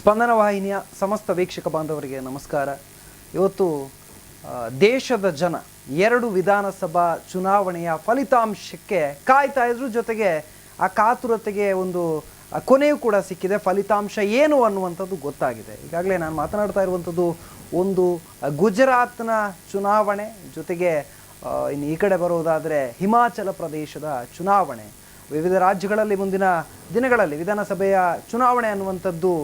ಸ್ಪಂದನ ವಾಹಿನಿಯ ಸಮಸ್ತ ವೀಕ್ಷಕ ಬಾಂಧವರಿಗೆ ನಮಸ್ಕಾರ. ಇವತ್ತು ದೇಶದ ಜನ ಎರಡು ವಿಧಾನಸಭಾ ಚುನಾವಣೆಯ ಫಲಿತಾಂಶಕ್ಕೆ ಕಾಯ್ತಾ ಇದ್ರು. ಜೊತೆಗೆ ಆ ಕಾತುರತೆಗೆ ಒಂದು ಕೊನೆಯೂ ಕೂಡ ಸಿಕ್ಕಿದೆ. ಫಲಿತಾಂಶ ಏನು ಅನ್ನುವಂಥದ್ದು ಗೊತ್ತಾಗಿದೆ. ಈಗಾಗಲೇ ನಾನು ಮಾತನಾಡ್ತಾ ಇರುವಂಥದ್ದು ಒಂದು ಗುಜರಾತ್ನ ಚುನಾವಣೆ, ಜೊತೆಗೆ ಇನ್ನು ಈ ಕಡೆ ಬರೋದಾದರೆ ಹಿಮಾಚಲ ಪ್ರದೇಶದ ಚುನಾವಣೆ. ವಿವಿಧ ರಾಜ್ಯಗಳಲ್ಲಿ ಮುಂದಿನ ದಿನಗಳಲ್ಲಿ ವಿಧಾನಸಭೆಯ ಚುನಾವಣೆ ಅನ್ನುವಂಥದ್ದು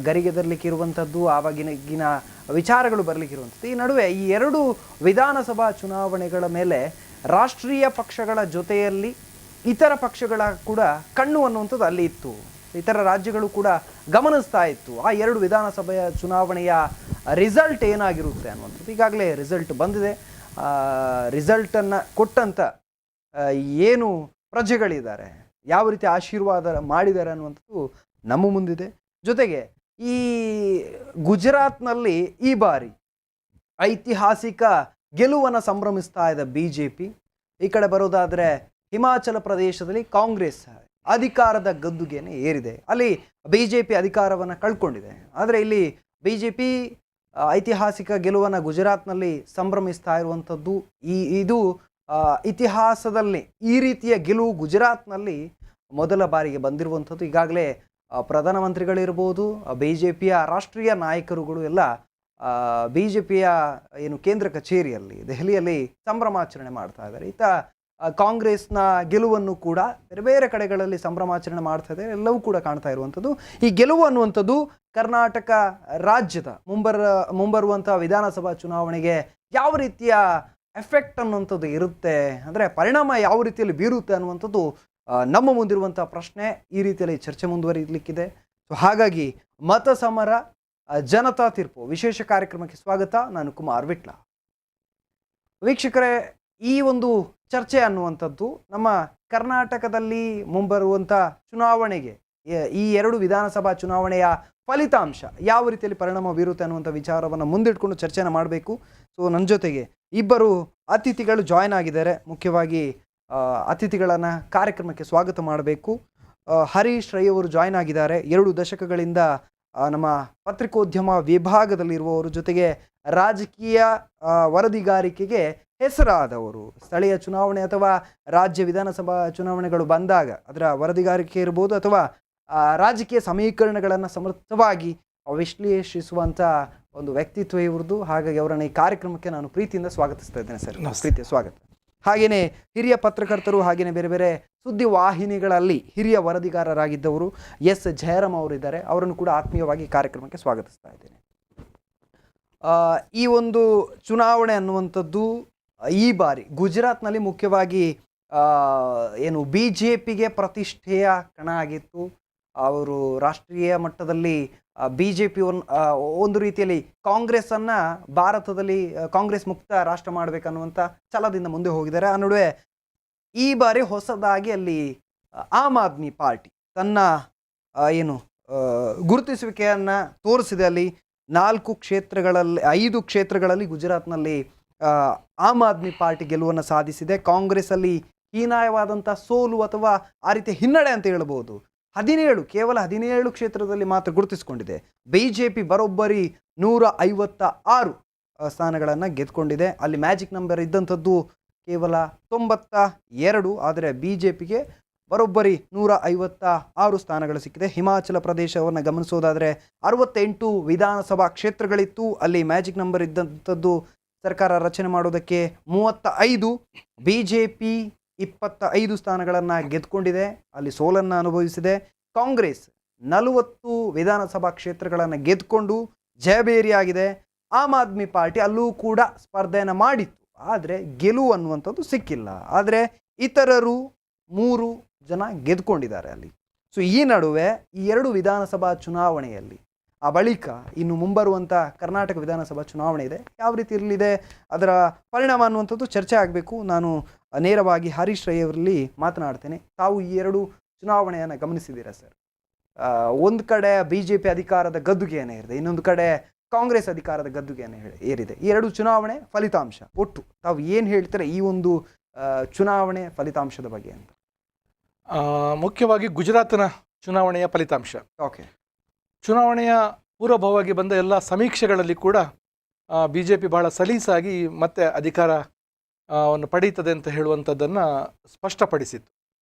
ಗರಿಗೆದರ್ಲಿಕ್ಕೆ ಇರುವಂಥದ್ದು, ಆವಾಗಿನ ವಿಚಾರಗಳು ಬರಲಿಕ್ಕಿರುವಂಥದ್ದು. ಈ ನಡುವೆ ಈ ಎರಡು ವಿಧಾನಸಭಾ ಚುನಾವಣೆಗಳ ಮೇಲೆ ರಾಷ್ಟ್ರೀಯ ಪಕ್ಷಗಳ ಜೊತೆಯಲ್ಲಿ ಇತರ ಪಕ್ಷಗಳ ಕೂಡ ಕಣ್ಣು ಅನ್ನುವಂಥದ್ದು ಅಲ್ಲಿ ಇತ್ತು. ಇತರ ರಾಜ್ಯಗಳು ಕೂಡ ಗಮನಿಸ್ತಾ ಇತ್ತು ಆ ಎರಡು ವಿಧಾನಸಭೆಯ ಚುನಾವಣೆಯ ರಿಸಲ್ಟ್ ಏನಾಗಿರುತ್ತೆ ಅನ್ನುವಂಥದ್ದು. ಈಗಾಗಲೇ ರಿಸಲ್ಟ್ ಬಂದಿದೆ. ರಿಸಲ್ಟನ್ನು ಕೊಟ್ಟಂಥ ಏನು ಪ್ರಜೆಗಳಿದ್ದಾರೆ, ಯಾವ ರೀತಿ ಆಶೀರ್ವಾದ ಮಾಡಿದ್ದಾರೆ ಅನ್ನುವಂಥದ್ದು ನಮ್ಮ ಮುಂದಿದೆ. ಜೊತೆಗೆ ಈ ಗುಜರಾತ್ನಲ್ಲಿ ಈ ಬಾರಿ ಐತಿಹಾಸಿಕ ಗೆಲುವನ್ನು ಸಂಭ್ರಮಿಸ್ತಾ ಇದೆ BJP. ಈ ಕಡೆ ಬರೋದಾದರೆ ಹಿಮಾಚಲ ಪ್ರದೇಶದಲ್ಲಿ ಕಾಂಗ್ರೆಸ್ ಅಧಿಕಾರದ ಗದ್ದುಗೆಯನ್ನು ಏರಿದೆ. ಅಲ್ಲಿ BJP ಅಧಿಕಾರವನ್ನು ಕಳ್ಕೊಂಡಿದೆ. ಆದರೆ ಇಲ್ಲಿ BJP ಐತಿಹಾಸಿಕ ಗೆಲುವನ್ನು ಗುಜರಾತ್ನಲ್ಲಿ ಸಂಭ್ರಮಿಸ್ತಾ ಇರುವಂಥದ್ದು. ಇದು ಇತಿಹಾಸದಲ್ಲಿ ಈ ರೀತಿಯ ಗೆಲುವು ಗುಜರಾತ್ನಲ್ಲಿ ಮೊದಲ ಬಾರಿಗೆ ಬಂದಿರುವಂಥದ್ದು. ಈಗಾಗಲೇ ಪ್ರಧಾನಮಂತ್ರಿಗಳಿರ್ಬೋದು, BJPಯ ರಾಷ್ಟ್ರೀಯ ನಾಯಕರುಗಳು ಎಲ್ಲ BJPಯ ಏನು ಕೇಂದ್ರ ಕಚೇರಿಯಲ್ಲಿ ದೆಹಲಿಯಲ್ಲಿ ಸಂಭ್ರಮಾಚರಣೆ ಮಾಡ್ತಾ ಇದ್ದಾರೆ. ಈತ ಕಾಂಗ್ರೆಸ್ನ ಗೆಲುವನ್ನು ಕೂಡ ಬೇರೆ ಬೇರೆ ಕಡೆಗಳಲ್ಲಿ ಸಂಭ್ರಮಾಚರಣೆ ಮಾಡ್ತಾ ಇದ್ದಾರೆ. ಎಲ್ಲವೂ ಕೂಡ ಕಾಣ್ತಾ ಇರುವಂಥದ್ದು. ಈ ಗೆಲುವು ಅನ್ನುವಂಥದ್ದು ಕರ್ನಾಟಕ ರಾಜ್ಯದ ಮುಂಬರುವಂಥ ವಿಧಾನಸಭಾ ಚುನಾವಣೆಗೆ ಯಾವ ರೀತಿಯ ಎಫೆಕ್ಟ್ ಅನ್ನುವಂಥದ್ದು ಇರುತ್ತೆ, ಅಂದರೆ ಪರಿಣಾಮ ಯಾವ ರೀತಿಯಲ್ಲಿ ಬೀರುತ್ತೆ ಅನ್ನುವಂಥದ್ದು ನಮ್ಮ ಮುಂದಿರುವಂಥ ಪ್ರಶ್ನೆ. ಈ ರೀತಿಯಲ್ಲಿ ಚರ್ಚೆ ಮುಂದುವರಿಲಿಕ್ಕಿದೆ. ಸೊ ಹಾಗಾಗಿ ಮತ ಸಮರ ಜನತಾ ತೀರ್ಪು ವಿಶೇಷ ಕಾರ್ಯಕ್ರಮಕ್ಕೆ ಸ್ವಾಗತ. ನಾನು ಕುಮಾರ್ ವಿಟ್ಲ. ವೀಕ್ಷಕರೇ, ಈ ಒಂದು ಚರ್ಚೆ ಅನ್ನುವಂಥದ್ದು ನಮ್ಮ ಕರ್ನಾಟಕದಲ್ಲಿ ಮುಂಬರುವಂಥ ಚುನಾವಣೆಗೆ ಈ ಎರಡು ವಿಧಾನಸಭಾ ಚುನಾವಣೆಯ ಫಲಿತಾಂಶ ಯಾವ ರೀತಿಯಲ್ಲಿ ಪರಿಣಾಮ ಬೀರುತ್ತೆ ಅನ್ನುವಂಥ ವಿಚಾರವನ್ನು ಮುಂದಿಟ್ಕೊಂಡು ಚರ್ಚೆನ ಮಾಡಬೇಕು. ಸೊ ನನ್ನ ಜೊತೆಗೆ ಇಬ್ಬರು ಅತಿಥಿಗಳು ಜಾಯ್ನ್ ಆಗಿದ್ದಾರೆ. ಮುಖ್ಯವಾಗಿ ಅತಿಥಿಗಳನ್ನು ಕಾರ್ಯಕ್ರಮಕ್ಕೆ ಸ್ವಾಗತ ಮಾಡಬೇಕು. ಹರೀಶ್ ರೈ ಅವರು ಜಾಯ್ನ್ ಆಗಿದ್ದಾರೆ. 2 ದಶಕಗಳಿಂದ ನಮ್ಮ ಪತ್ರಿಕೋದ್ಯಮ ವಿಭಾಗದಲ್ಲಿರುವವರು, ಜೊತೆಗೆ ರಾಜಕೀಯ ವರದಿಗಾರಿಕೆಗೆ ಹೆಸರಾದವರು. ಸ್ಥಳೀಯ ಚುನಾವಣೆ ಅಥವಾ ರಾಜ್ಯ ವಿಧಾನಸಭಾ ಚುನಾವಣೆಗಳು ಬಂದಾಗ ಅದರ ವರದಿಗಾರಿಕೆ ಇರ್ಬೋದು, ಅಥವಾ ರಾಜಕೀಯ ಸಮೀಕರಣಗಳನ್ನು ಸಮರ್ಥವಾಗಿ ವಿಶ್ಲೇಷಿಸುವಂಥ ಒಂದು ವ್ಯಕ್ತಿತ್ವ ಇವ್ರದ್ದು. ಹಾಗಾಗಿ ಅವರನ್ನು ಈ ಕಾರ್ಯಕ್ರಮಕ್ಕೆ ನಾನು ಪ್ರೀತಿಯಿಂದ ಸ್ವಾಗತಿಸ್ತಾ ಇದ್ದೇನೆ ಸರ್. ಪ್ರೀತಿಯ ಸ್ವಾಗತ. ಹಾಗೆಯೇ ಹಿರಿಯ ಪತ್ರಕರ್ತರು, ಹಾಗೆಯೇ ಬೇರೆ ಬೇರೆ ಸುದ್ದಿ ವಾಹಿನಿಗಳಲ್ಲಿ ಹಿರಿಯ ವರದಿಗಾರರಾಗಿದ್ದವರು ಎಸ್ ಜಯರಾಮ್ ಅವರಿದ್ದಾರೆ. ಅವರನ್ನು ಕೂಡ ಆತ್ಮೀಯವಾಗಿ ಕಾರ್ಯಕ್ರಮಕ್ಕೆ ಸ್ವಾಗತಿಸ್ತಾ ಇದ್ದೇನೆ. ಈ ಒಂದು ಚುನಾವಣೆ ಅನ್ನುವಂಥದ್ದು ಈ ಬಾರಿ ಗುಜರಾತ್ನಲ್ಲಿ ಮುಖ್ಯವಾಗಿ ಏನು BJPಗೆ ಪ್ರತಿಷ್ಠೆಯ ಕಣ ಆಗಿತ್ತು. ಅವರು ರಾಷ್ಟ್ರೀಯ ಮಟ್ಟದಲ್ಲಿ BJP ಒಂದು ರೀತಿಯಲ್ಲಿ ಕಾಂಗ್ರೆಸ್ಸನ್ನು ಭಾರತದಲ್ಲಿ ಕಾಂಗ್ರೆಸ್ ಮುಕ್ತ ರಾಷ್ಟ್ರ ಮಾಡಬೇಕನ್ನುವಂಥ ಛಲದಿಂದ ಮುಂದೆ ಹೋಗಿದ್ದಾರೆ. ಆ ನಡುವೆ ಈ ಬಾರಿ ಹೊಸದಾಗಿ ಅಲ್ಲಿ ಆಮ್ ಆದ್ಮಿ ಪಾರ್ಟಿ ತನ್ನ ಏನು ಗುರುತಿಸುವಿಕೆಯನ್ನು ತೋರಿಸಿದೆ. ಅಲ್ಲಿ 4 ಕ್ಷೇತ್ರಗಳಲ್ಲಿ 5 ಕ್ಷೇತ್ರಗಳಲ್ಲಿ ಗುಜರಾತ್ನಲ್ಲಿ ಆಮ್ ಆದ್ಮಿ ಪಾರ್ಟಿ ಗೆಲುವನ್ನು ಸಾಧಿಸಿದೆ. ಕಾಂಗ್ರೆಸ್ಸಲ್ಲಿ ಹೀನಾಯವಾದಂಥ ಸೋಲು ಅಥವಾ ಆ ರೀತಿ ಹಿನ್ನಡೆ ಅಂತ ಹೇಳ್ಬೋದು. ಕೇವಲ 17 ಕ್ಷೇತ್ರದಲ್ಲಿ ಮಾತ್ರ ಗುರುತಿಸಿಕೊಂಡಿದೆ. BJP ಬರೋಬ್ಬರಿ 156 ಸ್ಥಾನಗಳನ್ನು ಗೆದ್ದುಕೊಂಡಿದೆ. ಅಲ್ಲಿ ಮ್ಯಾಜಿಕ್ ನಂಬರ್ ಇದ್ದಂಥದ್ದು ಕೇವಲ 92, ಆದರೆ BJPಗೆ ಬರೋಬ್ಬರಿ 156 ಸ್ಥಾನಗಳು ಸಿಕ್ಕಿದೆ. ಹಿಮಾಚಲ ಪ್ರದೇಶವನ್ನು ಗಮನಿಸೋದಾದರೆ 68 ವಿಧಾನಸಭಾ ಕ್ಷೇತ್ರಗಳಿತ್ತು. ಅಲ್ಲಿ ಮ್ಯಾಜಿಕ್ ನಂಬರ್ ಇದ್ದಂಥದ್ದು ಸರ್ಕಾರ ರಚನೆ ಮಾಡೋದಕ್ಕೆ 35. BJP 25 ಸ್ಥಾನಗಳನ್ನು ಗೆದ್ದುಕೊಂಡಿದೆ, ಅಲ್ಲಿ ಸೋಲನ್ನು ಅನುಭವಿಸಿದೆ. ಕಾಂಗ್ರೆಸ್ 40 ವಿಧಾನಸಭಾ ಕ್ಷೇತ್ರಗಳನ್ನು ಗೆದ್ದುಕೊಂಡು ಜಯಬೇರಿಯಾಗಿದೆ. ಆಮ್ ಆದ್ಮಿ ಪಾರ್ಟಿ ಅಲ್ಲೂ ಕೂಡ ಸ್ಪರ್ಧೆಯನ್ನು ಮಾಡಿತ್ತು, ಆದರೆ ಗೆಲುವು ಅನ್ನುವಂಥದ್ದು ಸಿಕ್ಕಿಲ್ಲ. ಆದರೆ ಇತರರು 3 ಜನ ಗೆದ್ದುಕೊಂಡಿದ್ದಾರೆ ಅಲ್ಲಿ. ಸೊ ಈ ನಡುವೆ ಈ ಎರಡು ವಿಧಾನಸಭಾ ಚುನಾವಣೆಯಲ್ಲಿ ಆ ಬಳಿಕ ಇನ್ನು ಮುಂಬರುವಂಥ ಕರ್ನಾಟಕ ವಿಧಾನಸಭಾ ಚುನಾವಣೆ ಇದೆ. ಯಾವ ರೀತಿ ಇರಲಿದೆ ಅದರ ಪರಿಣಾಮ ಅನ್ನುವಂಥದ್ದು ಚರ್ಚೆ ಆಗಬೇಕು. ನಾನು ನೇರವಾಗಿ ಹರೀಶ್ ರೈ ಅವರಲ್ಲಿ ಮಾತನಾಡ್ತೇನೆ. ತಾವು ಈ ಎರಡು ಚುನಾವಣೆಯನ್ನು ಗಮನಿಸಿದ್ದೀರಾ ಸರ್? ಒಂದು ಕಡೆ BJP ಅಧಿಕಾರದ ಗದ್ದುಗೆಯನ್ನು ಏರಿದೆ, ಇನ್ನೊಂದು ಕಡೆ ಕಾಂಗ್ರೆಸ್ ಅಧಿಕಾರದ ಗದ್ದುಗೆಯನ್ನು ಏರಿದೆ. ಈ ಎರಡು ಚುನಾವಣೆ ಫಲಿತಾಂಶ ಒಟ್ಟು ತಾವು ಏನು ಹೇಳ್ತಾರೆ ಈ ಒಂದು ಚುನಾವಣೆ ಫಲಿತಾಂಶದ ಬಗ್ಗೆ ಅಂತ? ಮುಖ್ಯವಾಗಿ ಗುಜರಾತ್ನ ಚುನಾವಣೆಯ ಫಲಿತಾಂಶ. ಓಕೆ. ಚುನಾವಣೆಯ ಪೂರ್ವಭಾವವಾಗಿ ಬಂದ ಎಲ್ಲ ಸಮೀಕ್ಷೆಗಳಲ್ಲಿ ಕೂಡ ಬಿ ಜೆ ಪಿ ಬಹಳ ಸಲೀಸಾಗಿ ಮತ್ತೆ ಅಧಿಕಾರವನ್ನು ಪಡೀತದೆ ಅಂತ ಹೇಳುವಂಥದ್ದನ್ನು ಸ್ಪಷ್ಟಪಡಿಸಿತ್ತು.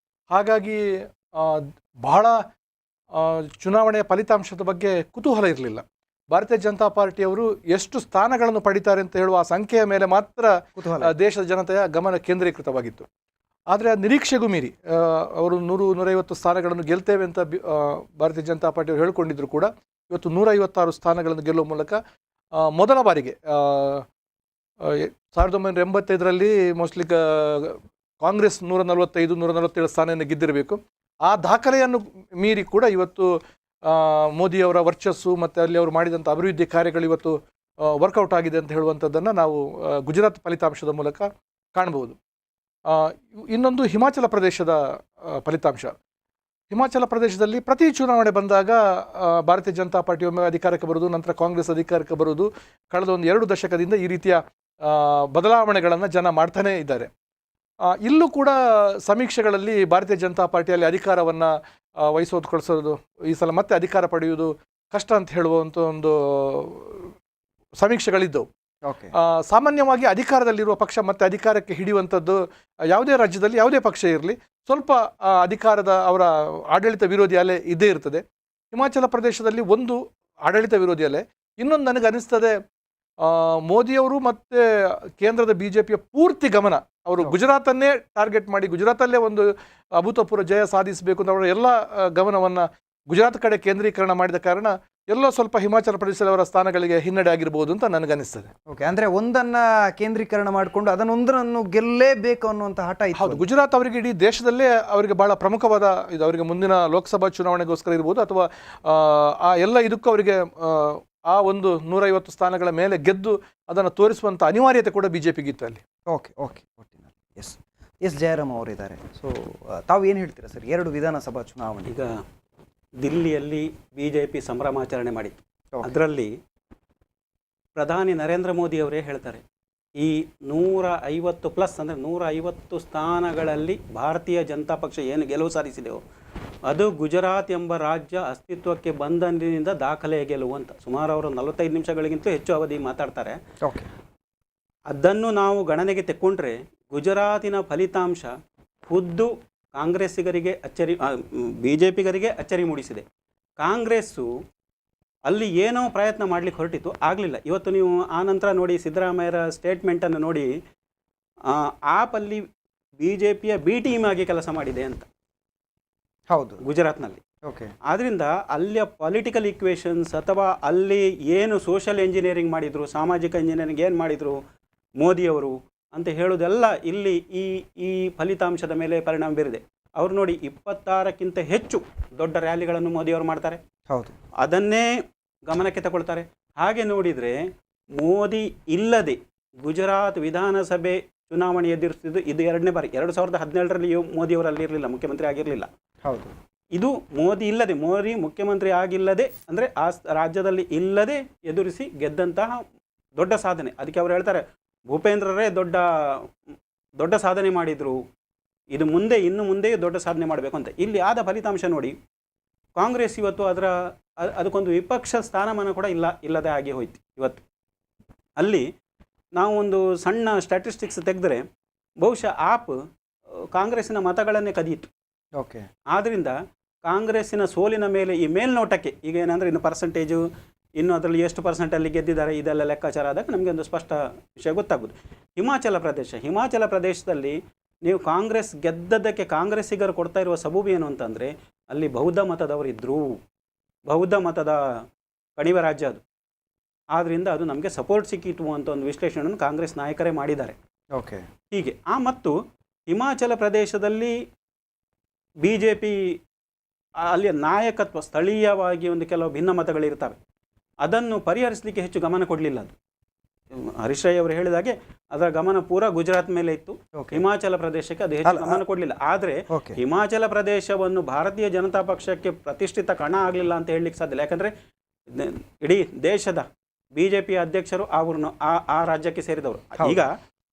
ಹಾಗಾಗಿ ಬಹಳ ಚುನಾವಣೆಯ ಫಲಿತಾಂಶದ ಬಗ್ಗೆ ಕುತೂಹಲ ಇರಲಿಲ್ಲ. ಭಾರತೀಯ ಜನತಾ ಪಾರ್ಟಿಯವರು ಎಷ್ಟು ಸ್ಥಾನಗಳನ್ನು ಪಡಿತಾರೆ ಅಂತ ಹೇಳುವ ಆ ಸಂಖ್ಯೆಯ ಮೇಲೆ ಮಾತ್ರ ದೇಶದ ಜನತೆಯ ಗಮನ ಕೇಂದ್ರೀಕೃತವಾಗಿತ್ತು. ಆದರೆ ಆ ನಿರೀಕ್ಷೆಗೂ ಮೀರಿ ಅವರು 100-150 ಸ್ಥಾನಗಳನ್ನು ಗೆಲ್ತೇವೆ ಅಂತ ಭಾರತೀಯ ಜನತಾ ಪಾರ್ಟಿಯವರು ಹೇಳಿಕೊಂಡಿದ್ರು ಕೂಡ ಇವತ್ತು 156 ಸ್ಥಾನಗಳನ್ನು ಗೆಲ್ಲುವ ಮೂಲಕ ಮೊದಲ ಬಾರಿಗೆ 1985ರಲ್ಲಿ ಮೋಸ್ಟ್ಲಿ ಕಾಂಗ್ರೆಸ್ 145-147 ಸ್ಥಾನವನ್ನು ಗೆದ್ದಿರಬೇಕು. ಆ ದಾಖಲೆಯನ್ನು ಮೀರಿ ಕೂಡ ಇವತ್ತು ಮೋದಿಯವರ ವರ್ಚಸ್ಸು ಮತ್ತು ಅಲ್ಲಿ ಅವರು ಮಾಡಿದಂಥ ಅಭಿವೃದ್ಧಿ ಕಾರ್ಯಗಳು ಇವತ್ತು ವರ್ಕೌಟ್ ಆಗಿದೆ ಅಂತ ಹೇಳುವಂಥದ್ದನ್ನು ನಾವು ಗುಜರಾತ್ ಫಲಿತಾಂಶದ ಮೂಲಕ ಕಾಣಬಹುದು. ಇನ್ನೊಂದು ಹಿಮಾಚಲ ಪ್ರದೇಶದ ಫಲಿತಾಂಶ. ಹಿಮಾಚಲ ಪ್ರದೇಶದಲ್ಲಿ ಪ್ರತಿ ಚುನಾವಣೆ ಬಂದಾಗ ಭಾರತೀಯ ಜನತಾ ಪಾರ್ಟಿ ಒಮ್ಮೆ ಅಧಿಕಾರಕ್ಕೆ ಬರುವುದು, ನಂತರ ಕಾಂಗ್ರೆಸ್ ಅಧಿಕಾರಕ್ಕೆ ಬರುವುದು, ಕಳೆದ 2 ದಶಕದಿಂದ ಈ ರೀತಿಯ ಬದಲಾವಣೆಗಳನ್ನು ಜನ ಮಾಡ್ತಾನೇ ಇದ್ದಾರೆ. ಇಲ್ಲೂ ಕೂಡ ಸಮೀಕ್ಷೆಗಳಲ್ಲಿ ಭಾರತೀಯ ಜನತಾ ಪಾರ್ಟಿಯಲ್ಲಿ ಅಧಿಕಾರವನ್ನು ವಹಿಸೋದು ಈ ಸಲ ಮತ್ತೆ ಅಧಿಕಾರ ಪಡೆಯುವುದು ಕಷ್ಟ ಅಂತ ಹೇಳುವಂಥ ಒಂದು ಸಮೀಕ್ಷೆಗಳಿದ್ದವು. ಸಾಮಾನ್ಯವಾಗಿ ಅಧಿಕಾರದಲ್ಲಿರುವ ಪಕ್ಷ ಮತ್ತೆ ಅಧಿಕಾರಕ್ಕೆ ಹಿಡಿಯುವಂಥದ್ದು ಯಾವುದೇ ರಾಜ್ಯದಲ್ಲಿ ಯಾವುದೇ ಪಕ್ಷ ಇರಲಿ ಸ್ವಲ್ಪ ಅಧಿಕಾರದ ಅವರ ಆಡಳಿತ ವಿರೋಧಿ ಅಲೆ ಇದ್ದೇ ಇರ್ತದೆ. ಹಿಮಾಚಲ ಪ್ರದೇಶದಲ್ಲಿ ಒಂದು ಆಡಳಿತ ವಿರೋಧಿ ಅಲೆ, ಇನ್ನೊಂದು ನನಗೆ ಅನಿಸ್ತದೆ ಮೋದಿಯವರು ಮತ್ತು ಕೇಂದ್ರದ BJPಯ ಪೂರ್ತಿ ಗಮನ ಅವರು ಗುಜರಾತನ್ನೇ ಟಾರ್ಗೆಟ್ ಮಾಡಿ ಗುಜರಾತಲ್ಲೇ ಒಂದು ಅಭೂತಪೂರ್ವ ಜಯ ಸಾಧಿಸಬೇಕು ಅಂತ ಅವರ ಎಲ್ಲ ಗಮನವನ್ನು ಗುಜರಾತ್ ಕಡೆ ಕೇಂದ್ರೀಕರಣ ಮಾಡಿದ ಕಾರಣ ಎಲ್ಲೋ ಸ್ವಲ್ಪ ಹಿಮಾಚಲ ಪ್ರದೇಶದಲ್ಲಿ ಅವರ ಸ್ಥಾನಗಳಿಗೆ ಹಿನ್ನಡೆ ಆಗಿರ್ಬೋದು ಅಂತ ನನಗನ್ನಿಸ್ತದೆ. ಓಕೆ, ಅಂದರೆ ಒಂದನ್ನು ಕೇಂದ್ರೀಕರಣ ಮಾಡಿಕೊಂಡು ಅದನ್ನೊಂದನ್ನು ಗೆಲ್ಲೇಬೇಕು ಅನ್ನುವಂಥ ಹಠ ಇತ್ತು. ಹೌದು, ಗುಜರಾತ್ ಅವರಿಗೆ ಇಡೀ ದೇಶದಲ್ಲೇ ಅವರಿಗೆ ಬಹಳ ಪ್ರಮುಖವಾದ ಇದು. ಅವರಿಗೆ ಮುಂದಿನ ಲೋಕಸಭಾ ಚುನಾವಣೆಗೋಸ್ಕರ ಇರ್ಬೋದು ಅಥವಾ ಆ ಎಲ್ಲ ಇದಕ್ಕೂ ಅವರಿಗೆ ಆ ಒಂದು 150 ಸ್ಥಾನಗಳ ಮೇಲೆ ಗೆದ್ದು ಅದನ್ನು ತೋರಿಸುವಂಥ ಅನಿವಾರ್ಯತೆ ಕೂಡ BJPಗಿತ್ತು ಅಲ್ಲಿ. ಓಕೆ, ಎಸ್ ಜಯರಾಮ್ ಅವರಿದ್ದಾರೆ. ಸೊ ತಾವು ಏನು ಹೇಳ್ತೀರಾ ಸರ್, 2 ವಿಧಾನಸಭಾ ಚುನಾವಣೆ ಈಗ ದಿಲ್ಲಿಯಲ್ಲಿ BJP ಸಂಭ್ರಮಾಚರಣೆ ಮಾಡಿತ್ತು. ಅದರಲ್ಲಿ ಪ್ರಧಾನಿ ನರೇಂದ್ರ ಮೋದಿ ಅವರೇ ಹೇಳ್ತಾರೆ, ಈ 150+ ಅಂದರೆ 150 ಸ್ಥಾನಗಳಲ್ಲಿ ಭಾರತೀಯ ಜನತಾ ಪಕ್ಷ ಏನು ಗೆಲುವು ಸಾಧಿಸಿದೆಯೋ ಅದು ಗುಜರಾತ್ ಎಂಬ ರಾಜ್ಯ ಅಸ್ತಿತ್ವಕ್ಕೆ ಬಂದಂದಿನಿಂದ ದಾಖಲೆಯ ಗೆಲುವು ಅಂತ. ಸುಮಾರು ಅವರು 45 ನಿಮಿಷಗಳಿಗಿಂತ ಹೆಚ್ಚು ಅವಧಿ ಮಾತಾಡ್ತಾರೆ. ಅದನ್ನು ನಾವು ಗಣನೆಗೆ ತೆಕ್ಕೊಂಡ್ರೆ ಗುಜರಾತಿನ ಫಲಿತಾಂಶ ಖುದ್ದು ಕಾಂಗ್ರೆಸ್ಸಿಗರಿಗೆ BJPಗರಿಗೆ ಅಚ್ಚರಿ ಮೂಡಿಸಿದೆ. ಕಾಂಗ್ರೆಸ್ಸು ಅಲ್ಲಿ ಏನೋ ಪ್ರಯತ್ನ ಮಾಡಲಿಕ್ಕೆ ಹೊರಟಿತ್ತು, ಆಗಲಿಲ್ಲ. ಇವತ್ತು ನೀವು ಆ ನಂತರ ನೋಡಿ ಸಿದ್ದರಾಮಯ್ಯರ ಸ್ಟೇಟ್ಮೆಂಟನ್ನು ನೋಡಿ, ಆಪಲ್ಲಿ BJPಯ B ಟೀಮ್ ಆಗಿ ಕೆಲಸ ಮಾಡಿದೆ ಅಂತ. ಹೌದು, ಗುಜರಾತ್ನಲ್ಲಿ. ಆದ್ದರಿಂದ ಅಲ್ಲಿಯ ಪೊಲಿಟಿಕಲ್ ಈಕ್ವೇಷನ್ಸ್ ಅಥವಾ ಅಲ್ಲಿ ಏನು ಸೋಷಿಯಲ್ ಎಂಜಿನಿಯರಿಂಗ್ ಮಾಡಿದರು, ಸಾಮಾಜಿಕ ಇಂಜಿನಿಯರಿಂಗ್ ಏನು ಮಾಡಿದರು ಮೋದಿಯವರು ಅಂತ ಹೇಳೋದೆಲ್ಲ ಇಲ್ಲಿ ಈ ಫಲಿತಾಂಶದ ಮೇಲೆ ಪರಿಣಾಮ ಬೀರಿದೆ. ಅವರು ನೋಡಿ 26ಕ್ಕಿಂತ ಹೆಚ್ಚು ದೊಡ್ಡ ರ್ಯಾಲಿಗಳನ್ನು ಮೋದಿಯವರು ಮಾಡ್ತಾರೆ. ಹೌದು, ಅದನ್ನೇ ಗಮನಕ್ಕೆ ತಗೊಳ್ತಾರೆ. ಹಾಗೆ ನೋಡಿದರೆ ಮೋದಿ ಇಲ್ಲದೆ ಗುಜರಾತ್ ವಿಧಾನಸಭೆ ಚುನಾವಣೆ ಎದುರಿಸಿದ್ದು ಇದು 2ನೇ ಬಾರಿ. 2017ರಲ್ಲಿ ಮೋದಿಯವರು ಅಲ್ಲಿ ಇರಲಿಲ್ಲ, ಮುಖ್ಯಮಂತ್ರಿ ಆಗಿರಲಿಲ್ಲ. ಹೌದು, ಇದು ಮೋದಿ ಇಲ್ಲದೆ, ಮೋದಿ ಮುಖ್ಯಮಂತ್ರಿ ಆಗಿಲ್ಲದೆ ಅಂದರೆ ಆ ರಾಜ್ಯದಲ್ಲಿ ಇಲ್ಲದೆ ಎದುರಿಸಿ ಗೆದ್ದಂತಹ ದೊಡ್ಡ ಸಾಧನೆ. ಅದಕ್ಕೆ ಅವರು ಹೇಳ್ತಾರೆ ಭೂಪೇಂದ್ರರೇ ದೊಡ್ಡ ಸಾಧನೆ ಮಾಡಿದರು, ಇದು ಇನ್ನು ಮುಂದೆಯೂ ದೊಡ್ಡ ಸಾಧನೆ ಮಾಡಬೇಕು ಅಂತ. ಇಲ್ಲಿ ಆದ ಫಲಿತಾಂಶ ನೋಡಿ, ಕಾಂಗ್ರೆಸ್ ಇವತ್ತು ಅದಕ್ಕೊಂದು ವಿಪಕ್ಷ ಸ್ಥಾನಮಾನ ಕೂಡ ಇಲ್ಲದೆ ಆಗಿ ಹೋಯ್ತು. ಇವತ್ತು ಅಲ್ಲಿ ನಾವು ಒಂದು ಸಣ್ಣ ಸ್ಟ್ಯಾಟಿಸ್ಟಿಕ್ಸ್ ತೆಗೆದರೆ ಬಹುಶಃ ಕಾಂಗ್ರೆಸ್ಸಿನ ಮತಗಳನ್ನೇ ಕದಿಯಿತು. ಆದ್ದರಿಂದ ಕಾಂಗ್ರೆಸ್ಸಿನ ಸೋಲಿನ ಮೇಲೆ ಈ ಮೇಲ್ನೋಟಕ್ಕೆ ಈಗ ಏನಂದರೆ ಇನ್ನು ಪರ್ಸೆಂಟೇಜು, ಇನ್ನು ಅದರಲ್ಲಿ ಎಷ್ಟು ಪರ್ಸೆಂಟಲ್ಲಿ ಗೆದ್ದಿದ್ದಾರೆ ಇದೆಲ್ಲ ಲೆಕ್ಕಾಚಾರ ಆದಾಗ ನಮಗೆ ಒಂದು ಸ್ಪಷ್ಟ ವಿಷಯ ಗೊತ್ತಾಗೋದು. ಹಿಮಾಚಲ ಪ್ರದೇಶದಲ್ಲಿ ನೀವು ಕಾಂಗ್ರೆಸ್ ಗೆದ್ದದ್ದಕ್ಕೆ ಕಾಂಗ್ರೆಸ್ಸಿಗರು ಕೊಡ್ತಾ ಇರುವ ಸಬೂಬು ಏನು ಅಂತಂದರೆ ಅಲ್ಲಿ ಬೌದ್ಧ ಮತದವರಿದ್ದರು, ಬೌದ್ಧ ಮತದ ಕಣಿವೆ ರಾಜ್ಯ ಅದು. ಆದ್ದರಿಂದ ಅದು ನಮಗೆ ಸಪೋರ್ಟ್ ಸಿಕ್ಕಿತು ಅಂತ ಒಂದು ವಿಶ್ಲೇಷಣೆಯನ್ನು ಕಾಂಗ್ರೆಸ್ ನಾಯಕರೇ ಮಾಡಿದ್ದಾರೆ. ಹೀಗೆ ಮತ್ತು ಹಿಮಾಚಲ ಪ್ರದೇಶದಲ್ಲಿ BJP ಅಲ್ಲಿಯ ನಾಯಕತ್ವ ಸ್ಥಳೀಯವಾಗಿ ಒಂದು ಕೆಲವು ಭಿನ್ನಮತಗಳಿರ್ತವೆ, ಅದನ್ನು ಪರಿಹರಿಸಲಿಕ್ಕೆ ಹೆಚ್ಚು ಗಮನ ಕೊಡಲಿಲ್ಲ. ಅದು ಹರೀಶ್ ರೈ ಅವರು ಹೇಳಿದಾಗೆ ಅದರ ಗಮನ ಪೂರ ಗುಜರಾತ್ ಮೇಲೆ ಇತ್ತು. ಹಿಮಾಚಲ ಪ್ರದೇಶಕ್ಕೆ ಅದು ಹೆಚ್ಚು ಗಮನ ಕೊಡಲಿಲ್ಲ. ಆದರೆ ಹಿಮಾಚಲ ಪ್ರದೇಶವನ್ನು ಭಾರತೀಯ ಜನತಾ ಪಕ್ಷಕ್ಕೆ ಪ್ರತಿಷ್ಠಿತ ಕಣ ಆಗಲಿಲ್ಲ ಅಂತ ಹೇಳಲಿಕ್ಕೆ ಸಾಧ್ಯ. ಯಾಕಂದರೆ ಇಡೀ ದೇಶದ BJP ಅಧ್ಯಕ್ಷರು ಆ ರಾಜ್ಯಕ್ಕೆ ಸೇರಿದವರು. ಈಗ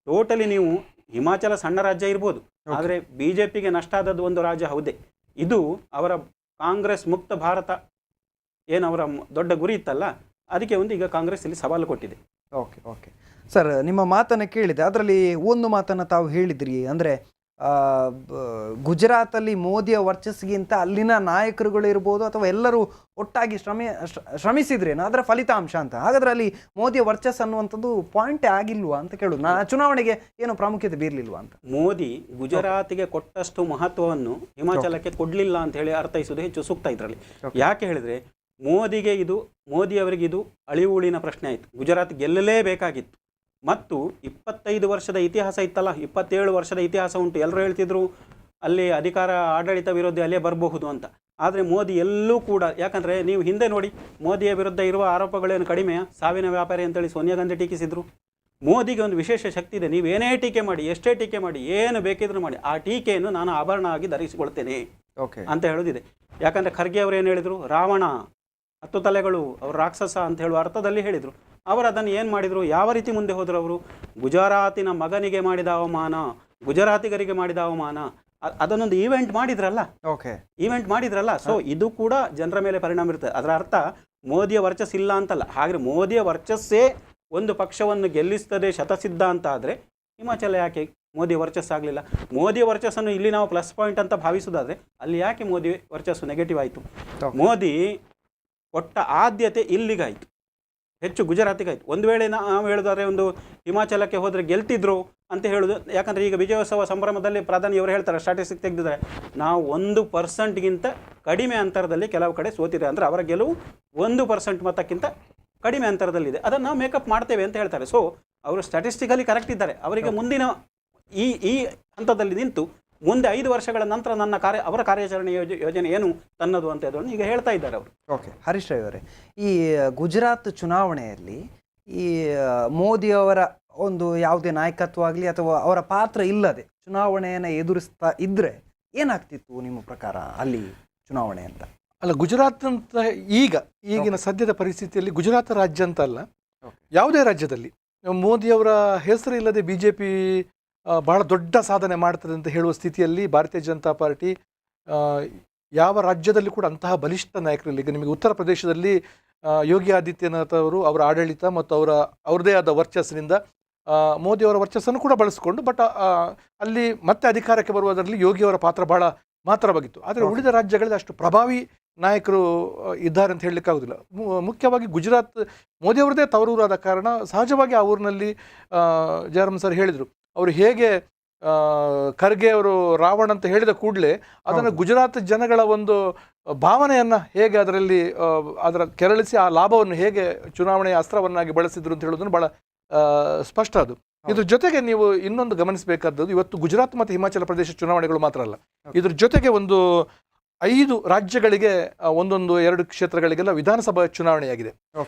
ಟೋಟಲಿ ನೀವು ಹಿಮಾಚಲ ಸಣ್ಣ ರಾಜ್ಯ ಇರ್ಬೋದು, ಆದರೆ BJPಗೆ ನಷ್ಟ ಆದದ್ದು ಒಂದು ರಾಜ್ಯ ಹೌದೇ. ಇದು ಅವರ ಕಾಂಗ್ರೆಸ್ ಮುಕ್ತ ಭಾರತ ಏನು ಅವರ ದೊಡ್ಡ ಗುರಿ ಇತ್ತಲ್ಲ, ಅದಕ್ಕೆ ಒಂದು ಈಗ ಕಾಂಗ್ರೆಸ್ ಇಲ್ಲಿ ಸವಾಲು ಕೊಟ್ಟಿದೆ. ಓಕೆ ಓಕೆ ಸರ್, ನಿಮ್ಮ ಮಾತನ್ನು ಕೇಳಿದೆ. ಅದರಲ್ಲಿ ಒಂದು ಮಾತನ್ನು ತಾವು ಹೇಳಿದ್ರಿ, ಅಂದರೆ ಗುಜರಾತಲ್ಲಿ ಮೋದಿಯ ವರ್ಚಸ್ಸಿಗಿಂತ ಅಲ್ಲಿನ ನಾಯಕರುಗಳು ಇರ್ಬೋದು ಅಥವಾ ಎಲ್ಲರೂ ಒಟ್ಟಾಗಿ ಶ್ರಮಿಸಿದ್ರೇನು ಅದರ ಫಲಿತಾಂಶ ಅಂತ. ಹಾಗಾದ್ರೆ ಅಲ್ಲಿ ಮೋದಿಯ ವರ್ಚಸ್ ಅನ್ನುವಂಥದ್ದು ಪಾಯಿಂಟೇ ಆಗಿಲ್ವಾ ಅಂತ ಕೇಳೋದು. ಚುನಾವಣೆಗೆ ಏನು ಪ್ರಾಮುಖ್ಯತೆ ಬೀರಲಿಲ್ವಾ ಅಂತ. ಮೋದಿ ಗುಜರಾತಿಗೆ ಕೊಟ್ಟಷ್ಟು ಮಹತ್ವವನ್ನು ಹಿಮಾಚಲಕ್ಕೆ ಕೊಡಲಿಲ್ಲ ಅಂತ ಹೇಳಿ ಅರ್ಥೈಸುವುದು ಹೆಚ್ಚು ಸೂಕ್ತ ಇದರಲ್ಲಿ. ಯಾಕೆ ಹೇಳಿದ್ರೆ ಮೋದಿಯವರಿಗೆ ಇದು ಅಳಿವುಳಿನ ಪ್ರಶ್ನೆ ಆಯಿತು. ಗುಜರಾತ್ ಗೆಲ್ಲಲೇಬೇಕಾಗಿತ್ತು. ಮತ್ತು 25 ವರ್ಷದ ಇತಿಹಾಸ ಇತ್ತಲ್ಲ, 27 ವರ್ಷದ ಇತಿಹಾಸ ಉಂಟು. ಎಲ್ಲರೂ ಹೇಳ್ತಿದ್ರು ಅಲ್ಲಿ ಅಧಿಕಾರ ಆಡಳಿತ ವಿರೋಧಿ ಅಲ್ಲೇ ಬರಬಹುದು ಅಂತ. ಆದರೆ ಮೋದಿ ಎಲ್ಲೂ ಕೂಡ, ಯಾಕಂದರೆ ನೀವು ಹಿಂದೆ ನೋಡಿ, ಮೋದಿಯ ವಿರುದ್ಧ ಇರುವ ಆರೋಪಗಳೇನು ಕಡಿಮೆಯ? ಸಾವಿನ ವ್ಯಾಪಾರಿ ಅಂತೇಳಿ ಸೋನಿಯಾ ಗಾಂಧಿ ಟೀಕಿಸಿದ್ರು. ಮೋದಿಗೆ ಒಂದು ವಿಶೇಷ ಶಕ್ತಿ ಇದೆ. ನೀವು ಏನೇ ಟೀಕೆ ಮಾಡಿ, ಎಷ್ಟೇ ಟೀಕೆ ಮಾಡಿ, ಏನು ಬೇಕಿದ್ರೂ ಮಾಡಿ, ಆ ಟೀಕೆಯನ್ನು ನಾನು ಆಭರಣ ಆಗಿ ಧರಿಸಿಕೊಳ್ತೇನೆ ಅಂತ ಹೇಳೋದಿದೆ. ಯಾಕಂದರೆ ಖರ್ಗೆ ಅವರು ಏನು ಹೇಳಿದರು? ರಾವಣ 10 ತಲೆಗಳು, ಅವರು ರಾಕ್ಷಸ ಅಂತ ಹೇಳುವ ಅರ್ಥದಲ್ಲಿ ಹೇಳಿದರು. ಅವರು ಅದನ್ನು ಏನು ಮಾಡಿದರು? ಯಾವ ರೀತಿ ಮುಂದೆ ಹೋದರು? ಅವರು ಗುಜರಾತಿನ ಮಗನಿಗೆ ಮಾಡಿದ ಅವಮಾನ, ಗುಜರಾತಿಗರಿಗೆ ಮಾಡಿದ ಅವಮಾನ, ಅದನ್ನೊಂದು ಈವೆಂಟ್ ಮಾಡಿದ್ರಲ್ಲ. ಈವೆಂಟ್ ಮಾಡಿದ್ರಲ್ಲ. ಸೊ ಇದು ಕೂಡ ಜನರ ಮೇಲೆ ಪರಿಣಾಮ ಇರ್ತದೆ. ಅದರ ಅರ್ಥ ಮೋದಿಯ ವರ್ಚಸ್ ಇಲ್ಲ ಅಂತಲ್ಲ. ಹಾಗೆ ಮೋದಿಯ ವರ್ಚಸ್ಸೇ ಒಂದು ಪಕ್ಷವನ್ನು ಗೆಲ್ಲಿಸ್ತದೆ ಶತಸಿದ್ಧ ಅಂತ ಆದರೆ ಹಿಮಾಚಲ ಯಾಕೆ ಮೋದಿ ವರ್ಚಸ್ ಆಗಲಿಲ್ಲ? ಮೋದಿಯ ವರ್ಚಸ್ಸನ್ನು ಇಲ್ಲಿ ನಾವು ಪ್ಲಸ್ ಪಾಯಿಂಟ್ ಅಂತ ಭಾವಿಸೋದಾದರೆ ಅಲ್ಲಿ ಯಾಕೆ ಮೋದಿ ವರ್ಚಸ್ಸು ನೆಗೆಟಿವ್ ಆಯಿತು? ಮೋದಿ ಕೊಟ್ಟ ಆದ್ಯತೆ ಇಲ್ಲಿಗಾಯಿತು, ಹೆಚ್ಚು ಗುಜರಾತಿಗಾಯಿತು. ಒಂದು ವೇಳೆ ನಾವು ಹೇಳೋದಾದ್ರೆ ಒಂದು ಹಿಮಾಚಲಕ್ಕೆ ಹೋದರೆ ಗೆಲ್ತಿದ್ರು ಅಂತ ಹೇಳೋದು. ಯಾಕಂದರೆ ಈಗ ವಿಜಯೋತ್ಸವ ಸಂಭ್ರಮದಲ್ಲಿ ಪ್ರಧಾನಿಯವರು ಹೇಳ್ತಾರೆ, ಸ್ಟಾಟಿಸ್ಟಿಕ್ ತೆಗೆದಿದ್ದಾರೆ, ನಾವು 1%ಗಿಂತ ಕಡಿಮೆ ಅಂತರದಲ್ಲಿ ಕೆಲವು ಕಡೆ ಸೋತಿದೆ. ಅಂದರೆ ಅವರ ಗೆಲುವು 1% ಮತಕ್ಕಿಂತ ಕಡಿಮೆ ಅಂತರದಲ್ಲಿದೆ, ಅದನ್ನು ನಾವು ಮೇಕಪ್ ಮಾಡ್ತೇವೆ ಅಂತ ಹೇಳ್ತಾರೆ. ಸೊ ಅವರು ಸ್ಟ್ಯಾಟಿಸ್ಟಿಕಲಿ ಕರೆಕ್ಟ್ ಇದ್ದಾರೆ. ಅವರಿಗೆ ಮುಂದಿನ ಈ ಹಂತದಲ್ಲಿ ನಿಂತು ಮುಂದೆ 5 ವರ್ಷಗಳ ನಂತರ ಅವರ ಕಾರ್ಯಾಚರಣೆ ಯೋಜನೆ ಏನು ತನ್ನದು ಅಂತ ಅದನ್ನು ಈಗ ಹೇಳ್ತಾ ಇದ್ದಾರೆ ಅವರು. ಓಕೆ, ಹರೀಶ್ ರಾವ್ ಅವರೇ, ಈ ಗುಜರಾತ್ ಚುನಾವಣೆಯಲ್ಲಿ ಈ ಮೋದಿಯವರ ಒಂದು ಯಾವುದೇ ನಾಯಕತ್ವ ಆಗಲಿ ಅಥವಾ ಅವರ ಪಾತ್ರ ಇಲ್ಲದೆ ಚುನಾವಣೆಯನ್ನು ಎದುರಿಸ್ತಾ ಇದ್ರೆ ಏನಾಗ್ತಿತ್ತು ನಿಮ್ಮ ಪ್ರಕಾರ ಅಲ್ಲಿ ಚುನಾವಣೆ ಅಂತ? ಅಲ್ಲ, ಗುಜರಾತ್ ಅಂತ ಈಗಿನ ಸದ್ಯದ ಪರಿಸ್ಥಿತಿಯಲ್ಲಿ ಗುಜರಾತ್ ರಾಜ್ಯ ಅಂತ ಅಲ್ಲ, ಯಾವುದೇ ರಾಜ್ಯದಲ್ಲಿ ಮೋದಿಯವರ ಹೆಸರು ಇಲ್ಲದೆ BJP ಬಹಳ ದೊಡ್ಡ ಸಾಧನೆ ಮಾಡ್ತದೆ ಅಂತ ಹೇಳುವ ಸ್ಥಿತಿಯಲ್ಲಿ ಭಾರತೀಯ ಜನತಾ ಪಾರ್ಟಿ ಯಾವ ರಾಜ್ಯದಲ್ಲಿ ಕೂಡ ಅಂತಹ ಬಲಿಷ್ಠ ನಾಯಕರಿಲ್ಲ. ಈಗ ನಿಮಗೆ ಉತ್ತರ ಪ್ರದೇಶದಲ್ಲಿ ಯೋಗಿ ಆದಿತ್ಯನಾಥ್ ಅವರು ಅವರ ಆಡಳಿತ ಮತ್ತು ಅವ್ರದ್ದೇ ಆದ ವರ್ಚಸ್ಸಿನಿಂದ ಮೋದಿಯವರ ವರ್ಚಸ್ಸನ್ನು ಕೂಡ ಬಳಸಿಕೊಂಡು, ಬಟ್ ಅಲ್ಲಿ ಮತ್ತೆ ಅಧಿಕಾರಕ್ಕೆ ಬರುವುದರಲ್ಲಿ ಯೋಗಿಯವರ ಪಾತ್ರ ಬಹಳ ಮಾತ್ರವಾಗಿತ್ತು. ಆದರೆ ಉಳಿದ ರಾಜ್ಯಗಳಲ್ಲಿ ಅಷ್ಟು ಪ್ರಭಾವಿ ನಾಯಕರು ಇದ್ದಾರೆ ಅಂತ ಹೇಳಲಿಕ್ಕಾಗೋದಿಲ್ಲ. ಮುಖ್ಯವಾಗಿ ಗುಜರಾತ್ ಮೋದಿಯವರದೇ ತವರೂರಾದ ಕಾರಣ ಸಹಜವಾಗಿ ಆ ಊರಿನಲ್ಲಿ ಜಯರಾಮ್ ಸರ್ ಹೇಳಿದರು, ಅವರು ಹೇಗೆ ಖರ್ಗೆ ಅವರು ರಾವಣ ಅಂತ ಹೇಳಿದ ಕೂಡಲೇ ಅದನ್ನು ಗುಜರಾತ್ ಜನಗಳ ಒಂದು ಭಾವನೆಯನ್ನು ಹೇಗೆ ಅದರ ಕೆರಳಿಸಿ ಆ ಲಾಭವನ್ನು ಹೇಗೆ ಚುನಾವಣೆಯ ಅಸ್ತ್ರವನ್ನಾಗಿ ಬಳಸಿದ್ರು ಅಂತ ಹೇಳೋದನ್ನು ಬಹಳ ಸ್ಪಷ್ಟ. ಅದು ಇದ್ರ ಜೊತೆಗೆ ನೀವು ಇನ್ನೊಂದು ಗಮನಿಸಬೇಕಾದದ್ದು, ಇವತ್ತು ಗುಜರಾತ್ ಮತ್ತು ಹಿಮಾಚಲ ಪ್ರದೇಶ ಚುನಾವಣೆಗಳು ಮಾತ್ರ ಅಲ್ಲ, ಇದ್ರ ಜೊತೆಗೆ ಒಂದು 5 ರಾಜ್ಯಗಳಿಗೆ 1-2 ಕ್ಷೇತ್ರಗಳಿಗೆಲ್ಲ ವಿಧಾನಸಭಾ ಚುನಾವಣೆಯಾಗಿದೆ.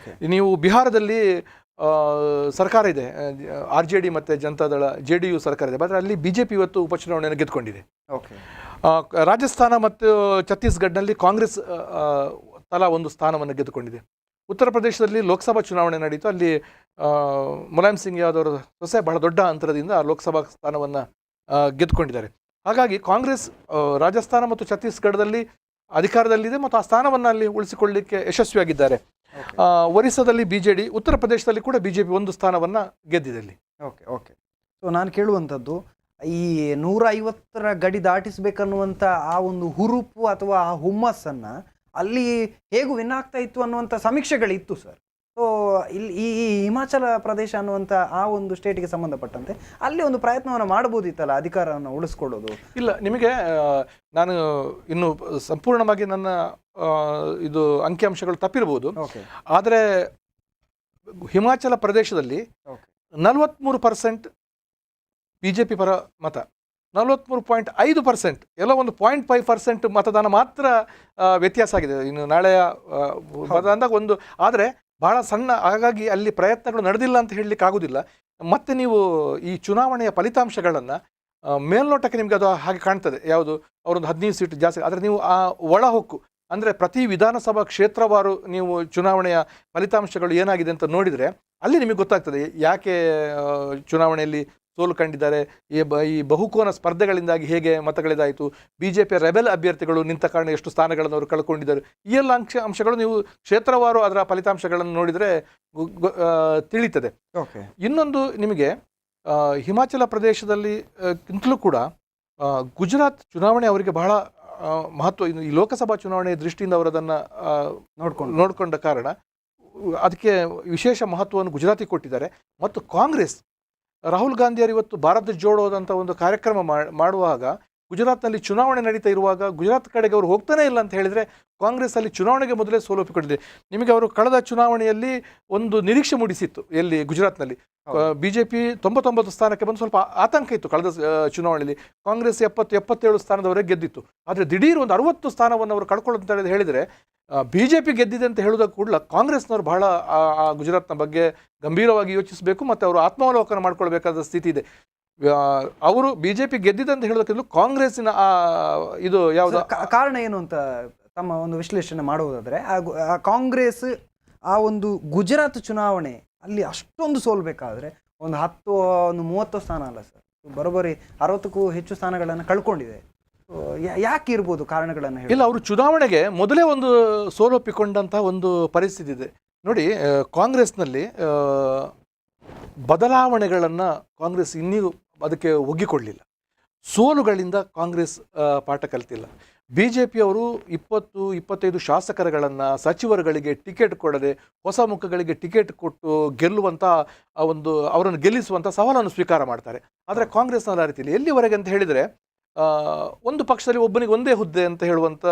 ನೀವು ಬಿಹಾರದಲ್ಲಿ ಸರ್ಕಾರ ಇದೆ, RJD ಮತ್ತು ಜನತಾದಳ JDU ಸರ್ಕಾರ ಇದೆ, ಆದರೆ ಅಲ್ಲಿ BJP ಇವತ್ತು ಉಪಚುನಾವಣೆಯನ್ನು ಗೆದ್ದುಕೊಂಡಿದೆ. ರಾಜಸ್ಥಾನ ಮತ್ತು ಛತ್ತೀಸ್ಗಢನಲ್ಲಿ ಕಾಂಗ್ರೆಸ್ ತಲಾ ಒಂದು ಸ್ಥಾನವನ್ನು ಗೆದ್ದುಕೊಂಡಿದೆ. ಉತ್ತರ ಪ್ರದೇಶದಲ್ಲಿ ಲೋಕಸಭಾ ಚುನಾವಣೆ ನಡೀತು, ಅಲ್ಲಿ ಮುಲಾಯಂ ಸಿಂಗ್ ಯಾದವ್ ಅವರ ಸೊಸೆ ಬಹಳ ದೊಡ್ಡ ಅಂತರದಿಂದ ಆ ಲೋಕಸಭಾ ಸ್ಥಾನವನ್ನು ಗೆದ್ದುಕೊಂಡಿದ್ದಾರೆ. ಹಾಗಾಗಿ ಕಾಂಗ್ರೆಸ್ ರಾಜಸ್ಥಾನ ಮತ್ತು ಛತ್ತೀಸ್ಗಢದಲ್ಲಿ ಅಧಿಕಾರದಲ್ಲಿದೆ ಮತ್ತು ಆ ಸ್ಥಾನವನ್ನು ಅಲ್ಲಿ ಉಳಿಸಿಕೊಳ್ಳಲಿಕ್ಕೆ ಯಶಸ್ವಿಯಾಗಿದ್ದಾರೆ. ಒರಿಸ್ಸಾದಲ್ಲಿ BJD, ಉತ್ತರ ಪ್ರದೇಶದಲ್ಲಿ ಕೂಡ BJP ಒಂದು ಸ್ಥಾನವನ್ನು ಗೆದ್ದಿದೆ. ಓಕೆ. ಸೊ ನಾನು ಕೇಳುವಂಥದ್ದು, ಈ 150ರ ಗಡಿ ದಾಟಿಸ್ಬೇಕನ್ನುವಂಥ ಆ ಒಂದು ಹುರುಪು ಅಥವಾ ಆ ಹುಮ್ಮಸ್ಸನ್ನು ಅಲ್ಲಿ ಹೇಗೂ ವಿನ್ ಆಗ್ತಾ ಇತ್ತು ಅನ್ನುವಂಥ ಸಮೀಕ್ಷೆಗಳಿತ್ತು ಸರ್. ಸೊ ಇಲ್ಲಿ ಈ ಹಿಮಾಚಲ ಪ್ರದೇಶ ಅನ್ನುವಂಥ ಆ ಒಂದು ಸ್ಟೇಟಿಗೆ ಸಂಬಂಧಪಟ್ಟಂತೆ ಅಲ್ಲಿ ಒಂದು ಪ್ರಯತ್ನವನ್ನು ಮಾಡಬಹುದಿತ್ತಲ್ಲ ಅಧಿಕಾರವನ್ನು ಉಳಿಸ್ಕೊಳ್ಳೋದು. ಇಲ್ಲ, ನಿಮಗೆ ನಾನು ಇನ್ನು ಸಂಪೂರ್ಣವಾಗಿ ನನ್ನ ಇದು ಅಂಕಿಅಂಶಗಳು ತಪ್ಪಿರಬಹುದು, ಆದರೆ ಹಿಮಾಚಲ ಪ್ರದೇಶದಲ್ಲಿ 43% BJP ಪರ ಮತ, 43.5% ಎಲ್ಲ ಒಂದು 0.5% ಮತದಾನ ಮಾತ್ರ ವ್ಯತ್ಯಾಸ ಆಗಿದೆ. ಇನ್ನು ನಾಳೆಯ ಮತದಾನದಾಗ ಒಂದು, ಆದರೆ ಬಹಳ ಸಣ್ಣ, ಹಾಗಾಗಿ ಅಲ್ಲಿ ಪ್ರಯತ್ನಗಳು ನಡೆದಿಲ್ಲ ಅಂತ ಹೇಳಲಿಕ್ಕೆ ಆಗೋದಿಲ್ಲ. ಮತ್ತು ನೀವು ಈ ಚುನಾವಣೆಯ ಫಲಿತಾಂಶಗಳನ್ನು ಮೇಲ್ನೋಟಕ್ಕೆ ನಿಮಗೆ ಅದು ಹಾಗೆ ಕಾಣ್ತದೆ, ಯಾವುದು ಅವರೊಂದು 15 ಸೀಟ್ ಜಾಸ್ತಿ, ಆದರೆ ನೀವು ಆ ಒಳಹೊಕ್ಕು ಅಂದರೆ ಪ್ರತಿ ವಿಧಾನಸಭಾ ಕ್ಷೇತ್ರವಾರು ನೀವು ಚುನಾವಣೆಯ ಫಲಿತಾಂಶಗಳು ಏನಾಗಿದೆ ಅಂತ ನೋಡಿದರೆ ಅಲ್ಲಿ ನಿಮಗೆ ಗೊತ್ತಾಗ್ತದೆ ಯಾಕೆ ಚುನಾವಣೆಯಲ್ಲಿ ಸೋಲು ಕಂಡಿದ್ದಾರೆ. ಈ ಬಹುಕೋನ ಸ್ಪರ್ಧೆಗಳಿಂದಾಗಿ ಹೇಗೆ ಮತಗಳಿದಾಯಿತು, ಬಿಜೆಪಿಯ ರೆಬೆಲ್ ಅಭ್ಯರ್ಥಿಗಳು ನಿಂತ ಕಾರಣ ಎಷ್ಟು ಸ್ಥಾನಗಳನ್ನು ಅವರು ಕಳ್ಕೊಂಡಿದ್ದಾರೆ, ಈ ಎಲ್ಲ ಅಂಶಗಳು ನೀವು ಕ್ಷೇತ್ರವಾರು ಅದರ ಫಲಿತಾಂಶಗಳನ್ನು ನೋಡಿದರೆ ತಿಳಿತದೆ. ಇನ್ನೊಂದು ನಿಮಗೆ ಹಿಮಾಚಲ ಪ್ರದೇಶದಲ್ಲಿ ಗಿಂತಲೂ ಕೂಡ ಗುಜರಾತ್ ಚುನಾವಣೆ ಅವರಿಗೆ ಬಹಳ ಮಹತ್ವ. ಈ ಲೋಕಸಭಾ ಚುನಾವಣೆಯ ದೃಷ್ಟಿಯಿಂದ ಅವರು ಅದನ್ನು ನೋಡಿಕೊಂಡ ಕಾರಣ ಅದಕ್ಕೆ ವಿಶೇಷ ಮಹತ್ವವನ್ನು ಗುಜರಾತಿಗೆ ಕೊಟ್ಟಿದ್ದಾರೆ. ಮತ್ತು ಕಾಂಗ್ರೆಸ್, ರಾಹುಲ್ ಗಾಂಧಿಯವರು ಇವತ್ತು ಭಾರತ ಜೋಡೋದಂಥ ಒಂದು ಕಾರ್ಯಕ್ರಮ ಮಾಡುವಾಗ ಗುಜರಾತ್ನಲ್ಲಿ ಚುನಾವಣೆ ನಡೀತಾ ಇರುವಾಗ ಗುಜರಾತ್ ಕಡೆಗೆ ಅವರು ಹೋಗ್ತಾನೆ ಇಲ್ಲ ಅಂತ ಹೇಳಿದರೆ ಕಾಂಗ್ರೆಸ್ ಅಲ್ಲಿ ಚುನಾವಣೆಗೆ ಮೊದಲೇ ಸೋಲೊಪ್ಪಿಕೊಂಡಿದೆ. ನಿಮಗೆ ಅವರು ಕಳೆದ ಚುನಾವಣೆಯಲ್ಲಿ ಒಂದು ನಿರೀಕ್ಷೆ ಮೂಡಿಸಿತ್ತು, ಎಲ್ಲಿ ಗುಜರಾತ್ನಲ್ಲಿ ಬಿಜೆಪಿ 99 ಸ್ಥಾನಕ್ಕೆ ಬಂದು ಸ್ವಲ್ಪ ಆತಂಕ ಇತ್ತು. ಕಳೆದ ಚುನಾವಣೆಯಲ್ಲಿ ಕಾಂಗ್ರೆಸ್ 70-77 ಸ್ಥಾನದವರೆಗೆ ಗೆದ್ದಿತ್ತು. ಆದರೆ ದಿಢೀರ್ ಒಂದು 60 ಸ್ಥಾನವನ್ನು ಅವರು ಕಳ್ಕೊಳ್ಳೋದು ಹೇಳಿದರೆ ಬಿಜೆಪಿ ಗೆದ್ದಿದೆ ಅಂತ ಹೇಳೋದಕ್ಕೆ ಕೂಡ ಕಾಂಗ್ರೆಸ್ನವರು ಬಹಳ ಗುಜರಾತ್ನ ಬಗ್ಗೆ ಗಂಭೀರವಾಗಿ ಯೋಚಿಸಬೇಕು ಮತ್ತು ಅವರು ಆತ್ಮಾವಲೋಕನ ಮಾಡ್ಕೊಳ್ಬೇಕಾದ ಸ್ಥಿತಿ ಇದೆ. ಅವರು ಬಿಜೆಪಿ ಗೆದ್ದಿದೆ ಅಂತ ಹೇಳೋದಕ್ಕಿಂತ ಕಾಂಗ್ರೆಸ್ಸಿನ ಇದು ಯಾವುದು ಕಾರಣ ಏನು ಅಂತ ತಮ್ಮ ಒಂದು ವಿಶ್ಲೇಷಣೆ ಮಾಡುವುದಾದರೆ, ಆ ಕಾಂಗ್ರೆಸ್ ಆ ಒಂದು ಗುಜರಾತ್ ಚುನಾವಣೆ ಅಲ್ಲಿ ಅಷ್ಟೊಂದು ಸೋಲ್ಬೇಕಾದ್ರೆ ಒಂದು 30 ಸ್ಥಾನ ಅಲ್ಲ ಸರ್, ಬರೋಬ್ಬರಿ 60ಕ್ಕೂ ಹೆಚ್ಚು ಸ್ಥಾನಗಳನ್ನು ಕಳ್ಕೊಂಡಿದೆ. ಯಾಕೆ ಇರ್ಬೋದು ಕಾರಣಗಳನ್ನು? ಇಲ್ಲ, ಅವರು ಚುನಾವಣೆಗೆ ಮೊದಲೇ ಒಂದು ಸೋಲೊಪ್ಪಿಕೊಂಡಂಥ ಒಂದು ಪರಿಸ್ಥಿತಿ ಇದೆ ನೋಡಿ. ಕಾಂಗ್ರೆಸ್ನಲ್ಲಿ ಬದಲಾವಣೆಗಳನ್ನು ಕಾಂಗ್ರೆಸ್ ಇನ್ನೂ ಅದಕ್ಕೆ ಒಗ್ಗಿಕೊಳ್ಳಿಲ್ಲ. ಸೋಲುಗಳಿಂದ ಕಾಂಗ್ರೆಸ್ ಪಾಠ ಕಲಿತಿಲ್ಲ. ಬಿ ಜೆ ಪಿಯವರು 20-25 ಶಾಸಕರುಗಳನ್ನು ಸಚಿವರುಗಳಿಗೆ ಟಿಕೆಟ್ ಕೊಡದೆ ಹೊಸ ಮುಖಗಳಿಗೆ ಟಿಕೆಟ್ ಕೊಟ್ಟು ಗೆಲ್ಲುವಂಥ ಒಂದು ಅವರನ್ನು ಗೆಲ್ಲಿಸುವಂಥ ಸವಾಲನ್ನು ಸ್ವೀಕಾರ ಮಾಡ್ತಾರೆ. ಆದರೆ ಕಾಂಗ್ರೆಸ್ನಲ್ಲಿ ಆ ರೀತಿಯಲ್ಲಿ ಎಲ್ಲಿವರೆಗೆ ಅಂತ ಹೇಳಿದರೆ ಒಂದು ಪಕ್ಷದಲ್ಲಿ ಒಬ್ಬನಿಗೆ ಒಂದೇ ಹುದ್ದೆ ಅಂತ ಹೇಳುವಂಥ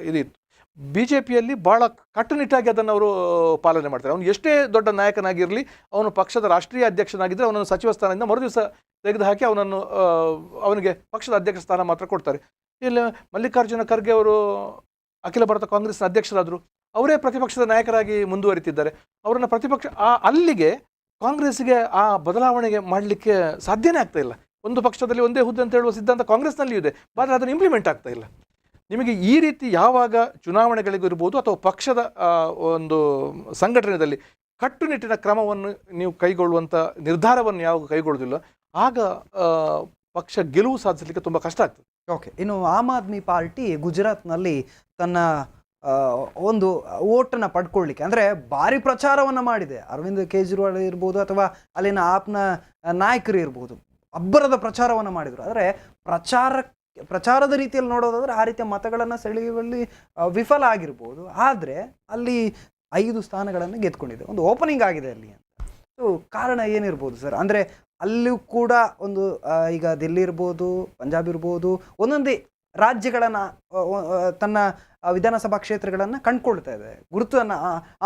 ಇದಿತ್ತು. ಬಿ ಜೆ ಪಿಯಲ್ಲಿ ಭಾಳ ಕಟ್ಟುನಿಟ್ಟಾಗಿ ಅದನ್ನು ಅವರು ಪಾಲನೆ ಮಾಡ್ತಾರೆ. ಅವನು ಎಷ್ಟೇ ದೊಡ್ಡ ನಾಯಕನಾಗಿರಲಿ, ಅವನು ಪಕ್ಷದ ರಾಷ್ಟ್ರೀಯ ಅಧ್ಯಕ್ಷನಾಗಿದ್ದರೆ ಅವನನ್ನು ಸಚಿವ ಸ್ಥಾನದಿಂದ ಮರುದಿವಸ ತೆಗೆದುಹಾಕಿ ಅವನಿಗೆ ಪಕ್ಷದ ಅಧ್ಯಕ್ಷ ಸ್ಥಾನ ಮಾತ್ರ ಕೊಡ್ತಾರೆ. ಇಲ್ಲಿ ಮಲ್ಲಿಕಾರ್ಜುನ ಖರ್ಗೆ ಅವರು ಅಖಿಲ ಭಾರತ ಕಾಂಗ್ರೆಸ್ನ ಅಧ್ಯಕ್ಷರಾದರು, ಅವರೇ ಪ್ರತಿಪಕ್ಷದ ನಾಯಕರಾಗಿ ಮುಂದುವರಿತಿದ್ದಾರೆ. ಅವರನ್ನು ಪ್ರತಿಪಕ್ಷ ಅಲ್ಲಿಗೆ ಕಾಂಗ್ರೆಸ್ಸಿಗೆ ಆ ಬದಲಾವಣೆಗೆ ಮಾಡಲಿಕ್ಕೆ ಸಾಧ್ಯನೇ ಆಗ್ತಾ ಇಲ್ಲ. ಒಂದು ಪಕ್ಷದಲ್ಲಿ ಒಂದೇ ಹುದ್ದೆ ಅಂತ ಹೇಳುವ ಸಿದ್ಧಾಂತ ಕಾಂಗ್ರೆಸ್ನಲ್ಲಿಯೂ ಇದೆ, ಆದರೆ ಅದನ್ನು ಇಂಪ್ಲಿಮೆಂಟ್ ಆಗ್ತಾ ಇಲ್ಲ. ನಿಮಗೆ ಈ ರೀತಿ ಯಾವಾಗ ಚುನಾವಣೆಗಳಿಗಿರ್ಬೋದು ಅಥವಾ ಪಕ್ಷದ ಒಂದು ಸಂಘಟನೆಯಲ್ಲಿ ಕಟ್ಟುನಿಟ್ಟಿನ ಕ್ರಮವನ್ನು ನೀವು ಕೈಗೊಳ್ಳುವಂಥ ನಿರ್ಧಾರವನ್ನು ಯಾವಾಗ ಕೈಗೊಳ್ಳೋದಿಲ್ಲ, ಆಗ ಪಕ್ಷ ಗೆಲುವು ಸಾಧಿಸಲಿಕ್ಕೆ ತುಂಬ ಕಷ್ಟ ಆಗ್ತದೆ. ಓಕೆ, ಇನ್ನು ಆಮ್ ಆದ್ಮಿ ಪಾರ್ಟಿ ಗುಜರಾತ್ನಲ್ಲಿ ತನ್ನ ಒಂದು ಓಟನ್ನು ಪಡ್ಕೊಳ್ಳಿಕ್ಕೆ ಅಂದರೆ ಭಾರಿ ಪ್ರಚಾರವನ್ನು ಮಾಡಿದೆ. ಅರವಿಂದ್ ಕೇಜ್ರಿವಾಲ್ ಇರ್ಬೋದು ಅಥವಾ ಅಲ್ಲಿನ ಆಪ್ನ ನಾಯಕರು ಇರ್ಬೋದು, ಅಬ್ಬರದ ಪ್ರಚಾರವನ್ನು ಮಾಡಿದರು. ಆದರೆ ಪ್ರಚಾರದ ರೀತಿಯಲ್ಲಿ ನೋಡೋದಾದ್ರೆ ಆ ರೀತಿಯ ಮತಗಳನ್ನು ಸೆಳೆಯುವಲ್ಲಿ ವಿಫಲ ಆಗಿರ್ಬೋದು. ಆದರೆ ಅಲ್ಲಿ 5 ಸ್ಥಾನಗಳನ್ನು ಗೆದ್ಕೊಂಡಿದೆ, ಒಂದು ಓಪನಿಂಗ್ ಆಗಿದೆ ಅಲ್ಲಿ ಅಂತ. ಸೊ ಕಾರಣ ಏನಿರ್ಬೋದು ಸರ್? ಅಂದರೆ ಅಲ್ಲೂ ಕೂಡ ಒಂದು ಈಗ ದಿಲ್ಲಿ ಇರ್ಬೋದು, ಪಂಜಾಬ್ ಇರ್ಬೋದು, ಒಂದೊಂದೇ ರಾಜ್ಯಗಳನ್ನು ತನ್ನ ವಿಧಾನಸಭಾ ಕ್ಷೇತ್ರಗಳನ್ನು ಕಂಡುಕೊಳ್ತಾ ಇದೆ, ಗುರುತನ್ನು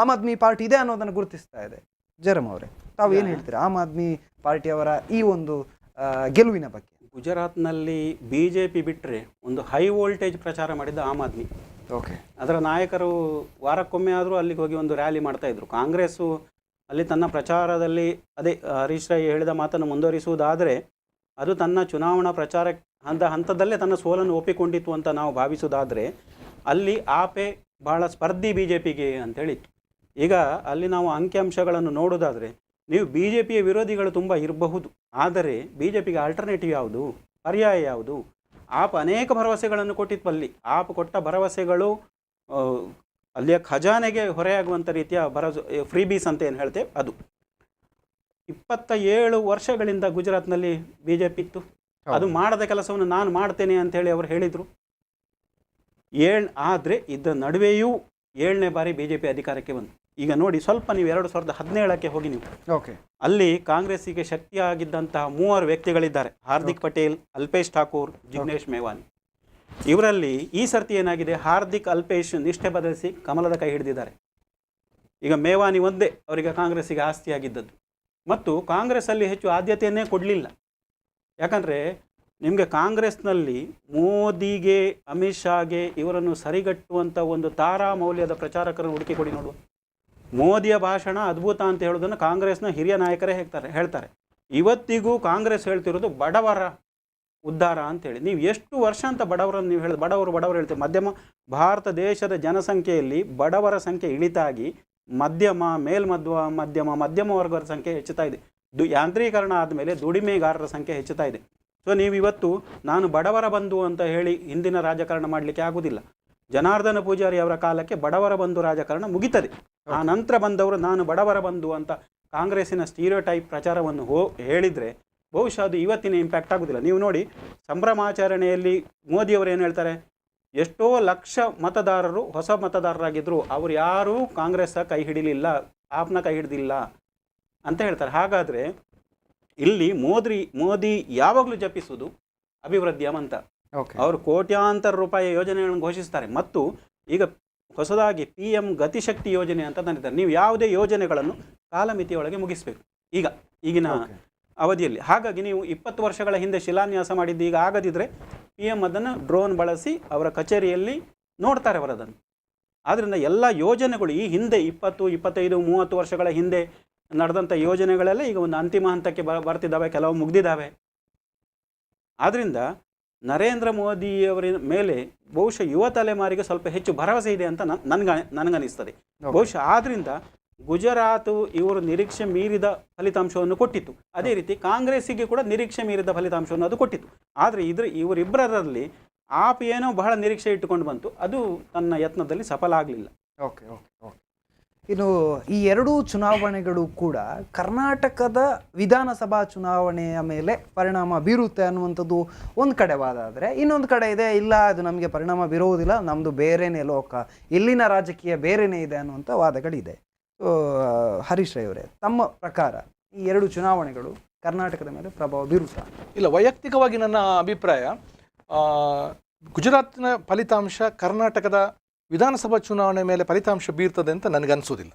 ಆಮ್ ಆದ್ಮಿ ಪಾರ್ಟಿ ಇದೆ ಅನ್ನೋದನ್ನು ಗುರುತಿಸ್ತಾ ಇದೆ. ಜಯರಾಮ್ ಅವರೇ, ತಾವು ಏನು ಹೇಳ್ತೀರಾ ಆಮ್ ಆದ್ಮಿ ಪಾರ್ಟಿಯವರ ಈ ಒಂದು ಗೆಲುವಿನ ಬಗ್ಗೆ? ಗುಜರಾತ್ನಲ್ಲಿ ಬಿ ಜೆ ಪಿ ಬಿಟ್ಟರೆ ಒಂದು ಹೈ ವೋಲ್ಟೇಜ್ ಪ್ರಚಾರ ಮಾಡಿದ್ದ ಆಮ್ ಆದ್ಮಿ. ಓಕೆ, ಅದರ ನಾಯಕರು ವಾರಕ್ಕೊಮ್ಮೆ ಆದರೂ ಅಲ್ಲಿಗೆ ಹೋಗಿ ಒಂದು ರ್ಯಾಲಿ ಮಾಡ್ತಾಯಿದ್ರು. ಕಾಂಗ್ರೆಸ್ಸು ಅಲ್ಲಿ ತನ್ನ ಪ್ರಚಾರದಲ್ಲಿ ಅದೇ ಹರೀಶ್ ರೈ ಹೇಳಿದ ಮಾತನ್ನು ಮುಂದುವರಿಸುವುದಾದರೆ ಅದು ತನ್ನ ಚುನಾವಣಾ ಪ್ರಚಾರ ಹಂತದಲ್ಲೇ ತನ್ನ ಸೋಲನ್ನು ಒಪ್ಪಿಕೊಂಡಿತ್ತು ಅಂತ ನಾವು ಭಾವಿಸುವುದಾದರೆ ಅಲ್ಲಿ ಆಪೆ ಬಹಳ ಸ್ಪರ್ಧಿ ಬಿ ಜೆ ಪಿಗೆ ಅಂತೇಳಿತ್ತು. ಈಗ ಅಲ್ಲಿ ನಾವು ಅಂಕಿಅಂಶಗಳನ್ನು ನೋಡೋದಾದರೆ ನೀವು ಬಿ ಜೆ ಪಿಯ ವಿರೋಧಿಗಳು ತುಂಬ ಇರಬಹುದು, ಆದರೆ ಬಿ ಜೆ ಪಿಗೆ ಆಲ್ಟರ್ನೇಟಿವ್ ಯಾವುದು, ಪರ್ಯಾಯ ಯಾವುದು? ಆಪ್ ಅನೇಕ ಭರವಸೆಗಳನ್ನು ಕೊಟ್ಟಿತ್ತು. ಅಲ್ಲಿ ಆಪ್ ಕೊಟ್ಟ ಭರವಸೆಗಳು ಅಲ್ಲಿಯ ಖಜಾನೆಗೆ ಹೊರೆಯಾಗುವಂಥ ರೀತಿಯ ಫ್ರೀ ಬೀಸ್ ಅಂತ ಏನು ಹೇಳ್ತೇವೆ ಅದು. 27 ವರ್ಷಗಳಿಂದ ಗುಜರಾತ್ನಲ್ಲಿ ಬಿ ಜೆ ಪಿ ಇತ್ತು, ಅದು ಮಾಡದ ಕೆಲಸವನ್ನು ನಾನು ಮಾಡ್ತೇನೆ ಅಂತೇಳಿ ಅವರು ಹೇಳಿದರು. ಆದರೆ ಇದರ ನಡುವೆಯೂ 7ನೇ ಬಾರಿ ಬಿ ಜೆ ಪಿ ಅಧಿಕಾರಕ್ಕೆ ಬಂತು. ಈಗ ನೋಡಿ, ಸ್ವಲ್ಪ ನೀವು 2017ಕ್ಕೆ ಹೋಗಿ ನೀವು, ಓಕೆ, ಅಲ್ಲಿ ಕಾಂಗ್ರೆಸ್ಸಿಗೆ ಶಕ್ತಿಯಾಗಿದ್ದಂತಹ 3 ವ್ಯಕ್ತಿಗಳಿದ್ದಾರೆ. ಹಾರ್ದಿಕ್ ಪಟೇಲ್, ಅಲ್ಪೇಶ್ ಠಾಕೂರ್, ಜಿಗ್ನೇಶ್ ಮೇವಾನಿ. ಇವರಲ್ಲಿ ಈ ಸರ್ತಿ ಏನಾಗಿದೆ, ಹಾರ್ದಿಕ್ ಅಲ್ಪೇಶ್ ನಿಷ್ಠೆ ಬದಲಿಸಿ ಕಮಲದ ಕೈ ಹಿಡಿದಿದ್ದಾರೆ. ಈಗ ಮೇವಾನಿ ಒಂದೇ ಅವರಿಗೆ ಕಾಂಗ್ರೆಸ್ಸಿಗೆ ಆಸ್ತಿಯಾಗಿದ್ದದ್ದು. ಮತ್ತು ಕಾಂಗ್ರೆಸ್ಸಲ್ಲಿ ಹೆಚ್ಚು ಆದ್ಯತೆಯನ್ನೇ ಕೊಡಲಿಲ್ಲ. ಯಾಕಂದರೆ ನಿಮಗೆ ಕಾಂಗ್ರೆಸ್ನಲ್ಲಿ ಮೋದಿಗೆ, ಅಮಿತ್ ಶಾಗೆ ಇವರನ್ನು ಸರಿಗಟ್ಟುವಂಥ ಒಂದು ತಾರಾ ಮೌಲ್ಯದ ಪ್ರಚಾರಕರನ್ನು ಹುಡುಕಿ ಕೊಡಿ ನೋಡುವ. ಮೋದಿಯ ಭಾಷಣ ಅದ್ಭುತ ಅಂತ ಹೇಳೋದನ್ನು ಕಾಂಗ್ರೆಸ್ನ ಹಿರಿಯ ನಾಯಕರೇ ಹೇಳ್ತಾರೆ. ಇವತ್ತಿಗೂ ಕಾಂಗ್ರೆಸ್ ಹೇಳ್ತಿರೋದು ಬಡವರ ಉದ್ಧಾರ ಅಂತೇಳಿ. ನೀವು ಎಷ್ಟು ವರ್ಷ ಅಂತ ಬಡವರನ್ನು ನೀವು ಬಡವರು ಹೇಳ್ತೀವಿ. ಭಾರತ ದೇಶದ ಜನಸಂಖ್ಯೆಯಲ್ಲಿ ಬಡವರ ಸಂಖ್ಯೆ ಇಳಿತಾಗಿ ಮಧ್ಯಮ ವರ್ಗದ ಸಂಖ್ಯೆ ಹೆಚ್ಚುತ್ತಾ ಇದೆ. ಯಾಂತ್ರೀಕರಣ ಆದಮೇಲೆ ದುಡಿಮೆಗಾರರ ಸಂಖ್ಯೆ ಹೆಚ್ಚುತ್ತಾ ಇದೆ. ಸೊ ನೀವು ಇವತ್ತು ನಾನು ಬಡವರ ಬಂಧು ಅಂತ ಹೇಳಿ ಹಿಂದಿನ ರಾಜಕಾರಣ ಮಾಡಲಿಕ್ಕೆ ಆಗುವುದಿಲ್ಲ. ಜನಾರ್ದನ ಪೂಜಾರಿ ಅವರ ಕಾಲಕ್ಕೆ ಬಡವರ ಬಂಧು ರಾಜಕಾರಣ ಮುಗಿತದೆ. ಆ ನಂತರ ಬಂದವರು ನಾನು ಬಡವರ ಬಂಧು ಅಂತ ಕಾಂಗ್ರೆಸ್ಸಿನ ಸ್ಟೀರಿಯೋಟೈಪ್ ಪ್ರಚಾರವನ್ನು ಹೇಳಿದರೆ ಬಹುಶಃ ಅದು ಇವತ್ತಿನ ಇಂಪ್ಯಾಕ್ಟ್ ಆಗೋದಿಲ್ಲ. ನೀವು ನೋಡಿ, ಸಂಭ್ರಮಾಚರಣೆಯಲ್ಲಿ ಮೋದಿಯವರು ಏನು ಹೇಳ್ತಾರೆ, ಎಷ್ಟೋ ಲಕ್ಷ ಮತದಾರರು ಹೊಸ ಮತದಾರರಾಗಿದ್ದರು, ಅವರು ಯಾರೂ ಕಾಂಗ್ರೆಸ್ ಕೈ ಹಿಡಿಲಿಲ್ಲ, ಆಪ್ನ ಕೈ ಹಿಡಿದಿಲ್ಲ ಅಂತ ಹೇಳ್ತಾರೆ. ಹಾಗಾದರೆ ಇಲ್ಲಿ ಮೋದಿ ಯಾವಾಗಲೂ ಜಪಿಸುವುದು ಅಭಿವೃದ್ಧಿಯ ಮಂತ್ರ. ಅವರು ಕೋಟ್ಯಾಂತರ ರೂಪಾಯಿ ಯೋಜನೆಗಳನ್ನು ಘೋಷಿಸ್ತಾರೆ. ಮತ್ತು ಈಗ ಹೊಸದಾಗಿ PM ಗತಿಶಕ್ತಿ ಯೋಜನೆ ಅಂತ ತಂದಿದ್ದಾರೆ. ನೀವು ಯಾವುದೇ ಯೋಜನೆಗಳನ್ನು ಕಾಲಮಿತಿಯೊಳಗೆ ಮುಗಿಸಬೇಕು ಈಗಿನ ಅವಧಿಯಲ್ಲಿ. ಹಾಗಾಗಿ ನೀವು 20 ವರ್ಷಗಳ ಹಿಂದೆ ಶಿಲಾನ್ಯಾಸ ಮಾಡಿದ್ದು ಈಗ ಆಗದಿದ್ದರೆ PM ಅದನ್ನು ಡ್ರೋನ್ ಬಳಸಿ ಅವರ ಕಚೇರಿಯಲ್ಲಿ ನೋಡ್ತಾರೆ ಅವರದನ್ನು. ಆದ್ದರಿಂದ ಎಲ್ಲ ಯೋಜನೆಗಳು ಈ ಹಿಂದೆ 20, 25, 30 ವರ್ಷಗಳ ಹಿಂದೆ ನಡೆದಂಥ ಯೋಜನೆಗಳೆಲ್ಲ ಈಗ ಒಂದು ಅಂತಿಮ ಹಂತಕ್ಕೆ ಬರ್ತಿದ್ದಾವೆ, ಕೆಲವು ಮುಗ್ದಿದ್ದಾವೆ. ಆದ್ದರಿಂದ ನರೇಂದ್ರ ಮೋದಿಯವರ ಮೇಲೆ ಬಹುಶಃ ಯುವ ತಲೆಮಾರಿಗೆ ಸ್ವಲ್ಪ ಹೆಚ್ಚು ಭರವಸೆ ಇದೆ ಅಂತ ನನಗನಿಸ್ತದೆ. ಬಹುಶಃ ಆದ್ದರಿಂದ ಗುಜರಾತ್ ಇವರು ನಿರೀಕ್ಷೆ ಮೀರಿದ ಫಲಿತಾಂಶವನ್ನು ಕೊಟ್ಟಿತ್ತು. ಅದೇ ರೀತಿ ಕಾಂಗ್ರೆಸ್ಸಿಗೆ ಕೂಡ ನಿರೀಕ್ಷೆ ಮೀರಿದ ಫಲಿತಾಂಶವನ್ನು ಅದು ಕೊಟ್ಟಿತ್ತು. ಆದರೆ ಇವರಿಬ್ಬರಲ್ಲಿ ಆಪ್ ಏನೋ ಬಹಳ ನಿರೀಕ್ಷೆ ಇಟ್ಟುಕೊಂಡು ಬಂತು, ಅದು ತನ್ನ ಯತ್ನದಲ್ಲಿ ಸಫಲ ಆಗಲಿಲ್ಲ. ಓಕೆ. ಇನ್ನು ಈ ಎರಡೂ ಚುನಾವಣೆಗಳು ಕೂಡ ಕರ್ನಾಟಕದ ವಿಧಾನಸಭಾ ಚುನಾವಣೆಯ ಮೇಲೆ ಪರಿಣಾಮ ಬೀರುತ್ತೆ ಅನ್ನುವಂಥದ್ದು ಒಂದು ಕಡೆ ವಾದ ಆದರೆ, ಇನ್ನೊಂದು ಕಡೆ ಇದೆ ಇಲ್ಲ ಅದು ನಮಗೆ ಪರಿಣಾಮ ಬೀರುವುದಿಲ್ಲ, ನಮ್ಮದು ಬೇರೆನೇ ಲೋಕ, ಇಲ್ಲಿನ ರಾಜಕೀಯ ಬೇರೆನೇ ಇದೆ ಅನ್ನುವಂಥ ವಾದಗಳಿದೆ. ಹರೀಶ್ ರೈ ಅವರೇ, ತಮ್ಮ ಪ್ರಕಾರ ಈ ಎರಡು ಚುನಾವಣೆಗಳು ಕರ್ನಾಟಕದ ಮೇಲೆ ಪ್ರಭಾವ ಬೀರುತ್ತಾ? ಇಲ್ಲ, ವೈಯಕ್ತಿಕವಾಗಿ ನನ್ನ ಅಭಿಪ್ರಾಯ, ಗುಜರಾತ್ನ ಫಲಿತಾಂಶ ಕರ್ನಾಟಕದ ವಿಧಾನಸಭಾ ಚುನಾವಣೆ ಮೇಲೆ ಫಲಿತಾಂಶ ಬೀರ್ತದೆ ಅಂತ ನನಗನ್ಸೋದಿಲ್ಲ.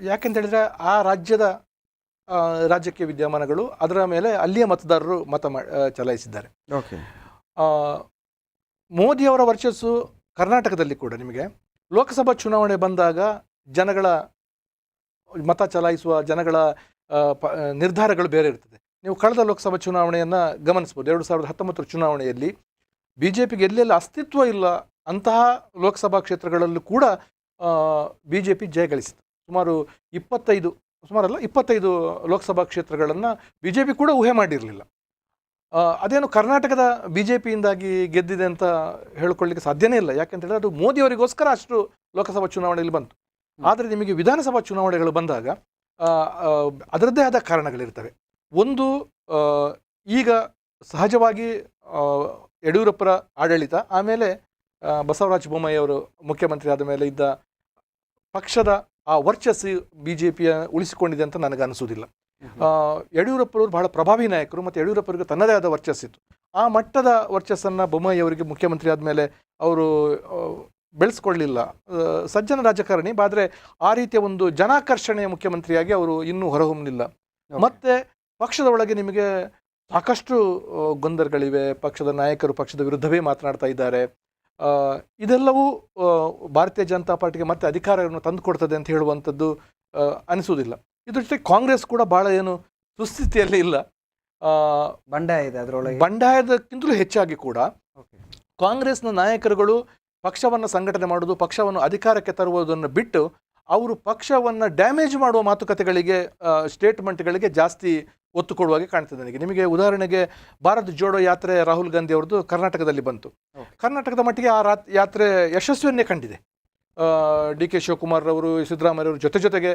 ಯಾಕೆಂತ ಹೇಳಿದ್ರೆ ಆ ರಾಜ್ಯದ ರಾಜಕೀಯ ವಿದ್ಯಮಾನಗಳು ಅದರ ಮೇಲೆ ಅಲ್ಲಿಯ ಮತದಾರರು ಚಲಾಯಿಸಿದ್ದಾರೆ. ಮೋದಿಯವರ ವರ್ಚಸ್ಸು ಕರ್ನಾಟಕದಲ್ಲಿ ಕೂಡ ನಿಮಗೆ ಲೋಕಸಭಾ ಚುನಾವಣೆ ಬಂದಾಗ ಜನಗಳ ಮತ ಚಲಾಯಿಸುವ ಜನಗಳ ನಿರ್ಧಾರಗಳು ಬೇರೆ ಇರ್ತದೆ. ನೀವು ಕಳೆದ ಲೋಕಸಭಾ ಚುನಾವಣೆಯನ್ನು ಗಮನಿಸ್ಬೋದು. 2019 ಚುನಾವಣೆಯಲ್ಲಿ BJPಗೆ ಎಲ್ಲೆಲ್ಲ ಅಸ್ತಿತ್ವ ಇಲ್ಲ ಅಂತಹ ಲೋಕಸಭಾ ಕ್ಷೇತ್ರಗಳಲ್ಲೂ ಕೂಡ BJP ಜಯಗಳಿಸಿತು. ಸುಮಾರು 25 ಲೋಕಸಭಾ ಕ್ಷೇತ್ರಗಳನ್ನು BJP ಕೂಡ ಊಹೆ ಮಾಡಿರಲಿಲ್ಲ. ಅದೇನು ಕರ್ನಾಟಕದ BJPಯಿಂದಾಗಿ ಗೆದ್ದಿದೆ ಅಂತ ಹೇಳ್ಕೊಳ್ಳಿಕ್ಕೆ ಸಾಧ್ಯನೇ ಇಲ್ಲ. ಯಾಕೆಂತೇಳಿದ್ರೆ ಅದು ಮೋದಿಯವರಿಗೋಸ್ಕರ ಅಷ್ಟು ಲೋಕಸಭಾ ಚುನಾವಣೆಯಲ್ಲಿ ಬಂತು. ಆದರೆ ನಿಮಗೆ ವಿಧಾನಸಭಾ ಚುನಾವಣೆಗಳು ಬಂದಾಗ ಅದರದ್ದೇ ಆದ ಕಾರಣಗಳಿರ್ತವೆ. ಒಂದು, ಈಗ ಸಹಜವಾಗಿ ಯಡಿಯೂರಪ್ಪರ ಆಡಳಿತ, ಆಮೇಲೆ ಬಸವರಾಜ ಬೊಮ್ಮಾಯಿ ಅವರು ಮುಖ್ಯಮಂತ್ರಿ ಆದ ಮೇಲೆ ಇದ್ದ ಪಕ್ಷದ ಆ ವರ್ಚಸ್ಸು BJPಯ ಉಳಿಸಿಕೊಂಡಿದೆ ಅಂತ ನನಗೆ ಅನಿಸೋದಿಲ್ಲ. ಯಡಿಯೂರಪ್ಪರವರು ಬಹಳ ಪ್ರಭಾವಿ ನಾಯಕರು ಮತ್ತು ಯಡಿಯೂರಪ್ಪರಿಗೆ ತನ್ನದೇ ಆದ ವರ್ಚಸ್ಸಿತ್ತು. ಆ ಮಟ್ಟದ ವರ್ಚಸ್ಸನ್ನು ಬೊಮ್ಮಾಯಿ ಅವರಿಗೆ ಮುಖ್ಯಮಂತ್ರಿ ಆದಮೇಲೆ ಅವರು ಬೆಳೆಸ್ಕೊಳ್ಳಿಲ್ಲ. ಸಜ್ಜನ ರಾಜಕಾರಣಿ, ಆದರೆ ಆ ರೀತಿಯ ಒಂದು ಜನಾಕರ್ಷಣೆಯ ಮುಖ್ಯಮಂತ್ರಿಯಾಗಿ ಅವರು ಇನ್ನೂ ಹೊರಹೊಮ್ಮಲಿಲ್ಲ. ಮತ್ತು ಪಕ್ಷದ ಒಳಗೆ ನಿಮಗೆ ಸಾಕಷ್ಟು ಗೊಂದಲಗಳಿವೆ. ಪಕ್ಷದ ನಾಯಕರು ಪಕ್ಷದ ವಿರುದ್ಧವೇ ಮಾತನಾಡ್ತಾ ಇದ್ದಾರೆ. ಇದೆಲ್ಲವೂ ಭಾರತೀಯ ಜನತಾ ಪಾರ್ಟಿಗೆ ಮತ್ತೆ ಅಧಿಕಾರವನ್ನು ತಂದುಕೊಡ್ತದೆ ಅಂತ ಹೇಳುವಂಥದ್ದು ಅನಿಸುವುದಿಲ್ಲ. ಇದ್ರ ಜೊತೆ ಕಾಂಗ್ರೆಸ್ ಕೂಡ ಭಾಳ ಏನು ಸುಸ್ಥಿತಿಯಲ್ಲಿ ಇಲ್ಲ. ಬಂಡಾಯ ಇದೆ ಅದರೊಳಗೆ. ಬಂಡಾಯದಕ್ಕಿಂತಲೂ ಹೆಚ್ಚಾಗಿ ಕೂಡ ಕಾಂಗ್ರೆಸ್ನ ನಾಯಕರುಗಳು ಪಕ್ಷವನ್ನು ಸಂಘಟನೆ ಮಾಡುವುದು, ಪಕ್ಷವನ್ನು ಅಧಿಕಾರಕ್ಕೆ ತರುವುದನ್ನು ಬಿಟ್ಟು ಅವರು ಪಕ್ಷವನ್ನು ಡ್ಯಾಮೇಜ್ ಮಾಡುವ ಮಾತುಕತೆಗಳಿಗೆ, ಸ್ಟೇಟ್ಮೆಂಟ್ಗಳಿಗೆ ಜಾಸ್ತಿ ಒತ್ತು ಕೊಡುವಾಗೆ ಕಾಣ್ತದೆ ನನಗೆ. ನಿಮಗೆ ಉದಾಹರಣೆಗೆ ಭಾರತ್ ಜೋಡೋ ಯಾತ್ರೆ ರಾಹುಲ್ ಗಾಂಧಿ ಅವ್ರದ್ದು ಕರ್ನಾಟಕದಲ್ಲಿ ಬಂತು. ಕರ್ನಾಟಕದ ಮಟ್ಟಿಗೆ ಆ ಯಾತ್ರೆ ಯಶಸ್ವಿಯನ್ನೇ ಕಂಡಿದೆ. DK ಶಿವಕುಮಾರ್ ಅವರು, ಸಿದ್ದರಾಮಯ್ಯವರು ಜೊತೆಗೆ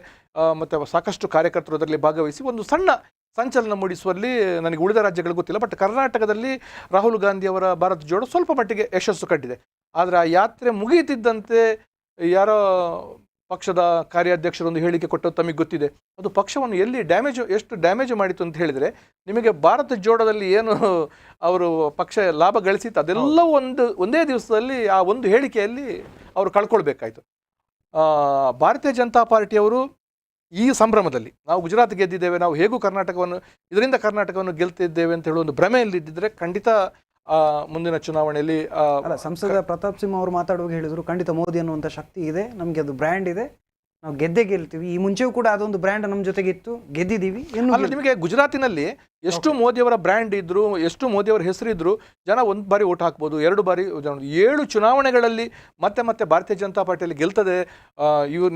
ಮತ್ತು ಸಾಕಷ್ಟು ಕಾರ್ಯಕರ್ತರು ಅದರಲ್ಲಿ ಭಾಗವಹಿಸಿ ಒಂದು ಸಣ್ಣ ಸಂಚಲನ ಮೂಡಿಸುವಲ್ಲಿ ನನಗೆ ಉಳಿದ ರಾಜ್ಯಗಳು ಗೊತ್ತಿಲ್ಲ. ಬಟ್ ಕರ್ನಾಟಕದಲ್ಲಿ ರಾಹುಲ್ ಗಾಂಧಿ ಅವರ ಭಾರತ್ ಜೋಡೋ ಸ್ವಲ್ಪ ಮಟ್ಟಿಗೆ ಯಶಸ್ಸು ಕಂಡಿದೆ. ಆದರೆ ಆ ಯಾತ್ರೆ ಮುಗಿಯುತ್ತಿದ್ದಂತೆ ಯಾರೋ ಪಕ್ಷದ ಕಾರ್ಯಾಧ್ಯಕ್ಷರೊಂದು ಹೇಳಿಕೆ ಕೊಟ್ಟದ್ದು ತಮಗೆ ಗೊತ್ತಿದೆ. ಅದು ಪಕ್ಷವನ್ನು ಎಷ್ಟು ಡ್ಯಾಮೇಜ್ ಮಾಡಿತು ಅಂತ ಹೇಳಿದರೆ, ನಿಮಗೆ ಭಾರತ ಜೋಡೋದಲ್ಲಿ ಏನು ಅವರು ಪಕ್ಷ ಲಾಭ ಗಳಿಸಿತ್ತು ಅದೆಲ್ಲವೂ ಒಂದೇ ದಿವಸದಲ್ಲಿ ಆ ಒಂದು ಹೇಳಿಕೆಯಲ್ಲಿ ಅವರು ಕಳ್ಕೊಳ್ಬೇಕಾಯಿತು. ಭಾರತೀಯ ಜನತಾ ಪಾರ್ಟಿಯವರು ಈ ಸಂಭ್ರಮದಲ್ಲಿ ನಾವು ಗುಜರಾತ್ ಗೆದ್ದಿದ್ದೇವೆ, ನಾವು ಹೇಗೂ ಇದರಿಂದ ಕರ್ನಾಟಕವನ್ನು ಗೆಲ್ತಿದ್ದೇವೆ ಅಂತ ಹೇಳುವ ಒಂದು ಭ್ರಮೆಯಲ್ಲಿದ್ದರೆ ಖಂಡಿತ ಮುಂದಿನ ಚುನಾವಣೆಯಲ್ಲಿ ಸಂಸದ ಪ್ರತಾಪ್ ಸಿಂಹ ಅವರು ಮಾತಾಡುವಾಗ ಹೇಳಿದರು, ಖಂಡಿತ ಮೋದಿ ಅನ್ನುವಂಥ ಶಕ್ತಿ ಇದೆ, ನಮಗೆ ಅದು ಬ್ರ್ಯಾಂಡ್ ಇದೆ, ನಾವು ಗೆದ್ದೇ ಗೆಲ್ತೀವಿ. ಈ ಮುಂಚೆಯೂ ಕೂಡ ಅದೊಂದು ಬ್ರ್ಯಾಂಡ್ ನಮ್ಮ ಜೊತೆಗೆ ಇತ್ತು, ಗೆದ್ದಿದ್ದೀವಿ. ನಿಮಗೆ ಗುಜರಾತಿನಲ್ಲಿ ಎಷ್ಟು ಮೋದಿಯವರ ಬ್ರ್ಯಾಂಡ್ ಇದ್ರು, ಎಷ್ಟು ಮೋದಿಯವರ ಹೆಸರಿದ್ರು, ಜನ ಒಂದು ಬಾರಿ ಓಟ್ ಹಾಕ್ಬೋದು, 2 ಬಾರಿ 7 ಚುನಾವಣೆಗಳಲ್ಲಿ ಮತ್ತೆ ಭಾರತೀಯ ಜನತಾ ಪಾರ್ಟಿಯಲ್ಲಿ ಗೆಲ್ತದೆ. ಇವ್ರು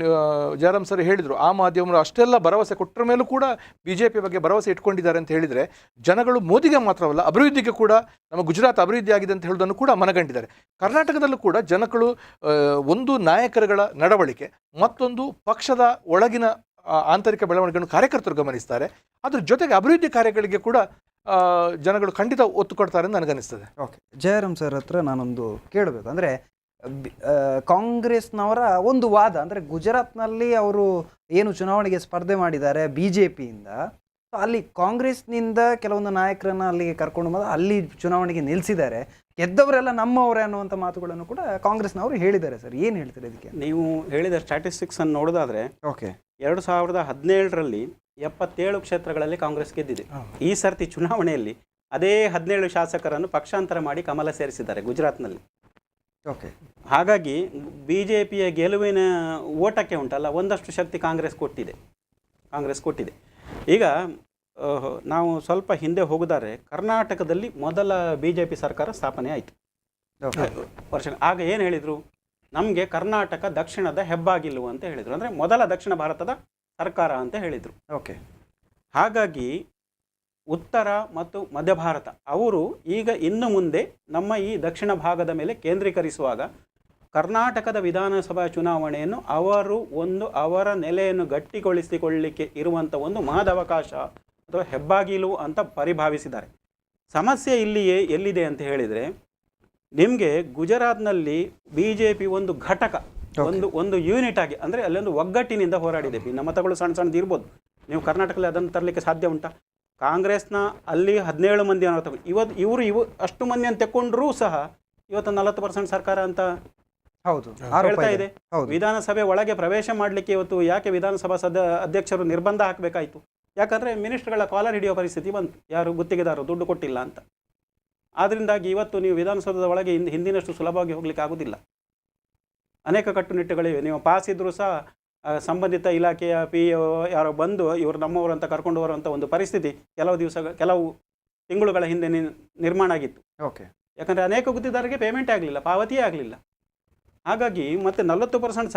ಜಯರಾಮ್ ಸರ್ ಹೇಳಿದರು, ಆ ಮಾಧ್ಯಮರು ಅಷ್ಟೆಲ್ಲ ಭರವಸೆ ಕೊಟ್ಟರ ಮೇಲೂ ಕೂಡ BJP ಬಗ್ಗೆ ಭರವಸೆ ಇಟ್ಕೊಂಡಿದ್ದಾರೆ ಅಂತ ಹೇಳಿದರೆ, ಜನಗಳು ಮೋದಿಗೆ ಮಾತ್ರವಲ್ಲ ಅಭಿವೃದ್ಧಿಗೆ ಕೂಡ, ನಮ್ಮ ಗುಜರಾತ್ ಅಭಿವೃದ್ಧಿ ಆಗಿದೆ ಅಂತ ಹೇಳೋದನ್ನು ಕೂಡ ಮನಗಂಡಿದ್ದಾರೆ. ಕರ್ನಾಟಕದಲ್ಲೂ ಕೂಡ ಜನಗಳು ಒಂದು ನಾಯಕರುಗಳ ನಡವಳಿಕೆ, ಮತ್ತೊಂದು ಪಕ್ಷದ ಒಳಗಿನ ಆಂತರಿಕ ಬೆಳವಣಿಗೆಯನ್ನು ಕಾರ್ಯಕರ್ತರು ಗಮನಿಸ್ತಾರೆ. ಅದ್ರ ಜೊತೆಗೆ ಅಭಿವೃದ್ಧಿ ಕಾರ್ಯಗಳಿಗೆ ಕೂಡ ಜನಗಳು ಖಂಡಿತ ಒತ್ತು ಕೊಡ್ತಾರೆ ಅಂತ ನನಗನ್ನಿಸ್ತದೆ. ಓಕೆ, ಜಯರಾಮ್ ಸರ್ ಹತ್ರ ನಾನೊಂದು ಕೇಳಬೇಕು. ಅಂದರೆ ಕಾಂಗ್ರೆಸ್ನವರ ಒಂದು ವಾದ ಅಂದರೆ, ಗುಜರಾತ್ನಲ್ಲಿ ಅವರು ಏನು ಚುನಾವಣೆಗೆ ಸ್ಪರ್ಧೆ ಮಾಡಿದ್ದಾರೆ BJPಯಿಂದ, ಅಲ್ಲಿ ಕಾಂಗ್ರೆಸ್ನಿಂದ ಕೆಲವೊಂದು ನಾಯಕರನ್ನ ಅಲ್ಲಿಗೆ ಕರ್ಕೊಂಡು ಬಂದು ಅಲ್ಲಿ ಚುನಾವಣೆಗೆ ನಿಲ್ಲಿಸಿದ್ದಾರೆ, ಗೆದ್ದವರೆಲ್ಲ ನಮ್ಮವರೇ ಅನ್ನುವಂಥ ಮಾತುಗಳನ್ನು ಕೂಡ ಕಾಂಗ್ರೆಸ್ನವರು ಹೇಳಿದ್ದಾರೆ. ಸರ್, ಏನು ಹೇಳ್ತಾರೆ ಇದಕ್ಕೆ? ನೀವು ಹೇಳಿದ ಸ್ಟ್ಯಾಟಿಸ್ಟಿಕ್ಸ್ ಅನ್ನು ನೋಡೋದಾದ್ರೆ, ಓಕೆ, 2017ರಲ್ಲಿ 77 ಕ್ಷೇತ್ರಗಳಲ್ಲಿ ಕಾಂಗ್ರೆಸ್ ಗೆದ್ದಿದೆ. ಈ ಸರ್ತಿ ಚುನಾವಣೆಯಲ್ಲಿ ಅದೇ 17 ಶಾಸಕರನ್ನು ಪಕ್ಷಾಂತರ ಮಾಡಿ ಕಮಲ ಸೇರಿಸಿದ್ದಾರೆ ಗುಜರಾತ್ನಲ್ಲಿ. ಓಕೆ, ಹಾಗಾಗಿ BJPಯ ಗೆಲುವಿನ ಓಟಕ್ಕೆ ಉಂಟಲ್ಲ, ಒಂದಷ್ಟು ಶಕ್ತಿ ಕಾಂಗ್ರೆಸ್ ಕೊಟ್ಟಿದೆ. ಈಗ ನಾವು ಸ್ವಲ್ಪ ಹಿಂದೆ ಹೋಗಿದ್ದಾರೆ, ಕರ್ನಾಟಕದಲ್ಲಿ ಮೊದಲ BJP ಸರ್ಕಾರ ಸ್ಥಾಪನೆ ಆಯಿತು ವರ್ಷ. ಆಗ ಏನು ಹೇಳಿದರು? ನಮಗೆ ಕರ್ನಾಟಕ ದಕ್ಷಿಣದ ಹೆಬ್ಬಾಗಿಲು ಅಂತ ಹೇಳಿದರು, ಅಂದರೆ ಮೊದಲ ದಕ್ಷಿಣ ಭಾರತದ ಸರ್ಕಾರ ಅಂತ ಹೇಳಿದರು. ಓಕೆ, ಹಾಗಾಗಿ ಉತ್ತರ ಮತ್ತು ಮಧ್ಯ ಭಾರತ ಅವರು ಈಗ ಇನ್ನು ಮುಂದೆ ನಮ್ಮ ಈ ದಕ್ಷಿಣ ಭಾಗದ ಮೇಲೆ ಕೇಂದ್ರೀಕರಿಸುವಾಗ ಕರ್ನಾಟಕದ ವಿಧಾನಸಭಾ ಚುನಾವಣೆಯನ್ನು ಅವರ ನೆಲೆಯನ್ನು ಗಟ್ಟಿಗೊಳಿಸಿಕೊಳ್ಳಲಿಕ್ಕೆ ಇರುವಂಥ ಒಂದು ಮಹದವಕಾಶ ಅಥವಾ ಹೆಬ್ಬಾಗಿಲು ಅಂತ ಪರಿಭಾವಿಸಿದ್ದಾರೆ. ಸಮಸ್ಯೆ ಎಲ್ಲಿದೆ ಅಂತ ಹೇಳಿದರೆ, ನಿಮಗೆ ಗುಜರಾತ್ನಲ್ಲಿ BJP ಒಂದು ಘಟಕ, ಒಂದು ಯೂನಿಟ್ ಆಗಿ, ಅಂದರೆ ಅಲ್ಲೊಂದು ಒಗ್ಗಟ್ಟಿನಿಂದ ಹೋರಾಡಿದೆ. ಭಿನ್ನ ಮತಗಳು ಸಣ್ಣದು ಇರ್ಬೋದು, ನೀವು ಕರ್ನಾಟಕದಲ್ಲಿ ಅದನ್ನು ತರಲಿಕ್ಕೆ ಸಾಧ್ಯ ಉಂಟಾ? ಕಾಂಗ್ರೆಸ್ನ ಅಲ್ಲಿ 17 ಮಂದಿ ಅನ್ನೋ ಇವರು ಅಷ್ಟು ಮಂದಿಯನ್ನು ತೆಕ್ಕೊಂಡ್ರೂ ಸಹ ಇವತ್ತು 40% ಸರ್ಕಾರ ಅಂತ ಹೌದು ಹೇಳ್ತಾ ಇದೆ. ವಿಧಾನಸಭೆ ಒಳಗೆ ಪ್ರವೇಶ ಮಾಡಲಿಕ್ಕೆ ಇವತ್ತು ಯಾಕೆ ವಿಧಾನಸಭಾ ಅಧ್ಯಕ್ಷರು ನಿರ್ಬಂಧ ಹಾಕಬೇಕಾಯಿತು? ಯಾಕಂದರೆ ಮಿನಿಸ್ಟರ್ಗಳ ಕಾಲರ್ ಹಿಡಿಯೋ ಪರಿಸ್ಥಿತಿ ಬಂತು, ಯಾರು ಗುತ್ತಿಗೆದಾರರು ದುಡ್ಡು ಕೊಟ್ಟಿಲ್ಲ ಅಂತ. ಆದ್ದರಿಂದಾಗಿ ಇವತ್ತು ನೀವು ವಿಧಾನಸೌಧದ ಒಳಗೆ ಹಿಂದಿನಷ್ಟು ಸುಲಭವಾಗಿ ಹೋಗ್ಲಿಕ್ಕೆ ಆಗೋದಿಲ್ಲ. ಅನೇಕ ಕಟ್ಟುನಿಟ್ಟುಗಳಿವೆ. ನೀವು ಪಾಸ್ ಇದ್ದರೂ ಸಹ ಸಂಬಂಧಿತ ಇಲಾಖೆಯ PO ಯಾರೋ ಬಂದು ಇವರು ನಮ್ಮವರು ಅಂತ ಕರ್ಕೊಂಡು ಬರುವಂಥ ಒಂದು ಪರಿಸ್ಥಿತಿ ಕೆಲವು ತಿಂಗಳುಗಳ ಹಿಂದೆ ನಿರ್ಮಾಣ ಆಗಿತ್ತು. ಓಕೆ, ಯಾಕಂದರೆ ಅನೇಕ ಗುತ್ತಿದಾರರಿಗೆ ಪೇಮೆಂಟೇ ಆಗಲಿಲ್ಲ, ಪಾವತಿಯೇ ಆಗಲಿಲ್ಲ. ಹಾಗಾಗಿ ಮತ್ತೆ 40%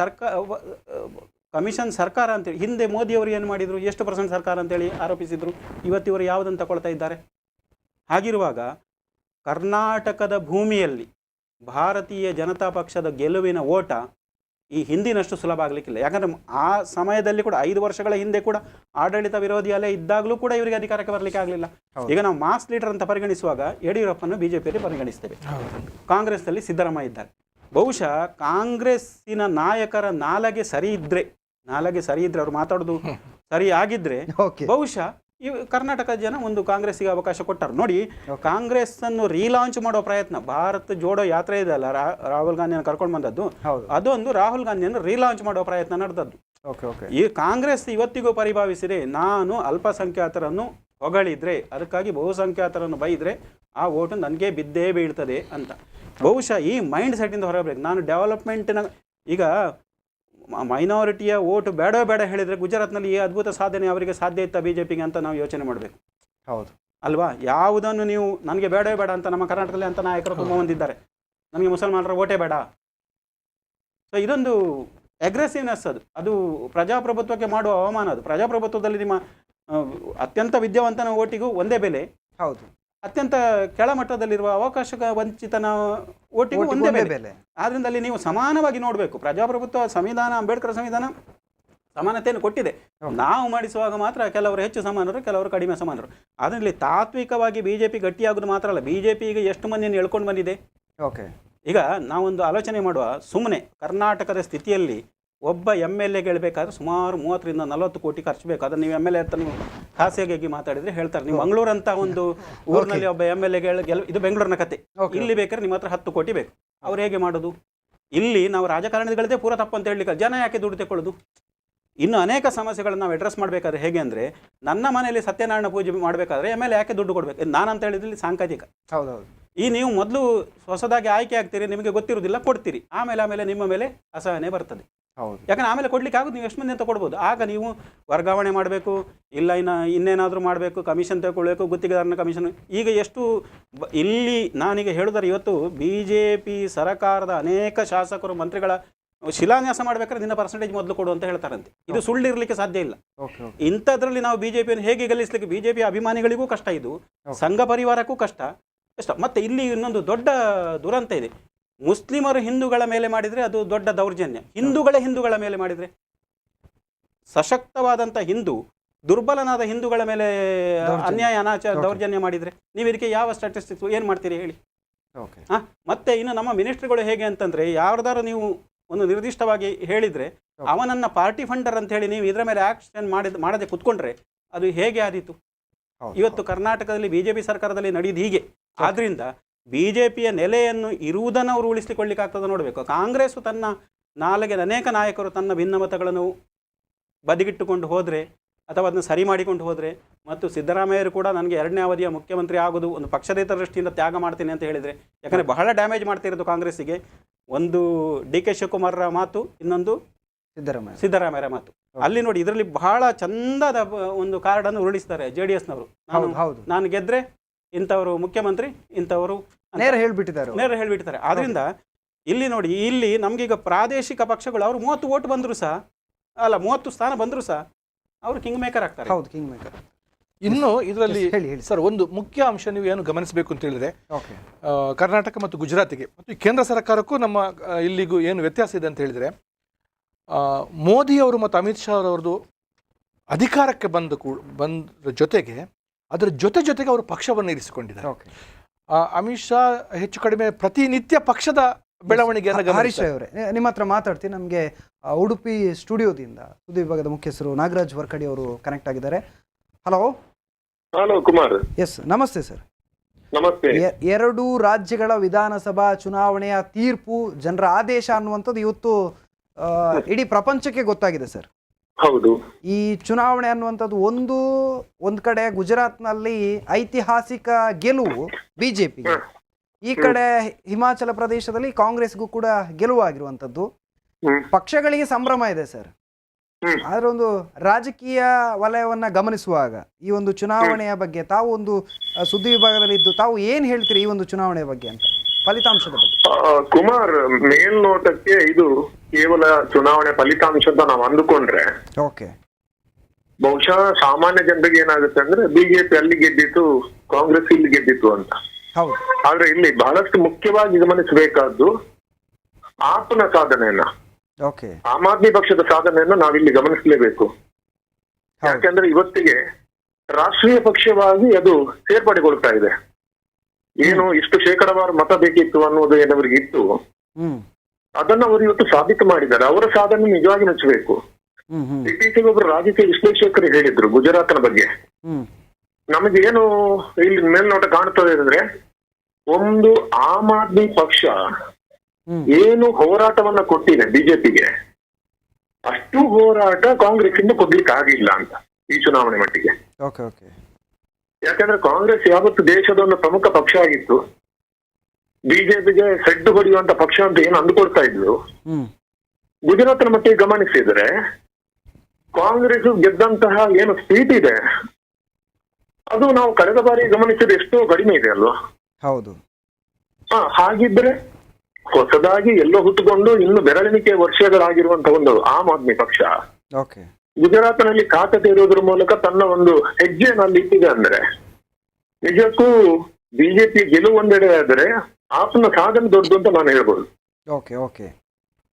ಕಮಿಷನ್ ಸರ್ಕಾರ ಅಂತೇಳಿ, ಹಿಂದೆ ಮೋದಿಯವರು ಏನು ಮಾಡಿದರು, ಎಷ್ಟು % ಸರ್ಕಾರ ಅಂತೇಳಿ ಆರೋಪಿಸಿದರು. ಇವತ್ತಿವರು ಯಾವುದನ್ನು ತಗೊಳ್ತಾ ಇದ್ದಾರೆ? ಹಾಗಿರುವಾಗ ಕರ್ನಾಟಕದ ಭೂಮಿಯಲ್ಲಿ ಭಾರತೀಯ ಜನತಾ ಪಕ್ಷದ ಗೆಲುವಿನ ಓಟ ಈ ಹಿಂದಿನಷ್ಟು ಸುಲಭ ಆಗಲಿಕ್ಕಿಲ್ಲ. ಯಾಕಂದರೆ ಆ ಸಮಯದಲ್ಲಿ ಕೂಡ 5 ವರ್ಷಗಳ ಹಿಂದೆ ಕೂಡ ಆಡಳಿತ ವಿರೋಧಿ ಅಲೆ ಇದ್ದಾಗಲೂ ಕೂಡ ಇವರಿಗೆ ಅಧಿಕಾರಕ್ಕೆ ಬರಲಿಕ್ಕೆ ಆಗಲಿಲ್ಲ. ಈಗ ನಾವು ಮಾಸ್ ಲೀಡರ್ ಅಂತ ಪರಿಗಣಿಸುವಾಗ ಯಡಿಯೂರಪ್ಪನ್ನು BJPಯಲ್ಲಿ ಪರಿಗಣಿಸ್ತೇವೆ, ಕಾಂಗ್ರೆಸ್ನಲ್ಲಿ ಸಿದ್ದರಾಮಯ್ಯ ಇದ್ದಾರೆ. ಬಹುಶಃ ಕಾಂಗ್ರೆಸ್ಸಿನ ನಾಯಕರ ನಾಲಗೆ ಸರಿ ಇದ್ರೆ ಅವ್ರು ಮಾತಾಡೋದು ಸರಿ ಆಗಿದ್ರೆ ಬಹುಶಃ ಈ ಕರ್ನಾಟಕ ಜನ ಒಂದು ಕಾಂಗ್ರೆಸ್ಸಿಗೆ ಅವಕಾಶ ಕೊಟ್ಟರು. ನೋಡಿ, ಕಾಂಗ್ರೆಸ್ ಅನ್ನು ರೀಲಾಂಚ್ ಮಾಡೋ ಪ್ರಯತ್ನ, ಭಾರತ್ ಜೋಡೋ ಯಾತ್ರೆ ಇದೆ ಅಲ್ಲ, ರಾಹುಲ್ ಗಾಂಧಿಯನ್ನು ಕರ್ಕೊಂಡು ಬಂದದ್ದು, ಅದೊಂದು ರಾಹುಲ್ ಗಾಂಧಿಯನ್ನು ರೀಲಾಂಚ್ ಮಾಡೋ ಪ್ರಯತ್ನ ನಡೆದದ್ದು. ಈ ಕಾಂಗ್ರೆಸ್ ಇವತ್ತಿಗೂ ಪರಿಭಾವಿಸಿದೆ, ನಾನು ಅಲ್ಪಸಂಖ್ಯಾತರನ್ನು ಹೊಗಳಿದ್ರೆ, ಅದಕ್ಕಾಗಿ ಬಹುಸಂಖ್ಯಾತರನ್ನು ಬೈದ್ರೆ ಆ ಓಟು ನನಗೆ ಬಿದ್ದೇ ಬೀಳ್ತದೆ ಅಂತ. ಬಹುಶಃ ಈ ಮೈಂಡ್ ಸೆಟ್ಟಿಂದ ಹೊರಬೇಕು. ನಾನು ಡೆವಲಪ್ಮೆಂಟ್ನ, ಈಗ ಮೈನಾರಿಟಿಯ ಓಟು ಬೇಡ ಹೇಳಿದರೆ ಗುಜರಾತ್ನಲ್ಲಿ ಈ ಅದ್ಭುತ ಸಾಧನೆ ಅವರಿಗೆ ಸಾಧ್ಯ ಇತ್ತಾ BJPಗೆ ಅಂತ ನಾವು ಯೋಚನೆ ಮಾಡಬೇಕು. ಹೌದು ಅಲ್ವಾ? ಯಾವುದನ್ನು ನೀವು ನನಗೆ ಬೇಡ ಅಂತ ನಮ್ಮ ಕರ್ನಾಟಕದಲ್ಲಿ ಅಂತ ನಾಯಕರು ತುಂಬ ಹೊಂದಿದ್ದಾರೆ, ನನಗೆ ಮುಸಲ್ಮಾನರ ಓಟೇ ಬೇಡ. ಸೊ ಇದೊಂದು ಅಗ್ರೆಸಿವ್ನೆಸ್, ಅದು ಪ್ರಜಾಪ್ರಭುತ್ವಕ್ಕೆ ಮಾಡುವ ಅವಮಾನ. ಅದು ಪ್ರಜಾಪ್ರಭುತ್ವದಲ್ಲಿ ನಿಮ್ಮ ಅತ್ಯಂತ ವಿದ್ಯಾವಂತನ ಓಟಿಗೂ ಒಂದೇ ಬೆಲೆ, ಹೌದು, ಅತ್ಯಂತ ಕೆಳಮಟ್ಟದಲ್ಲಿರುವ ಅವಕಾಶ ವಂಚಿತನ ಓಟಿಗೂ ಒಂದೇ ಬೆಲೆ. ಆದ್ರಿಂದ ಅಲ್ಲಿ ನೀವು ಸಮಾನವಾಗಿ ನೋಡಬೇಕು. ಪ್ರಜಾಪ್ರಭುತ್ವ ಸಂವಿಧಾನ, ಅಂಬೇಡ್ಕರ್ ಸಂವಿಧಾನ ಸಮಾನತೆಯನ್ನು ಕೊಟ್ಟಿದೆ. ನಾವು ಮಾಡಿಸುವಾಗ ಮಾತ್ರ ಕೆಲವರು ಹೆಚ್ಚು ಸಮಾನರು, ಕೆಲವರು ಕಡಿಮೆ ಸಮಾನರು. ಅದರಲ್ಲಿ ತಾತ್ವಿಕವಾಗಿ BJP ಗಟ್ಟಿಯಾಗೋದು ಮಾತ್ರ ಅಲ್ಲ, BJP ಈಗ ಎಷ್ಟು ಮಂದಿಯನ್ನು ಎಳ್ಕೊಂಡು ಬಂದಿದೆ. ಓಕೆ, ಈಗ ನಾವೊಂದು ಆಲೋಚನೆ ಮಾಡುವ, ಸುಮ್ಮನೆ ಕರ್ನಾಟಕದ ಸ್ಥಿತಿಯಲ್ಲಿ ಒಬ್ಬ MLA ಗೆಲ್ಲಬೇಕಾದ್ರೆ ಸುಮಾರು 30 ರಿಂದ 40 ಕೋಟಿ ಖರ್ಚು ಬೇಕು. ಅದನ್ನು ನೀವು MLA ಅಂತ ನೀವು ಖಾಸಗಿಯಾಗಿ ಮಾತಾಡಿದ್ರೆ ಹೇಳ್ತಾರೆ. ನೀವು ಮಂಗಳೂರು ಅಂತ ಒಂದು ಊರಿನಲ್ಲಿ ಒಬ್ಬ MLA ಇದು ಬೆಂಗಳೂರಿನ ಕತೆ. ಇಲ್ಲಿ ಬೇಕಾದ್ರೆ ನಿಮ್ಮ ಹತ್ರ 10 ಕೋಟಿ ಬೇಕು. ಅವ್ರು ಹೇಗೆ ಮಾಡೋದು? ಇಲ್ಲಿ ನಾವು ರಾಜಕಾರಣಿಗಳದೇ ಪೂರ ತಪ್ಪು ಅಂತ ಹೇಳಲಿಕ್ಕೆ, ಜನ ಯಾಕೆ ದುಡ್ಡು ತಗೊಳ್ಳೋದು? ಇನ್ನು ಅನೇಕ ಸಮಸ್ಯೆಗಳನ್ನು ನಾವು ಅಡ್ರೆಸ್ ಮಾಡಬೇಕಾದ್ರೆ ಹೇಗೆ ಅಂದರೆ, ನನ್ನ ಮನೆಯಲ್ಲಿ ಸತ್ಯನಾರಾಯಣ ಪೂಜೆ ಮಾಡಬೇಕಾದ್ರೆ MLA ಯಾಕೆ ದುಡ್ಡು ಕೊಡಬೇಕು? ನಾನಂತ ಹೇಳಿದ್ರೆ ಸಾಂಕೇತಿಕ. ಹೌದೌದು. ಈ ನೀವು ಮೊದಲು ಹೊಸದಾಗಿ ಆಯ್ಕೆ ಆಗ್ತೀರಿ, ನಿಮಗೆ ಗೊತ್ತಿರೋದಿಲ್ಲ, ಕೊಡ್ತೀರಿ, ಆಮೇಲೆ ನಿಮ್ಮ ಮೇಲೆ ಅಸಹನೆ ಬರ್ತದೆ. ಹೌದು. ಯಾಕಂದ್ರೆ ಆಮೇಲೆ ಕೊಡ್ಲಿಕ್ಕೆ ಆಗೋದು ನೀವು ಎಷ್ಟು ಮಂದಿ ಅಂತ ಕೊಡ್ಬೋದು. ಆಗ ನೀವು ವರ್ಗಾವಣೆ ಮಾಡಬೇಕು, ಇಲ್ಲ ಇನ್ನೇನಾದರೂ ಮಾಡಬೇಕು, ಕಮಿಷನ್ ತಗೊಳ್ಬೇಕು, ಗುತ್ತಿಗೆದಾರನ ಕಮಿಷನ್. ಈಗ ಎಷ್ಟು ಇಲ್ಲಿ ನಾನೀಗ ಹೇಳಿದರೆ ಇವತ್ತು BJP ಸರ್ಕಾರದ ಅನೇಕ ಶಾಸಕರು ಮಂತ್ರಿಗಳ ಶಿಲಾನ್ಯಾಸ ಮಾಡ್ಬೇಕಾದ್ರೆ ನಿನ್ನ ಪರ್ಸೆಂಟೇಜ್ ಮೊದಲು ಕೊಡು ಅಂತ ಹೇಳ್ತಾರಂತೆ. ಇದು ಸುಳ್ಳಿರ್ಲಿಕ್ಕೆ ಸಾಧ್ಯ ಇಲ್ಲ. ಇಂಥದ್ರಲ್ಲಿ ನಾವು BJPಯನ್ನು ಹೇಗೆ ಗೆಲ್ಲಿಸಲಿಕ್ಕೆ, BJP ಅಭಿಮಾನಿಗಳಿಗೂ ಕಷ್ಟ, ಇದು ಸಂಘ ಪರಿವಾರಕ್ಕೂ ಕಷ್ಟ. ಮತ್ತೆ ಇಲ್ಲಿ ಇನ್ನೊಂದು ದೊಡ್ಡ ದುರಂತ ಇದೆ. ಮುಸ್ಲಿಮರು ಹಿಂದೂಗಳ ಮೇಲೆ ಮಾಡಿದರೆ ಅದು ದೊಡ್ಡ ದೌರ್ಜನ್ಯ, ಹಿಂದೂಗಳ ಮೇಲೆ ಮಾಡಿದರೆ, ಸಶಕ್ತವಾದಂಥ ಹಿಂದೂ ದುರ್ಬಲನಾದ ಹಿಂದೂಗಳ ಮೇಲೆ ಅನ್ಯಾಯ ಅನಾಚಾರ ದೌರ್ಜನ್ಯ ಮಾಡಿದರೆ ನೀವು ಇದಕ್ಕೆ ಯಾವ ಸ್ಟ್ಯಾಟಿಸ್ಟಿಕ್ಸ್ ಏನು ಮಾಡ್ತೀರಿ ಹೇಳಿ? ಮತ್ತೆ ಇನ್ನು ನಮ್ಮ ಮಿನಿಸ್ಟ್ರಿಗಳು ಹೇಗೆ ಅಂತಂದರೆ, ಯಾರ್ದಾರು ನೀವು ಒಂದು ನಿರ್ದಿಷ್ಟವಾಗಿ ಹೇಳಿದರೆ ಅವನನ್ನು ಪಾರ್ಟಿ ಫಂಡರ್ ಅಂತ ಹೇಳಿ ನೀವು ಇದರ ಮೇಲೆ ಆಕ್ಷನ್ ಮಾಡದೆ ಕುತ್ಕೊಂಡ್ರೆ ಅದು ಹೇಗೆ ಆದೀತು? ಇವತ್ತು ಕರ್ನಾಟಕದಲ್ಲಿ BJP ಸರ್ಕಾರದಲ್ಲಿ ನಡೆಯುವುದು ಹೀಗೆ. ಆದ್ರಿಂದ BJPಯ ನೆಲೆಯನ್ನು ಇರುವುದನ್ನು ಅವರು ಉಳಿಸಿಕೊಳ್ಳಿಕ್ಕೆ ಆಗ್ತದೆ ನೋಡಬೇಕು. ಕಾಂಗ್ರೆಸ್ ತನ್ನ ಅನೇಕ ನಾಯಕರು ತನ್ನ ಭಿನ್ನಮತಗಳನ್ನು ಬದಿಗಿಟ್ಟುಕೊಂಡು ಹೋದರೆ ಅಥವಾ ಅದನ್ನು ಸರಿ ಮಾಡಿಕೊಂಡು ಹೋದರೆ, ಮತ್ತು ಸಿದ್ದರಾಮಯ್ಯರು ಕೂಡ ನನಗೆ 2ನೇ ಅವಧಿಯ ಮುಖ್ಯಮಂತ್ರಿ ಆಗೋದು ಒಂದು ಪಕ್ಷದೇತರ ದೃಷ್ಟಿಯಿಂದ ತ್ಯಾಗ ಮಾಡ್ತೀನಿ ಅಂತ ಹೇಳಿದರೆ, ಯಾಕಂದರೆ ಬಹಳ ಡ್ಯಾಮೇಜ್ ಮಾಡ್ತಿರೋದು ಕಾಂಗ್ರೆಸ್ಸಿಗೆ. ಒಂದು DK ಶಿವಕುಮಾರರ ಮಾತು, ಇನ್ನೊಂದು ಸಿದ್ದರಾಮಯ್ಯರ ಮಾತು. ಅಲ್ಲಿ ನೋಡಿ, ಇದರಲ್ಲಿ ಬಹಳ ಚಂದದ ಒಂದು ಕಾರ್ಡನ್ನು ಉರುಳಿಸ್ತಾರೆ JDSನವರು. ನಾನು ಗೆದ್ರೆ ಇಂಥವರು ಮುಖ್ಯಮಂತ್ರಿ, ಇಂಥವರು ನೇರ ಹೇಳ್ಬಿಟ್ಟಿದ್ದಾರೆ. ಆದ್ರಿಂದ ಇಲ್ಲಿ ನೋಡಿ, ಇಲ್ಲಿ ನಮ್ಗೀಗ ಪ್ರಾದೇಶಿಕ ಪಕ್ಷಗಳು ಅವರು 30 ಓಟ್ ಬಂದ್ರು ಸಹ, ಅಲ್ಲ 30 ಸ್ಥಾನ ಬಂದ್ರು ಸಹ ಅವರು ಕಿಂಗ್ ಮೇಕರ್ ಆಗ್ತಾರೆ. ಹೌದು, ಕಿಂಗ್ ಮೇಕರ್. ಇನ್ನು ಇದರಲ್ಲಿ ಸರ್ ಒಂದು ಮುಖ್ಯ ಅಂಶ ನೀವು ಏನು ಗಮನಿಸಬೇಕು ಅಂತ ಹೇಳಿದ್ರೆ, ಕರ್ನಾಟಕ ಮತ್ತು ಗುಜರಾತಿಗೆ ಮತ್ತು ಕೇಂದ್ರ ಸರ್ಕಾರಕ್ಕೂ ನಮ್ಮ ಇಲ್ಲಿಗೂ ಏನು ವ್ಯತ್ಯಾಸ ಇದೆ ಅಂತ ಹೇಳಿದ್ರೆ, ಮೋದಿ ಅವರು ಮತ್ತು ಅಮಿತ್ ಶಾ ಅವರದ್ದು ಅಧಿಕಾರಕ್ಕೆ ಬಂದ ಜೊತೆಗೆ ಅದರ ಜೊತೆಗೆ ಅವರು ಪಕ್ಷವನ್ನು ಇರಿಸಿಕೊಂಡಿದ್ದಾರೆ. ಅಮಿತ್ ಶಾ ಹೆಚ್ಚು ಕಡಿಮೆ ಪ್ರತಿನಿತ್ಯ ಪಕ್ಷದ ಬೆಳವಣಿಗೆಯನ್ನು ಹರೀಶ್ ಅವರೇ, ನಿಮ್ಮ ಹತ್ರ ಮಾತಾಡ್ತೀನಿ. ನಮಗೆ ಉಡುಪಿ ಸ್ಟುಡಿಯೋದಿಂದ ಸುದ್ದಿ ವಿಭಾಗದ ಮುಖ್ಯಸ್ಥರು ನಾಗರಾಜ್ ವರ್ಕಡಿ ಅವರು ಕನೆಕ್ಟ್ ಆಗಿದ್ದಾರೆ. ಹಲೋ ಕುಮಾರ್. ಎಸ್, ನಮಸ್ತೆ ಸರ್. ನಮಸ್ತೆ. 2 ರಾಜ್ಯಗಳ ವಿಧಾನಸಭಾ ಚುನಾವಣೆಯ ತೀರ್ಪು, ಜನರ ಆದೇಶ ಅನ್ನುವಂಥದ್ದು ಇವತ್ತು ಇಡೀ ಪ್ರಪಂಚಕ್ಕೆ ಗೊತ್ತಾಗಿದೆ ಸರ್. ಹೌದು. ಈ ಚುನಾವಣೆ ಅನ್ನುವಂಥದ್ದು ಒಂದು ಕಡೆ ಗುಜರಾತ್ನಲ್ಲಿ ಐತಿಹಾಸಿಕ ಗೆಲುವು BJPಗೆ, ಈ ಕಡೆ ಹಿಮಾಚಲ ಪ್ರದೇಶದಲ್ಲಿ ಕಾಂಗ್ರೆಸ್ಗೂ ಕೂಡ ಗೆಲುವಾಗಿರುವಂಥದ್ದು. ಪಕ್ಷಗಳಿಗೆ ಸಂಭ್ರಮ ಇದೆ ಸರ್. ಆದ್ರೆ ಒಂದು ರಾಜಕೀಯ ವಲಯವನ್ನ ಗಮನಿಸುವಾಗ ಈ ಒಂದು ಚುನಾವಣೆಯ ಬಗ್ಗೆ ತಾವು ಒಂದು ಸುದ್ದಿ ವಿಭಾಗದಲ್ಲಿ ಇದ್ದು ತಾವು ಏನ್ ಹೇಳ್ತೀರಿ ಈ ಒಂದು ಚುನಾವಣೆಯ ಬಗ್ಗೆ ಅಂತ, ಫಲಿತಾಂಶದ ಬಗ್ಗೆ? ಕುಮಾರ್, ಮೇಲ್ನೋಟಕ್ಕೆ ಇದು ಕೇವಲ ಚುನಾವಣೆ ಫಲಿತಾಂಶ ಅಂತ ನಾವು ಅಂದುಕೊಂಡ್ರೆ ಬಹುಶಃ ಸಾಮಾನ್ಯ ಜನರಿಗೆ ಏನಾಗುತ್ತೆ ಅಂದ್ರೆ BJP ಅಲ್ಲಿ ಗೆದ್ದಿತ್ತು, ಕಾಂಗ್ರೆಸ್ ಇಲ್ಲಿ ಗೆದ್ದಿತ್ತು ಅಂತ. ಆದ್ರೆ ಇಲ್ಲಿ ಬಹಳಷ್ಟು ಮುಖ್ಯವಾಗಿ ಗಮನಿಸಬೇಕಾದ್ದು ಆಪ್ನ ಸಾಧನೆಯನ್ನ, ಆಮ್ ಆದ್ಮಿ ಪಕ್ಷದ ಸಾಧನೆಯನ್ನ ನಾವಿಲ್ಲಿ ಗಮನಿಸಲೇಬೇಕು. ಯಾಕೆಂದ್ರೆ ಇವತ್ತಿಗೆ ರಾಷ್ಟ್ರೀಯ ಪಕ್ಷವಾಗಿ ಅದು ಸೇರ್ಪಡೆಗೊಳ್ತಾ ಇದೆ. ಏನು ಇಷ್ಟು ಶೇಕಡವಾರು ಮತ ಬೇಕಿತ್ತು ಅನ್ನೋದು ಏನವರಿಗೆ ಇತ್ತು, ಅದನ್ನ ಅವರು ಇವತ್ತು ಸಾಬೀತು ಮಾಡಿದ್ದಾರೆ. ಅವರ ಸಾಧನೆ ನಿಜವಾಗಿ ಮೆಚ್ಚಬೇಕು. ಇತ್ತೀಚೆಗೆ ಒಬ್ಬರು ರಾಜಕೀಯ ವಿಶ್ಲೇಷಕರು ಹೇಳಿದ್ರು ಗುಜರಾತ್ನ ಬಗ್ಗೆ. ನಮಗೆ ಏನು ಇಲ್ಲಿ ಮೇಲ್ನೋಟ ಕಾಣ್ತದೆ ಅಂದ್ರೆ, ಒಂದು ಆಮ್ ಆದ್ಮಿ ಪಕ್ಷ ಏನು ಹೋರಾಟವನ್ನ ಕೊಟ್ಟಿದೆ BJPಗೆ, ಅಷ್ಟು ಹೋರಾಟ ಕಾಂಗ್ರೆಸ್ ಇಂದ ಕೊಡ್ಲಿಕ್ಕೆ ಆಗಿಲ್ಲ ಅಂತ ಈ ಚುನಾವಣೆ ಮಟ್ಟಿಗೆ. ಯಾಕಂದ್ರೆ ಕಾಂಗ್ರೆಸ್ ಯಾವತ್ತು ದೇಶದ ಒಂದು ಪ್ರಮುಖ ಪಕ್ಷ ಆಗಿತ್ತು, BJPಗೆ ಸೆಡ್ಡು ಹೊಡೆಯುವಂತ ಪಕ್ಷ ಅಂತ ಏನು ಅಂದುಕೊಳ್ತಾ ಇದ್ರು. ಗುಜರಾತ್ನ ಮಟ್ಟಿಗೆ ಗಮನಿಸಿದ್ರೆ ಕಾಂಗ್ರೆಸ್ ಗೆದ್ದಂತಹ ಏನು ಸೀಟ್ ಇದೆ ಅದು ನಾವು ಕಳೆದ ಬಾರಿ ಗಮನಿಸಿದ್ರೆ ಎಷ್ಟೋ ಕಡಿಮೆ ಇದೆ ಅಲ್ವಾ? ಹೌದು. ಹಾಗಿದ್ರೆ ಹೊಸದಾಗಿ ಎಲ್ಲೋ ಹುಟ್ಟುಕೊಂಡು ಇನ್ನು ಬೆರಳೆಣಿಕೆ ವರ್ಷಗಳಾಗಿರುವಂತಹ ಒಂದು ಆಮ್ ಆದ್ಮಿ ಪಕ್ಷ ಗುಜರಾತ್ನಲ್ಲಿ ಖಾತೆ ತೆರೆಯುವುದರ ಮೂಲಕ ತನ್ನ ಒಂದು ಹೆಜ್ಜೆಯನ್ನು ಅಲ್ಲಿ ಇಟ್ಟಿದೆ ಅಂದ್ರೆ ನಿಜಕ್ಕೂ BJP ಗೆಲುವು ಒಂದೆಡೆ ಆದರೆ ಆಪ್ನ ಸಾಧನೆ ದೊಡ್ಡದು ಅಂತ ನಾನು ಹೇಳ್ಬೋದು.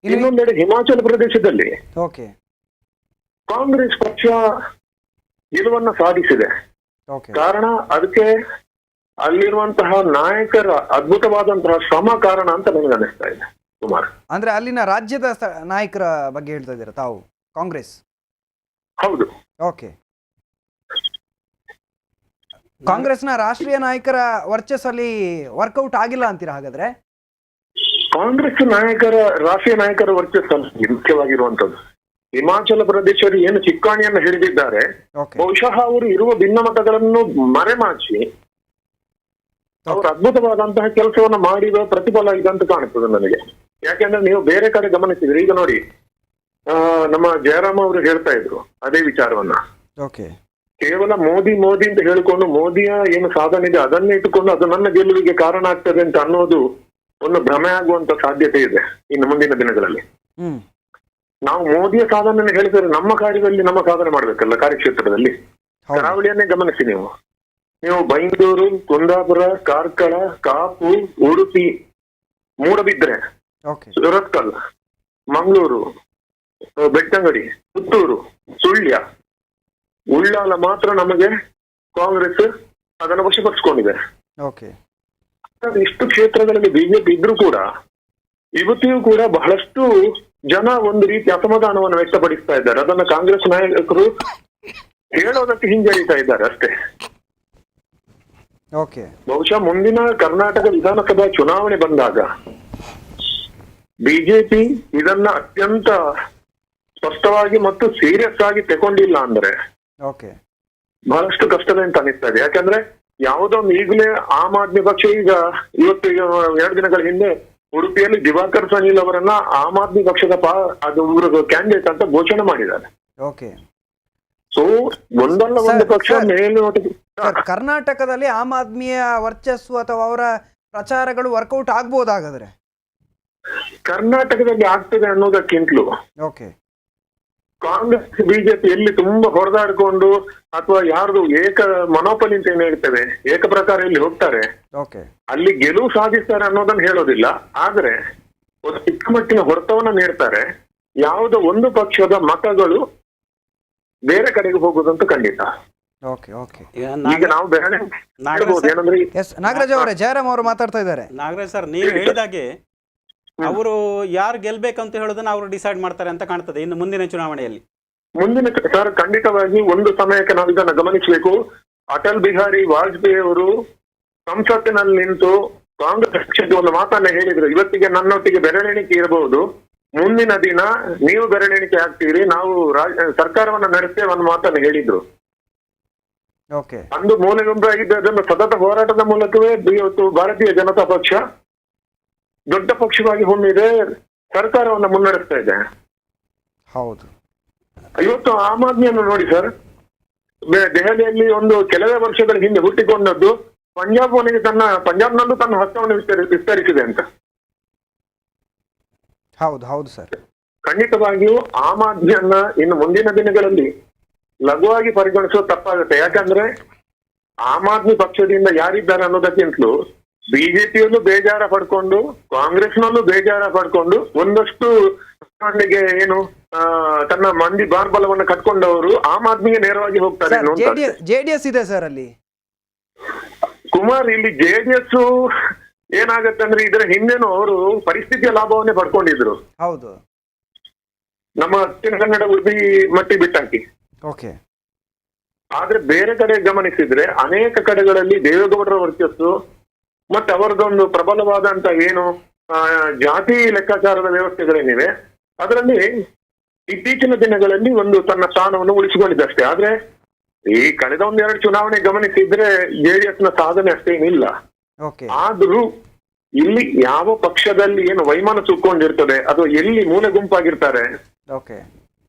ಇನ್ನೊಂದೆಡೆ ಹಿಮಾಚಲ ಪ್ರದೇಶದಲ್ಲಿ ಕಾಂಗ್ರೆಸ್ ಪಕ್ಷ ಗೆಲುವನ್ನ ಸಾಧಿಸಿದೆ. ಕಾರಣ ಅದಕ್ಕೆ ಅಲ್ಲಿರುವಂತಹ ನಾಯಕರ ಅದ್ಭುತವಾದಂತಹ ಶ್ರಮ ಕಾರಣ ಅಂತ ನನಗೆ ಅನಿಸ್ತಾ ಇದೆ ಕುಮಾರ್. ಅಂದ್ರೆ ಅಲ್ಲಿನ ರಾಜ್ಯದ ನಾಯಕರ ಬಗ್ಗೆ ಹೇಳ್ತಾ ಇದ್ದೀರಾ ತಾವು? ಕಾಂಗ್ರೆಸ್? ಹೌದು. ಕಾಂಗ್ರೆಸ್ನ ರಾಷ್ಟ್ರೀಯ ನಾಯಕರ ವರ್ಚಸ್ಸಲ್ಲಿ ವರ್ಕೌಟ್ ಆಗಿಲ್ಲ ಅಂತೀರಾ ಹಾಗಾದ್ರೆ? ಕಾಂಗ್ರೆಸ್ ರಾಷ್ಟ್ರೀಯ ನಾಯಕರ ವರ್ಚಸ್ಸಲ್ಲಿ ಮುಖ್ಯವಾಗಿರುವಂತದ್ದು ಹಿಮಾಚಲ ಪ್ರದೇಶರು ಏನು ಚಿಕ್ಕಾಣಿಯನ್ನು ಹಿಡಿದಿದ್ದಾರೆ, ಬಹುಶಃ ಅವರು ಇರುವ ಭಿನ್ನಮತಗಳನ್ನು ಮರೆಮಾಚಿ ಅವರು ಅದ್ಭುತವಾದಂತಹ ಕೆಲಸವನ್ನ ಮಾಡಿದ ಪ್ರತಿಫಲ ಇದಂತ ಕಾಣುತ್ತದೆ ನನಗೆ. ಯಾಕೆಂದ್ರೆ ನೀವು ಬೇರೆ ಕಡೆ ಗಮನಿಸಿದ್ರೆ, ಈಗ ನೋಡಿ ನಮ್ಮ ಜಯರಾಮ್ ಅವರು ಹೇಳ್ತಾ ಇದ್ರು ಅದೇ ವಿಚಾರವನ್ನ. ಓಕೆ. ಕೇವಲ ಮೋದಿ ಮೋದಿ ಅಂತ ಹೇಳಿಕೊಂಡು ಮೋದಿಯ ಏನು ಸಾಧನೆ ಇದೆ ಅದನ್ನೇ ಇಟ್ಟುಕೊಂಡು ಅದು ನನ್ನ ಗೆಲುವಿಗೆ ಕಾರಣ ಆಗ್ತದೆ ಅಂತ ಅನ್ನೋದು ಒಂದು ಭ್ರಮೆ ಆಗುವಂತ ಸಾಧ್ಯತೆ ಇದೆ ಇನ್ನು ಮುಂದಿನ ದಿನಗಳಲ್ಲಿ. ನಾವು ಮೋದಿಯ ಸಾಧನೆ ಹೇಳಿದರೆ ನಮ್ಮ ಕಾರ್ಯದಲ್ಲಿ ನಮ್ಮ ಸಾಧನೆ ಮಾಡ್ಬೇಕಲ್ಲ, ಕಾರ್ಯಕ್ಷೇತ್ರದಲ್ಲಿ. ಕರಾವಳಿಯನ್ನೇ ಗಮನಿಸಿ ನೀವು ಬೈಂದೂರು, ಕುಂದಾಪುರ, ಕಾರ್ಕಳ, ಕಾಪು, ಉಡುಪಿ, ಮೂಡಬಿದ್ರೆ, ಸುರತ್ಕಲ್, ಮಂಗಳೂರು, ಬೆಳ್ತಂಗಡಿ, ಪುತ್ತೂರು, ಸುಳ್ಯ, ಉಳ್ಳಾಲ ಮಾತ್ರ ನಮಗೆ ಕಾಂಗ್ರೆಸ್ ಅದನ್ನು ವಶಪಡಿಸಿಕೊಂಡಿದೆ. ಇಷ್ಟು ಕ್ಷೇತ್ರಗಳಲ್ಲಿ ಬಿಜೆಪಿ ಇದ್ರೂ ಕೂಡ ಇವತ್ತಿಯೂ ಕೂಡ ಬಹಳಷ್ಟು ಜನ ಒಂದು ರೀತಿ ಅಸಮಾಧಾನವನ್ನು ವ್ಯಕ್ತಪಡಿಸ್ತಾ ಇದ್ದಾರೆ. ಅದನ್ನ ಕಾಂಗ್ರೆಸ್ ನಾಯಕರು ಹೇಳೋದಕ್ಕೆ ಹಿಂಜರಿತಾ ಇದ್ದಾರೆ ಅಷ್ಟೇ. ಬಹುಶಃ ಮುಂದಿನ ಕರ್ನಾಟಕ ವಿಧಾನಸಭಾ ಚುನಾವಣೆ ಬಂದಾಗ ಬಿಜೆಪಿ ಇದನ್ನ ಅತ್ಯಂತ ಸ್ಪಷ್ಟವಾಗಿ ಮತ್ತು ಸೀರಿಯಸ್ ಆಗಿ ತಗೊಂಡಿಲ್ಲ ಅಂದ್ರೆ ಬಹಳಷ್ಟು ಕಷ್ಟದ ಅಂತ ಅನಿಸ್ತಾ ಇದೆ. ಯಾಕಂದ್ರೆ ಯಾವುದೊಂದು ಈಗಲೇ ಆಮ್ ಆದ್ಮಿ ಪಕ್ಷ ಈಗ 2 ದಿನಗಳ ಹಿಂದೆ ಉಡುಪಿಯಲ್ಲಿ ದಿವಾಕರ್ ಸನಿಲ್ ಅವರನ್ನ ಆಮ್ ಆದ್ಮಿ ಪಕ್ಷದ ಅದು ಕ್ಯಾಂಡಿಡೇಟ್ ಅಂತ ಘೋಷಣೆ ಮಾಡಿದ್ದಾರೆ. ಸೊ ಒಂದಲ್ಲ ಒಂದು ಪಕ್ಷ ಕರ್ನಾಟಕದಲ್ಲಿ ಆಮ್ ಆದ್ಮಿಯ ವರ್ಚಸ್ಸು ಅಥವಾ ಅವರ ಪ್ರಚಾರಗಳು ವರ್ಕೌಟ್ ಆಗ್ಬೋದಾಗಾದ್ರೆ ಕರ್ನಾಟಕದಲ್ಲಿ ಆಗ್ತದೆ ಅನ್ನೋದಕ್ಕಿಂತಲೂ ಕಾಂಗ್ರೆಸ್ ಬಿಜೆಪಿ ಎಲ್ಲಿ ತುಂಬಾ ಹೊಡೆದಾಡ್ಕೊಂಡು ಅಥವಾ ಯಾರ್ದು ಏಕ ಮನೋಪಲಿ ಅಂತ ಏನ್ ಹೇಳ್ತೇವೆ ಏಕ ಪ್ರಕಾರ ಇಲ್ಲಿ ಹೋಗ್ತಾರೆ ಅಲ್ಲಿ ಗೆಲುವು ಸಾಧಿಸ್ತಾರೆ ಅನ್ನೋದನ್ನ ಹೇಳೋದಿಲ್ಲ. ಆದ್ರೆ ಒಂದು ಚಿಕ್ಕ ಮಟ್ಟಿನ ಹೊಡೆತವನ್ನ ನೀಡ್ತಾರೆ. ಯಾವುದೋ ಒಂದು ಪಕ್ಷದ ಮತಗಳು ಬೇರೆ ಕಡೆಗೆ ಹೋಗುದಂತ ಖಂಡಿತ. ಈಗ ನಾವು ಬೇರೆ ಏನಂದ್ರೆ ನಾಗರಾಜ್ ಅವರೇ, ಜಯರಾಮ್ ಅವರು ಮಾತಾಡ್ತಾ ಇದ್ದಾರೆ. ನಾಗರಾಜ್ ಸರ್, ನೀವು ಹೇಳಿದಾಗೆ ಅವರು ಯಾರು ಗೆಲ್ಬೇಕಂತ ಹೇಳೋದನ್ನ ಅವರು ಡಿಸೈಡ್ ಮಾಡ್ತಾರೆ ಅಂತ ಕಾಣ್ತದೆ ಇನ್ನು ಮುಂದಿನ ಚುನಾವಣೆಯಲ್ಲಿ. ಸರ್ ಖಂಡಿತವಾಗಿ ಒಂದು ಸಮಯಕ್ಕೆ ನಾವು ಇದನ್ನ ಗಮನಿಸಬೇಕು. ಅಟಲ್ ಬಿಹಾರಿ ವಾಜಪೇಯಿ ಅವರು ಸಂಸತ್ತಿನಲ್ಲಿ ನಿಂತು ಕಾಂಗ್ರೆಸ್ ಪಕ್ಷದ ಒಂದು ಮಾತನ್ನ ಹೇಳಿದ್ರು, ಇವತ್ತಿಗೆ ನನ್ನೊಟ್ಟಿಗೆ ಬೆರಳೆಣಿಕೆ ಇರಬಹುದು, ಮುಂದಿನ ದಿನ ನೀವು ಬೆರಳೆಣಿಕೆ ಆಗ್ತೀರಿ, ನಾವು ಸರ್ಕಾರವನ್ನ ನಡೆಸ್ತೇವೆ ಅನ್ನೋ ಮಾತನ್ನ ಹೇಳಿದ್ರು. ಅಂದು ಮೂಲೆಗುಂಪಾಗಿದ್ದು ಅದನ್ನು ಸತತ ಹೋರಾಟದ ಮೂಲಕವೇ ಇವತ್ತು ಭಾರತೀಯ ಜನತಾ ಪಕ್ಷ ದೊಡ್ಡ ಪಕ್ಷವಾಗಿ ಹೊಮ್ಮಿದೆ, ಸರ್ಕಾರವನ್ನ ಮುನ್ನಡೆಸ್ತಾ ಇದೆ. ಹೌದು. ಇವತ್ತು ಆಮ್ ಆದ್ಮಿಯನ್ನು ನೋಡಿ ಸರ್, ದೆಹಲಿಯಲ್ಲಿ ಒಂದು ಕೆಲವೇ ವರ್ಷಗಳ ಹಿಂದೆ ಹುಟ್ಟಿಕೊಂಡದ್ದು ಪಂಜಾಬ್ನಲ್ಲೂ ತನ್ನ ಹಸ್ತವನ್ನು ವಿಸ್ತರಿಸಿದೆ ಅಂತ. ಹೌದು ಸರ್. ಖಂಡಿತವಾಗಿಯೂ ಆಮ್ ಆದ್ಮಿಯನ್ನ ಇನ್ನು ಮುಂದಿನ ದಿನಗಳಲ್ಲಿ ಲಘುವಾಗಿ ಪರಿಗಣಿಸೋದು ತಪ್ಪಾಗುತ್ತೆ. ಯಾಕಂದ್ರೆ ಆಮ್ ಆದ್ಮಿ ಪಕ್ಷದಿಂದ ಯಾರಿದ್ದಾರೆ ಅನ್ನೋದಕ್ಕಿಂತಲೂ ಬಿಜೆಪಿಯಲ್ಲೂ ಬೇಜಾರ ಪಡ್ಕೊಂಡು ಕಾಂಗ್ರೆಸ್ನಲ್ಲೂ ಬೇಜಾರ ಪಡ್ಕೊಂಡು ಒಂದಷ್ಟು ಏನು ತನ್ನ ಮಂದಿ ಬಾರ್ಬಲವನ್ನ ಕಟ್ಕೊಂಡವರು ಆಮ್ ಆದ್ಮಿಗೆ ನೇರವಾಗಿ ಹೋಗ್ತಾರೆ. ಜೆಡಿಎಸ್ ಇದೆ ಸರ್ ಅಲ್ಲಿ. ಕುಮಾರ್, ಇಲ್ಲಿ ಜೆಡಿಎಸ್ ಏನಾಗತ್ತೆ ಅಂದ್ರೆ ಇದರ ಹಿಂದೆನೂ ಅವರು ಪರಿಸ್ಥಿತಿಯ ಲಾಭವನ್ನೇ ಪಡ್ಕೊಂಡಿದ್ರು. ಹೌದು. ನಮ್ಮ ದಕ್ಷಿಣ ಕನ್ನಡ ಉಡುಪಿ ಮಟ್ಟಿ ಬಿಟ್ಟಾಕಿ. ಆದ್ರೆ ಬೇರೆ ಕಡೆ ಗಮನಿಸಿದ್ರೆ ಅನೇಕ ಕಡೆಗಳಲ್ಲಿ ದೇವೇಗೌಡರ ವರ್ಚಸ್ಸು ಮತ್ತೆ ಅವರದೊಂದು ಪ್ರಬಲವಾದಂತ ಏನು ಜಾತಿ ಲೆಕ್ಕಾಚಾರದ ವ್ಯವಸ್ಥೆಗಳೇನಿವೆ ಅದರಲ್ಲಿ ಇತ್ತೀಚಿನ ದಿನಗಳಲ್ಲಿ ಒಂದು ತನ್ನ ಸ್ಥಾನವನ್ನು ಉಳಿಸಿಕೊಂಡಿದ್ದಷ್ಟೇ. ಆದ್ರೆ ಈ ಕಳೆದ 1-2 ಚುನಾವಣೆ ಗಮನಿಸಿದ್ರೆ ಜೆಡಿಎಸ್ ನ ಸಾಧನೆ ಅಷ್ಟೇನಿಲ್ಲ. ಆದ್ರೂ ಇಲ್ಲಿ ಯಾವ ಪಕ್ಷದಲ್ಲಿ ಏನು ವೈಮಾನ ಸುಕ್ಕೊಂಡಿರ್ತದೆ ಅಥವಾ ಎಲ್ಲಿ ಮೂಲೆ ಗುಂಪಾಗಿರ್ತಾರೆ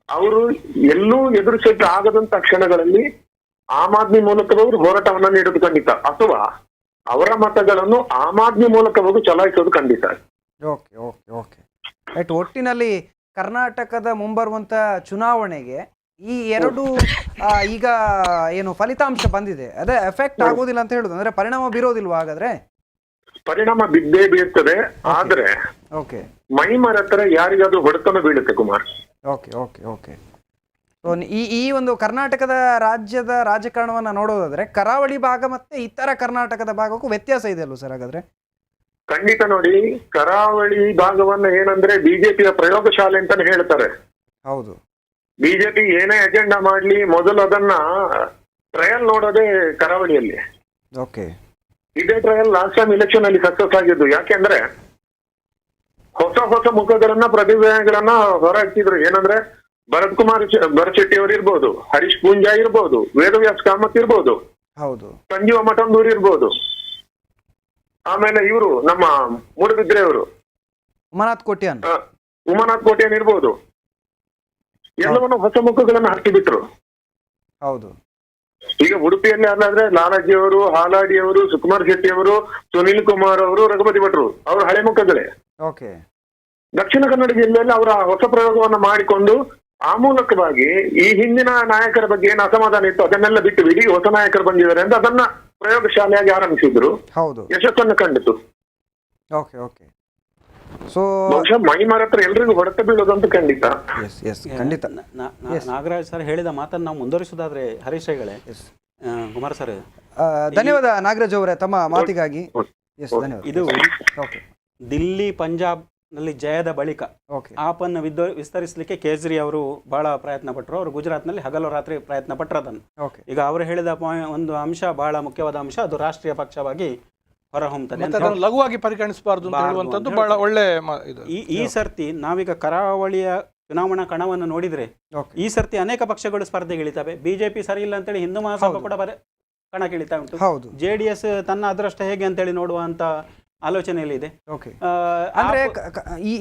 ಅವರು ಎಲ್ಲೂ ಎದುರಿಸಿದ್ರೆ ಆಗದಂತ ಕ್ಷಣಗಳಲ್ಲಿ ಆಮ್ ಆದ್ಮಿ ಮೂಲಕವರು ಹೋರಾಟವನ್ನ ನೀಡೋದು ಖಂಡಿತ, ಅಥವಾ ಅವರ ಮತಗಳನ್ನು ಆಮ್ ಆದ್ಮಿ ಮೂಲಕ ಹೋಗಿ ಚಲಾಯಿಸೋದು ಖಂಡಿತ. ಒಟ್ಟಿನಲ್ಲಿ ಕರ್ನಾಟಕದ ಮುಂಬರುವಂತ ಚುನಾವಣೆಗೆ ಈ ಎರಡು ಈಗ ಏನು ಫಲಿತಾಂಶ ಬಂದಿದೆ ಅದೇ ಎಫೆಕ್ಟ್ ಆಗೋದಿಲ್ಲ ಅಂತ ಹೇಳುದು, ಅಂದ್ರೆ ಪರಿಣಾಮ ಬೀರೋದಿಲ್ವಾ? ಹಾಗಾದ್ರೆ ಪರಿಣಾಮ ಬಿದ್ದೇ ಬೀಳ್ತದೆ. ಆದ್ರೆ ಮೈ ಮರೆತರೆ ಯಾರಿಗಾದ್ರೂ ಹೊಡೆತನ ಬೀಳುತ್ತೆ ಕುಮಾರ್. ಈ ಒಂದು ಕರ್ನಾಟಕದ ರಾಜ್ಯದ ರಾಜಕಾರಣವನ್ನ ನೋಡೋದಾದ್ರೆ ಕರಾವಳಿ ಭಾಗ ಮತ್ತೆ ಇತರ ಕರ್ನಾಟಕದ ಭಾಗಕ್ಕೂ ವ್ಯತ್ಯಾಸ ಇದೆ ಅಲ್ವ ಸರ್? ಹಾಗಾದ್ರೆ ಖಂಡಿತ ನೋಡಿ, ಕರಾವಳಿ ಭಾಗವನ್ನ ಏನಂದ್ರೆ ಬಿಜೆಪಿಯ ಪ್ರಯೋಗಶಾಲೆ ಅಂತಾನೆ ಹೇಳ್ತಾರೆ. ಹೌದು. ಬಿಜೆಪಿ ಏನೇ ಅಜೆಂಡಾ ಮಾಡ್ಲಿ ಮೊದಲು ಅದನ್ನ ಟ್ರಯಲ್ ನೋಡೋದೇ ಕರಾವಳಿಯಲ್ಲಿ. ಇದೇ ಟ್ರಯಲ್ ಲಾಸ್ಟ್ ಟೈಮ್ ಎಲೆಕ್ಷನ್ ಅಲ್ಲಿ ಸಕ್ಸಸ್ ಆಗಿದ್ದು. ಯಾಕೆಂದ್ರೆ ಹೊಸ ಮುಖಗಳನ್ನ ಪ್ರತಿಭೆಗಳನ್ನ ಹೊರಹಾಕ್ತಿದ್ರು. ಏನಂದ್ರೆ ಭರತ್ ಶೆಟ್ಟಿ ಅವರು ಇರ್ಬೋದು, ಹರೀಶ್ ಪೂಂಜಾ ಇರ್ಬೋದು, ವೇದವ್ಯಾಸ್ ಕಾಮತ್ ಇರ್ಬೋದು, ಸಂಜೀವ ಮಠಂದೂರ್ ಇರ್ಬೋದು, ಆಮೇಲೆ ಇವರು ನಮ್ಮ ಮೂಡಬಿದ್ರೆ ಅವರು ಉಮಾನಾಥ್ ಕೋಟ್ಯಾನ್ ಇರ್ಬೋದು. ಎಲ್ಲವನ್ನು ಹೊಸ ಮುಖಗಳನ್ನು ಹಾಕಿಬಿಟ್ರು. ಹೌದು. ಈಗ ಉಡುಪಿಯಲ್ಲಿ ಅಲ್ಲಾದ್ರೆ ಲಾಲಾಜಿ ಅವರು, ಹಾಲಾಡಿ ಅವರು, ಸುಕುಮಾರ್ ಶೆಟ್ಟಿ ಅವರು, ಸುನಿಲ್ ಕುಮಾರ್ ಅವರು, ರಘುಪತಿ ಭಟ್ರು ಅವರು ಹಳೆ ಮುಖಗಳೇ. ಓಕೆ. ದಕ್ಷಿಣ ಕನ್ನಡ ಜಿಲ್ಲೆಯಲ್ಲಿ ಅವರ ಹೊಸ ಪ್ರಯೋಗವನ್ನು ಮಾಡಿಕೊಂಡು ಆ ಮೂಲಕವಾಗಿ ಈ ಹಿಂದಿನ ನಾಯಕರ ಬಗ್ಗೆ ಏನು ಅಸಮಾಧಾನ ಇತ್ತು ಅದನ್ನೆಲ್ಲ ಬಿಟ್ಟು ಇಡೀ ಹೊಸ ನಾಯಕರು ಬಂದಿದ್ದಾರೆ ಅಂತ ಅದನ್ನ ಪ್ರಯೋಗಶಾಲೆಯಾಗಿ ಆರಂಭಿಸಿದ್ರು. ಹೌದು. ಯಶಸ್ಸನ್ನು ಕಂಡಿತು. Okay okay. ಸೊ ಬಹುಶಃ ಮೈಮಾರ್ ಹತ್ರ ಎಲ್ರಿಗೂ ಹೊಡೆತ ಬೀಳೋದಂತ ಖಂಡಿತ. ಖಂಡಿತ. ನಾಗರಾಜ್ ಸರ್ ಹೇಳಿದ ಮಾತನ್ನು ನಾವು ಮುಂದುವರಿಸುವುದಾದ್ರೆ ಹರೀಶ್ ಹೆಗಡೆ, ಕುಮಾರ್ ಸರ್, ಧನ್ಯವಾದ ನಾಗರಾಜ್ ಅವರೇ ತಮ್ಮ ಮಾತಿಗಾಗಿ. ಧನ್ಯವಾದ. ಇದು ದಿಲ್ಲಿ ಪಂಜಾಬ್ ನಲ್ಲಿ ಜಯದ ಬಳಿಕ ಆಪನ್ನು ವಿಸ್ತರಿಸಲಿಕ್ಕೆ ಕೇಜ್ರಿ ಅವರು ಬಹಳ ಪ್ರಯತ್ನ ಪಟ್ಟರು. ಅವರು ಗುಜರಾತ್ನಲ್ಲಿ ಹಗಲು ರಾತ್ರಿ ಪ್ರಯತ್ನ ಪಟ್ಟರು ಅದನ್ನು. ಈಗ ಅವರು ಹೇಳಿದ ಒಂದು ಅಂಶ ಬಹಳ ಮುಖ್ಯವಾದ ಅಂಶ, ಅದು ರಾಷ್ಟ್ರೀಯ ಪಕ್ಷವಾಗಿ ಹೊರಹೊಮ್ಮುತ್ತದೆ. ಲಘುವಾಗಿ ಪರಿಗಣಿಸಬಾರದು ಅಂತ ಹೇಳುವಂತದ್ದು ಬಹಳ ಒಳ್ಳೆ ಈ ಸರ್ತಿ ನಾವೀಗ ಕರಾವಳಿಯ ಚುನಾವಣಾ ಕಣವನ್ನು ನೋಡಿದ್ರೆ ಈ ಸರ್ತಿ ಅನೇಕ ಪಕ್ಷಗಳು ಸ್ಪರ್ಧೆಗಿಳಿತವೆ. ಬಿಜೆಪಿ ಸರಿ ಇಲ್ಲ ಅಂತೇಳಿ ಹಿಂದೂ ಮಹಾಸಭಾ ಕೂಡ ಕಣಕ್ಕಿಳಿತಾ ಉಂಟು. JDS ತನ್ನ ಅದೃಷ್ಟ ಹೇಗೆ ಅಂತೇಳಿ ನೋಡುವಂತ ಆಲೋಚನೆಯಲ್ಲಿದೆ. ಅಂದ್ರೆ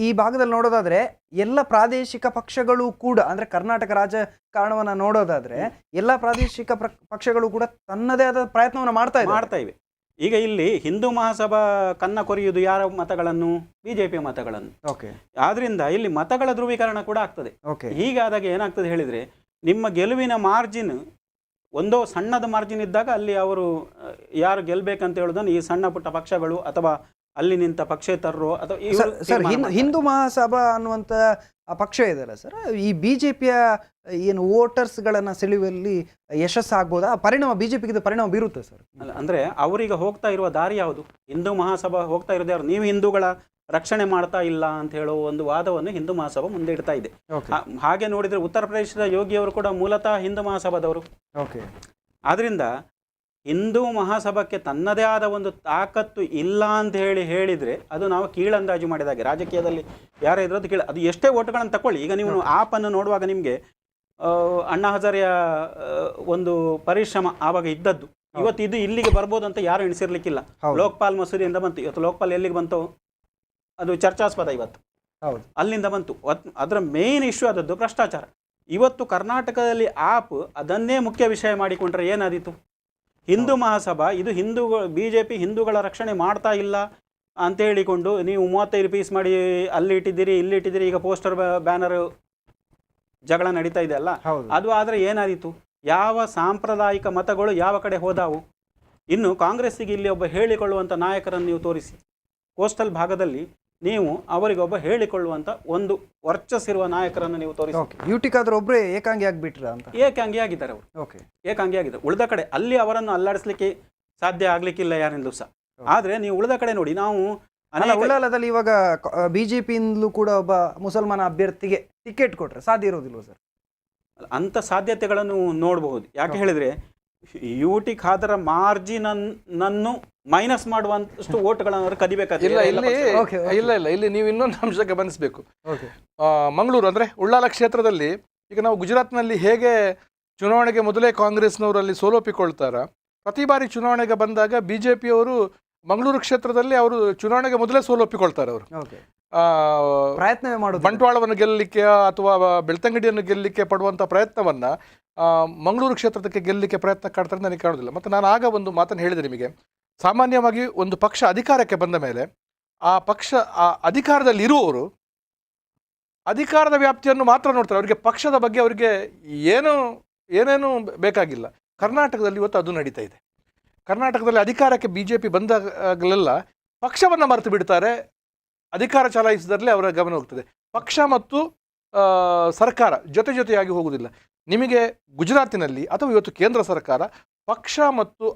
ಈ ಭಾಗದಲ್ಲಿ ನೋಡೋದಾದ್ರೆ ಎಲ್ಲ ಪ್ರಾದೇಶಿಕ ಪಕ್ಷಗಳು ಕೂಡ, ಅಂದ್ರೆ ಕರ್ನಾಟಕ ರಾಜಕಾರಣವನ್ನ ನೋಡೋದಾದ್ರೆ ಎಲ್ಲ ಪ್ರಾದೇಶಿಕ ಪಕ್ಷಗಳು ಕೂಡ ತನ್ನದೇ ಆದ ಪ್ರಯತ್ನವನ್ನ ಮಾಡ್ತಾ ಇವೆ. ಈಗ ಇಲ್ಲಿ ಹಿಂದೂ ಮಹಾಸಭಾ ಕನ್ನ ಕೊರೆಯುವುದು ಯಾರ ಮತಗಳನ್ನು? ಬಿಜೆಪಿ ಮತಗಳನ್ನು. ಆದ್ರಿಂದ ಇಲ್ಲಿ ಮತಗಳ ಧ್ರುವೀಕರಣ ಕೂಡ ಆಗ್ತದೆ. ಹೀಗಾದಾಗ ಏನಾಗ್ತದೆ ಹೇಳಿದ್ರೆ, ನಿಮ್ಮ ಗೆಲುವಿನ ಮಾರ್ಜಿನ್ ಒಂದೋ ಸಣ್ಣದ ಮಾರ್ಜಿನ್ ಇದ್ದಾಗ ಅಲ್ಲಿ ಅವರು ಯಾರು ಗೆಲ್ಬೇಕಂತ ಹೇಳುದನ್ನು ಈ ಸಣ್ಣ ಪುಟ್ಟ ಪಕ್ಷಗಳು ಅಥವಾ ಅಲ್ಲಿ ನಿಂತ ಪಕ್ಷೇತರರು ಅಥವಾ ಸರ್ ಹಿಂದೂ ಮಹಾಸಭಾ ಅನ್ನುವಂತ ಪಕ್ಷ ಇದೆಯಲ್ಲ ಸರ್, ಈ ಬಿಜೆಪಿಯ ಏನು ವೋಟರ್ಸ್ ಗಳನ್ನ ಸೆಳೆಯುವಲ್ಲಿ ಯಶಸ್ಸಾಗ್ಬೋದಾ? ಪರಿಣಾಮ ಬಿಜೆಪಿಗೆ ಪರಿಣಾಮ ಬೀರುತ್ತೆ ಸರ್? ಅಂದ್ರೆ ಅವರಿಗೆ ಹೋಗ್ತಾ ಇರುವ ದಾರಿ ಯಾವುದು? ಹಿಂದೂ ಮಹಾಸಭಾ ಹೋಗ್ತಾ ಇರೋದು ಯಾರು? ನೀವು ಹಿಂದೂಗಳ ರಕ್ಷಣೆ ಮಾಡ್ತಾ ಇಲ್ಲ ಅಂತ ಹೇಳೋ ಒಂದು ವಾದವನ್ನು ಹಿಂದೂ ಮಹಾಸಭಾ ಮುಂದೆ ಇಡ್ತಾ ಇದೆ. ಹಾಗೆ ನೋಡಿದ್ರೆ ಉತ್ತರ ಪ್ರದೇಶದ ಯೋಗಿಯವರು ಕೂಡ ಮೂಲತಃ ಹಿಂದೂ ಮಹಾಸಭಾದವರು. ಆದ್ರಿಂದ ಹಿಂದೂ ಮಹಾಸಭಾಕ್ಕೆ ತನ್ನದೇ ಆದ ಒಂದು ತಾಕತ್ತು ಇಲ್ಲ ಅಂತ ಹೇಳಿದ್ರೆ ಅದು ನಾವು ಕೀಳಂದಾಜು ಮಾಡಿದಾಗೆ. ರಾಜಕೀಯದಲ್ಲಿ ಯಾರೇ ಇರೋದು ಅದು ಎಷ್ಟೇ ಓಟ್ಗಳನ್ನು ತಕೊಳ್ಳಿ. ಈಗ ನೀವು ಆಪನ್ನು ನೋಡುವಾಗ ನಿಮಗೆ ಅಣ್ಣಾ ಹಜಾರೆಯ ಒಂದು ಪರಿಶ್ರಮ ಆವಾಗ ಇದ್ದದ್ದು ಇವತ್ತು ಇದು ಇಲ್ಲಿಗೆ ಬರ್ಬೋದು ಅಂತ ಯಾರು ಎಣಿಸಿರ್ಲಿಕ್ಕಿಲ್ಲ. ಲೋಕಪಾಲ್ ಮಸೂದೆಯಿಂದ ಬಂತು. ಇವತ್ತು ಲೋಕಪಾಲ್ ಎಲ್ಲಿಗೆ ಬಂತು? ಅದು ಚರ್ಚಾಸ್ಪದ. ಇವತ್ತು ಅಲ್ಲಿಂದ ಬಂತು. ಅದರ ಮೇನ್ ಇಶ್ಯೂ ಆದದ್ದು ಭ್ರಷ್ಟಾಚಾರ. ಇವತ್ತು ಕರ್ನಾಟಕದಲ್ಲಿ ಆಪ್ ಅದನ್ನೇ ಮುಖ್ಯ ವಿಷಯ ಮಾಡಿಕೊಂಡ್ರೆ ಏನಾದೀತು? ಹಿಂದೂ ಮಹಾಸಭಾ ಇದು ಬಿಜೆಪಿ ಹಿಂದೂಗಳ ರಕ್ಷಣೆ ಮಾಡ್ತಾ ಇಲ್ಲ ಅಂತ ಹೇಳಿಕೊಂಡು ನೀವು 35 ಪೀಸ್ ಮಾಡಿ ಅಲ್ಲಿ ಇಟ್ಟಿದ್ದೀರಿ, ಇಲ್ಲಿ ಇಟ್ಟಿದ್ದೀರಿ, ಈಗ ಪೋಸ್ಟರ್ ಬ್ಯಾನರ್ ಜಗಳ ನಡೀತಾ ಇದೆ ಅಲ್ಲ, ಅದು ಆದರೆ ಏನಾದೀತು? ಯಾವ ಸಾಂಪ್ರದಾಯಿಕ ಮತಗಳು ಯಾವ ಕಡೆ ಹೋದಾವು? ಇನ್ನು ಕಾಂಗ್ರೆಸ್ಸಿಗೆ ಇಲ್ಲಿ ಒಬ್ಬ ಹೇಳಿಕೊಳ್ಳುವಂಥ ನಾಯಕರನ್ನು ನೀವು ತೋರಿಸಿ. ಕೋಸ್ಟಲ್ ಭಾಗದಲ್ಲಿ ನೀವು ಅವರಿಗೊಬ್ಬ ಹೇಳಿಕೊಳ್ಳುವಂಥ ಒಂದು ವರ್ಚಸ್ಸಿರುವ ನಾಯಕರನ್ನು ನೀವು ತೋರಿಸಿ. ಯುಟಿಕಾದ್ರೆ ಒಬ್ಬರೇ ಏಕಾಂಗಿ ಆಗಿಬಿಟ್ರ ಅಂತ? ಏಕಾಂಗಿ ಆಗಿದ್ದಾರೆ ಅವರು. ಏಕಾಂಗಿ ಆಗಿದ್ದಾರೆ. ಉಳಿದ ಕಡೆ ಅಲ್ಲಿ ಅವರನ್ನು ಅಲ್ಲಾಡಿಸ್ಲಿಕ್ಕೆ ಸಾಧ್ಯ ಆಗ್ಲಿಕ್ಕಿಲ್ಲ ಯಾರಿಂದಲೂ ಸಹ. ಆದ್ರೆ ನೀವು ಉಳಿದ ಕಡೆ ನೋಡಿ, ನಾವು ಉಳ್ಳಾಲದಲ್ಲಿ ಇವಾಗ ಬಿಜೆಪಿಯಿಂದಲೂ ಕೂಡ ಒಬ್ಬ ಮುಸಲ್ಮಾನ ಅಭ್ಯರ್ಥಿಗೆ ಟಿಕೆಟ್ ಕೊಟ್ರೆ ಸಾಧ್ಯ ಇರೋದಿಲ್ವ ಸರ್? ಅಂತ ಸಾಧ್ಯತೆಗಳನ್ನು ನೋಡಬಹುದು. ಯಾಕೆ ಹೇಳಿದ್ರೆ ಯುಟಿ ಖಾದರ ಮಾರ್ಜಿನ್ ಅನ್ನು ಮೈನಸ್ ಮಾಡುವಂತಷ್ಟು ಓಟ್ಗಳನ್ನು ಕದಿಬೇಕಾದ್ರೆ ಇಲ್ಲಿ ನೀವು ಇನ್ನೊಂದು ಅಂಶ ಗಮನಿಸಬೇಕು. ಮಂಗಳೂರು ಅಂದ್ರೆ ಉಳ್ಳಾಲ ಕ್ಷೇತ್ರದಲ್ಲಿ ಈಗ ನಾವು ಗುಜರಾತ್ನಲ್ಲಿ ಹೇಗೆ ಚುನಾವಣೆಗೆ ಮೊದಲೇ ಕಾಂಗ್ರೆಸ್ನವರಲ್ಲಿ ಸೋಲೊಪ್ಪಿಕೊಳ್ತಾರ, ಪ್ರತಿ ಬಾರಿ ಚುನಾವಣೆಗೆ ಬಂದಾಗ ಬಿಜೆಪಿಯವರು ಮಂಗಳೂರು ಕ್ಷೇತ್ರದಲ್ಲಿ ಅವರು ಚುನಾವಣೆಗೆ ಮೊದಲೇ ಸೋಲೊಪ್ಪಿಕೊಳ್ತಾರೆ. ಅವರು ಪ್ರಯತ್ನವೇ ಮಾಡೋದು ಬಂಟ್ವಾಳವನ್ನು ಗೆಲ್ಲಲಿಕ್ಕೆ ಅಥವಾ ಬೆಳ್ತಂಗಡಿಯನ್ನು ಗೆಲ್ಲಲಿಕ್ಕೆ ಪಡುವಂಥ ಪ್ರಯತ್ನವನ್ನ ಮಂಗಳೂರು ಕ್ಷೇತ್ರಕ್ಕೆ ಗೆಲ್ಲಲಿಕ್ಕೆ ಪ್ರಯತ್ನ ಕಾಡ್ತಾರೆ ನನಗೆ ಕಾಣೋದಿಲ್ಲ. ಮತ್ತು ನಾನು ಆಗ ಒಂದು ಮಾತನ್ನು ಹೇಳಿದೆ ನಿಮಗೆ, ಸಾಮಾನ್ಯವಾಗಿ ಒಂದು ಪಕ್ಷ ಅಧಿಕಾರಕ್ಕೆ ಬಂದ ಮೇಲೆ ಆ ಪಕ್ಷ ಆ ಅಧಿಕಾರದಲ್ಲಿ ಇರುವವರು ಅಧಿಕಾರದ ವ್ಯಾಪ್ತಿಯನ್ನು ಮಾತ್ರ ನೋಡ್ತಾರೆ. ಅವರಿಗೆ ಪಕ್ಷದ ಬಗ್ಗೆ ಅವರಿಗೆ ಏನೇನು ಬೇಕಾಗಿಲ್ಲ. ಕರ್ನಾಟಕದಲ್ಲಿ ಇವತ್ತು ಅದು ನಡೀತಾ ಇದೆ. ಕರ್ನಾಟಕದಲ್ಲಿ ಅಧಿಕಾರಕ್ಕೆ ಬಿಜೆಪಿ ಬಂದಾಗಲೆಲ್ಲ ಪಕ್ಷವನ್ನು ಮರೆತು ಬಿಡ್ತಾರೆ, ಅಧಿಕಾರ ಚಲಾಯಿಸಿದರಲ್ಲೇ ಅವರ ಗಮನ ಹೋಗ್ತದೆ. ಪಕ್ಷ ಮತ್ತು ಸರ್ಕಾರ ಜೊತೆಯಾಗಿ ಹೋಗುವುದಿಲ್ಲ. ನಿಮಗೆ ಗುಜರಾತಿನಲ್ಲಿ ಅಥವಾ ಇವತ್ತು ಕೇಂದ್ರ ಸರ್ಕಾರ ಪಕ್ಷ ಮತ್ತು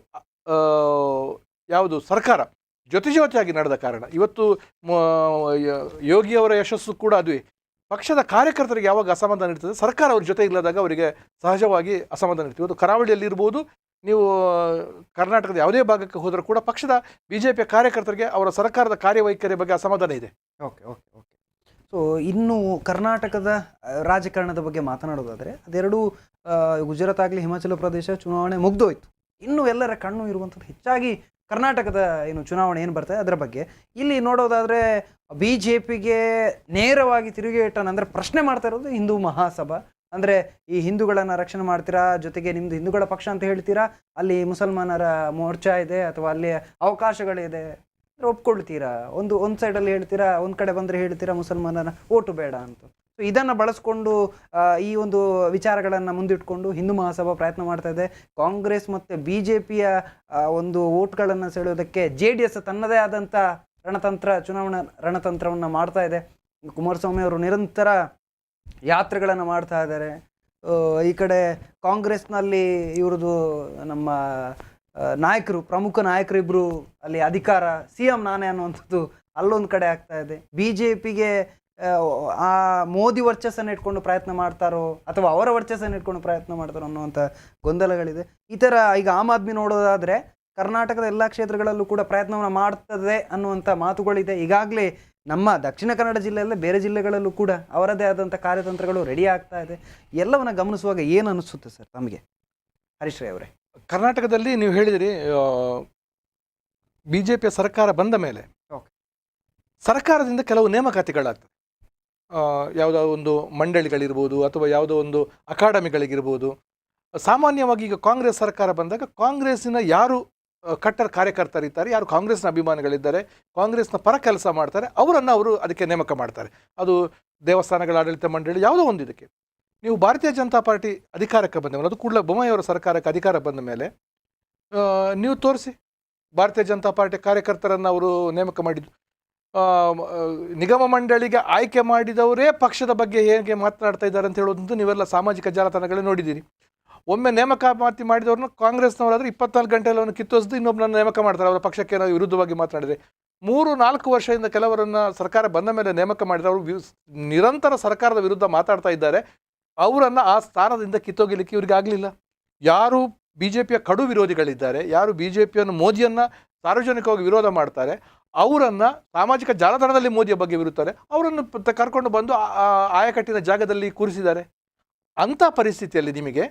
ಯಾವುದು ಸರ್ಕಾರ ಜೊತೆಯಾಗಿ ನಡೆದ ಕಾರಣ ಇವತ್ತು ಯೋಗಿಯವರ ಯಶಸ್ಸು ಕೂಡ ಅದುವೇ. ಪಕ್ಷದ ಕಾರ್ಯಕರ್ತರಿಗೆ ಯಾವಾಗ ಅಸಮಾಧಾನ ಇರ್ತದೆ, ಸರ್ಕಾರ ಅವ್ರ ಜೊತೆ ಇಲ್ಲದಾಗ ಅವರಿಗೆ ಸಹಜವಾಗಿ ಅಸಮಾಧಾನ ಇರ್ತದೆ. ಇವತ್ತು ಕರಾವಳಿಯಲ್ಲಿ ಇರ್ಬೋದು, ನೀವು ಕರ್ನಾಟಕದ ಯಾವುದೇ ಭಾಗಕ್ಕೆ ಹೋದರೂ ಕೂಡ ಪಕ್ಷದ ಬಿಜೆಪಿಯ ಕಾರ್ಯಕರ್ತರಿಗೆ ಅವರ ಸರ್ಕಾರದ ಕಾರ್ಯವೈಖರಿ ಬಗ್ಗೆ ಅಸಮಾಧಾನ ಇದೆ. ಸೊ ಇನ್ನು ಕರ್ನಾಟಕದ ರಾಜಕಾರಣದ ಬಗ್ಗೆ ಮಾತನಾಡೋದಾದರೆ ಅದೆರಡು ಗುಜರಾತ್ ಆಗಲಿ ಹಿಮಾಚಲ ಪ್ರದೇಶ ಚುನಾವಣೆ ಮುಗ್ದೋಯ್ತು. ಇನ್ನು ಎಲ್ಲರ ಕಣ್ಣು ಇರುವಂಥದ್ದು ಹೆಚ್ಚಾಗಿ ಕರ್ನಾಟಕದ ಏನು ಚುನಾವಣೆ ಏನು ಬರ್ತದೆ ಅದರ ಬಗ್ಗೆ. ಇಲ್ಲಿ ನೋಡೋದಾದರೆ ಬಿಜೆಪಿಗೆ ನೇರವಾಗಿ ತಿರುಗೇಟನ್ನು ಅಂದರೆ ಪ್ರಶ್ನೆ ಮಾಡ್ತಾ ಇರೋದು ಹಿಂದೂ ಮಹಾಸಭಾ. ಅಂದ್ರೆ ಈ ಹಿಂದೂಗಳನ್ನ ರಕ್ಷಣೆ ಮಾಡ್ತೀರಾ, ಜೊತೆಗೆ ನಿಮ್ದು ಹಿಂದೂಗಳ ಪಕ್ಷ ಅಂತ ಹೇಳ್ತೀರಾ, ಅಲ್ಲಿ ಮುಸಲ್ಮಾನರ ಮೋರ್ಚಾ ಇದೆ ಅಥವಾ ಅಲ್ಲಿ ಅವಕಾಶಗಳಿದೆ, ಒಪ್ಕೊಳ್ತೀರಾ? ಒಂದ್ ಸೈಡಲ್ಲಿ ಹೇಳ್ತೀರಾ, ಒಂದ್ ಕಡೆ ಬಂದ್ರೆ ಹೇಳ್ತೀರಾ ಮುಸಲ್ಮಾನರ ಓಟು ಬೇಡ ಅಂತ. ಸೊ ಇದನ್ನ ಬಳಸ್ಕೊಂಡು ಈ ಒಂದು ವಿಚಾರಗಳನ್ನ ಮುಂದಿಟ್ಕೊಂಡು ಹಿಂದೂ ಮಹಾಸಭಾ ಪ್ರಯತ್ನ ಮಾಡ್ತಾ ಇದೆ. ಕಾಂಗ್ರೆಸ್ ಮತ್ತೆ ಬಿಜೆಪಿಯ ಒಂದು ಓಟ್ಗಳನ್ನ ಸೆಳೆಯೋದಕ್ಕೆ JDS ತನ್ನದೇ ಆದಂತ ಚುನಾವಣಾ ರಣತಂತ್ರವನ್ನ ಮಾಡ್ತಾ ಇದೆ. ಕುಮಾರಸ್ವಾಮಿ ಅವರು ನಿರಂತರ ಯಾತ್ರೆಗಳನ್ನು ಮಾಡ್ತಾ ಇದ್ದಾರೆ. ಈ ಕಡೆ ಕಾಂಗ್ರೆಸ್ನಲ್ಲಿ ಇವ್ರದ್ದು ನಮ್ಮ ನಾಯಕರು, ಪ್ರಮುಖ ನಾಯಕರಿಬ್ರು ಅಲ್ಲಿ ಅಧಿಕಾರ, CM ನಾನೇ ಅನ್ನುವಂಥದ್ದು ಅಲ್ಲೊಂದು ಕಡೆ ಆಗ್ತಾ ಇದೆ. BJPಗೆ ಆ ಮೋದಿ ವರ್ಚಸ್ಸನ್ನು ಇಟ್ಕೊಂಡು ಪ್ರಯತ್ನ ಮಾಡ್ತಾರೋ ಅಥವಾ ಅವರ ವರ್ಚಸ್ಸನ್ನು ಇಟ್ಕೊಂಡು ಪ್ರಯತ್ನ ಮಾಡ್ತಾರೋ ಅನ್ನುವಂಥ ಗೊಂದಲಗಳಿದೆ. ಈ ಥರ ಈಗ ಆಮ್ ಆದ್ಮಿ ನೋಡೋದಾದ್ರೆ ಕರ್ನಾಟಕದ ಎಲ್ಲ ಕ್ಷೇತ್ರಗಳಲ್ಲೂ ಕೂಡ ಪ್ರಯತ್ನವನ್ನು ಮಾಡ್ತದೆ ಅನ್ನುವಂಥ ಮಾತುಗಳಿದೆ. ಈಗಾಗಲೇ ನಮ್ಮ ದಕ್ಷಿಣ ಕನ್ನಡ ಜಿಲ್ಲೆಯಲ್ಲೇ ಬೇರೆ ಜಿಲ್ಲೆಗಳಲ್ಲೂ ಕೂಡ ಅವರದೇ ಆದಂಥ ಕಾರ್ಯತಂತ್ರಗಳು ರೆಡಿ ಆಗ್ತಾ ಇದೆ. ಎಲ್ಲವನ್ನ ಗಮನಿಸುವಾಗ ಏನು ಅನಿಸುತ್ತೆ ಸರ್ ತಮಗೆ, ಹರೀಶ್ ರೈ ಅವರೇ? ಕರ್ನಾಟಕದಲ್ಲಿ ನೀವು ಹೇಳಿದಿರಿ BJPಯ ಸರ್ಕಾರ ಬಂದ ಮೇಲೆ ಸರ್ಕಾರದಿಂದ ಕೆಲವು ನೇಮಕಾತಿಗಳಾಗ್ತದೆ. ಯಾವುದೋ ಒಂದು ಮಂಡಳಿಗಳಿರ್ಬೋದು ಅಥವಾ ಯಾವುದೋ ಒಂದು ಅಕಾಡೆಮಿಗಳಿಗಿರ್ಬೋದು. ಸಾಮಾನ್ಯವಾಗಿ ಈಗ ಕಾಂಗ್ರೆಸ್ ಸರ್ಕಾರ ಬಂದಾಗ ಕಾಂಗ್ರೆಸ್ಸಿನ ಯಾರು ಕಟ್ಟರ್ ಕಾರ್ಯಕರ್ತರಿದ್ದಾರೆ, ಯಾರು ಕಾಂಗ್ರೆಸ್ನ ಅಭಿಮಾನಿಗಳಿದ್ದಾರೆ, ಕಾಂಗ್ರೆಸ್ನ ಪರ ಕೆಲಸ ಮಾಡ್ತಾರೆ, ಅವರನ್ನು ಅವರು ಅದಕ್ಕೆ ನೇಮಕ ಮಾಡ್ತಾರೆ. ಅದು ದೇವಸ್ಥಾನಗಳ ಆಡಳಿತ ಮಂಡಳಿ ಯಾವುದೋ ಒಂದು ಇದಕ್ಕೆ. ನೀವು ಭಾರತೀಯ ಜನತಾ ಪಾರ್ಟಿ ಅಧಿಕಾರಕ್ಕೆ ಬಂದ ಮೇಲೆ, ಅದು ಕೂಡಲೇ ಬೊಮ್ಮಾಯಿಯವರ ಸರ್ಕಾರಕ್ಕೆ ಅಧಿಕಾರ ಬಂದ ಮೇಲೆ ನೀವು ತೋರಿಸಿ ಭಾರತೀಯ ಜನತಾ ಪಾರ್ಟಿ ಕಾರ್ಯಕರ್ತರನ್ನು ಅವರು ನೇಮಕ ಮಾಡಿದ್ದು. ನಿಗಮ ಮಂಡಳಿಗೆ ಆಯ್ಕೆ ಮಾಡಿದವರೇ ಪಕ್ಷದ ಬಗ್ಗೆ ಹೇಗೆ ಮಾತನಾಡ್ತಾ ಇದ್ದಾರೆ ಅಂತ ಹೇಳೋದಂತೂ ನೀವೆಲ್ಲ ಸಾಮಾಜಿಕ ಜಾಲತಾಣಗಳಲ್ಲಿ ನೋಡಿದ್ದೀರಿ. ಒಮ್ಮೆ ನೇಮಕಾತಿ ಮಾಡಿದವ್ರನ್ನ ಕಾಂಗ್ರೆಸ್ನವರಾದರೆ 24 ಗಂಟೆಯಲ್ಲಿ ಅವನು ಕಿತ್ತೋಸ್ದು ಇನ್ನೊಬ್ಬರನ್ನ ನೇಮಕ ಮಾಡ್ತಾರೆ, ಅವರ ಪಕ್ಷಕ್ಕೆ ನಾವು ವಿರುದ್ಧವಾಗಿ ಮಾತನಾಡಿದರೆ. 3-4 ವರ್ಷದಿಂದ ಕೆಲವರನ್ನು ಸರ್ಕಾರ ಬಂದ ಮೇಲೆ ನೇಮಕ ಮಾಡಿದರೆ ಅವರು ನಿರಂತರ ಸರ್ಕಾರದ ವಿರುದ್ಧ ಮಾತಾಡ್ತಾ ಇದ್ದಾರೆ. ಅವರನ್ನು ಆ ಸ್ಥಾನದಿಂದ ಕಿತ್ತೋಗಲಿಕ್ಕೆ ಇವರಿಗೆ ಆಗಲಿಲ್ಲ. ಯಾರು BJPಯ ಕಡು ವಿರೋಧಿಗಳಿದ್ದಾರೆ, ಯಾರು BJPಯನ್ನು ಮೋದಿಯನ್ನು ಸಾರ್ವಜನಿಕವಾಗಿ ವಿರೋಧ ಮಾಡ್ತಾರೆ, ಅವರನ್ನು ಸಾಮಾಜಿಕ ಜಾಲತಾಣದಲ್ಲಿ ಮೋದಿಯ ಬಗ್ಗೆ ವಿರುತ್ತಾರೆ, ಅವರನ್ನು ಕರ್ಕೊಂಡು ಬಂದು ಆಯಕಟ್ಟಿನ ಜಾಗದಲ್ಲಿ ಕೂರಿಸಿದ್ದಾರೆ. ಅಂಥ ಪರಿಸ್ಥಿತಿಯಲ್ಲಿ ನಿಮಗೆ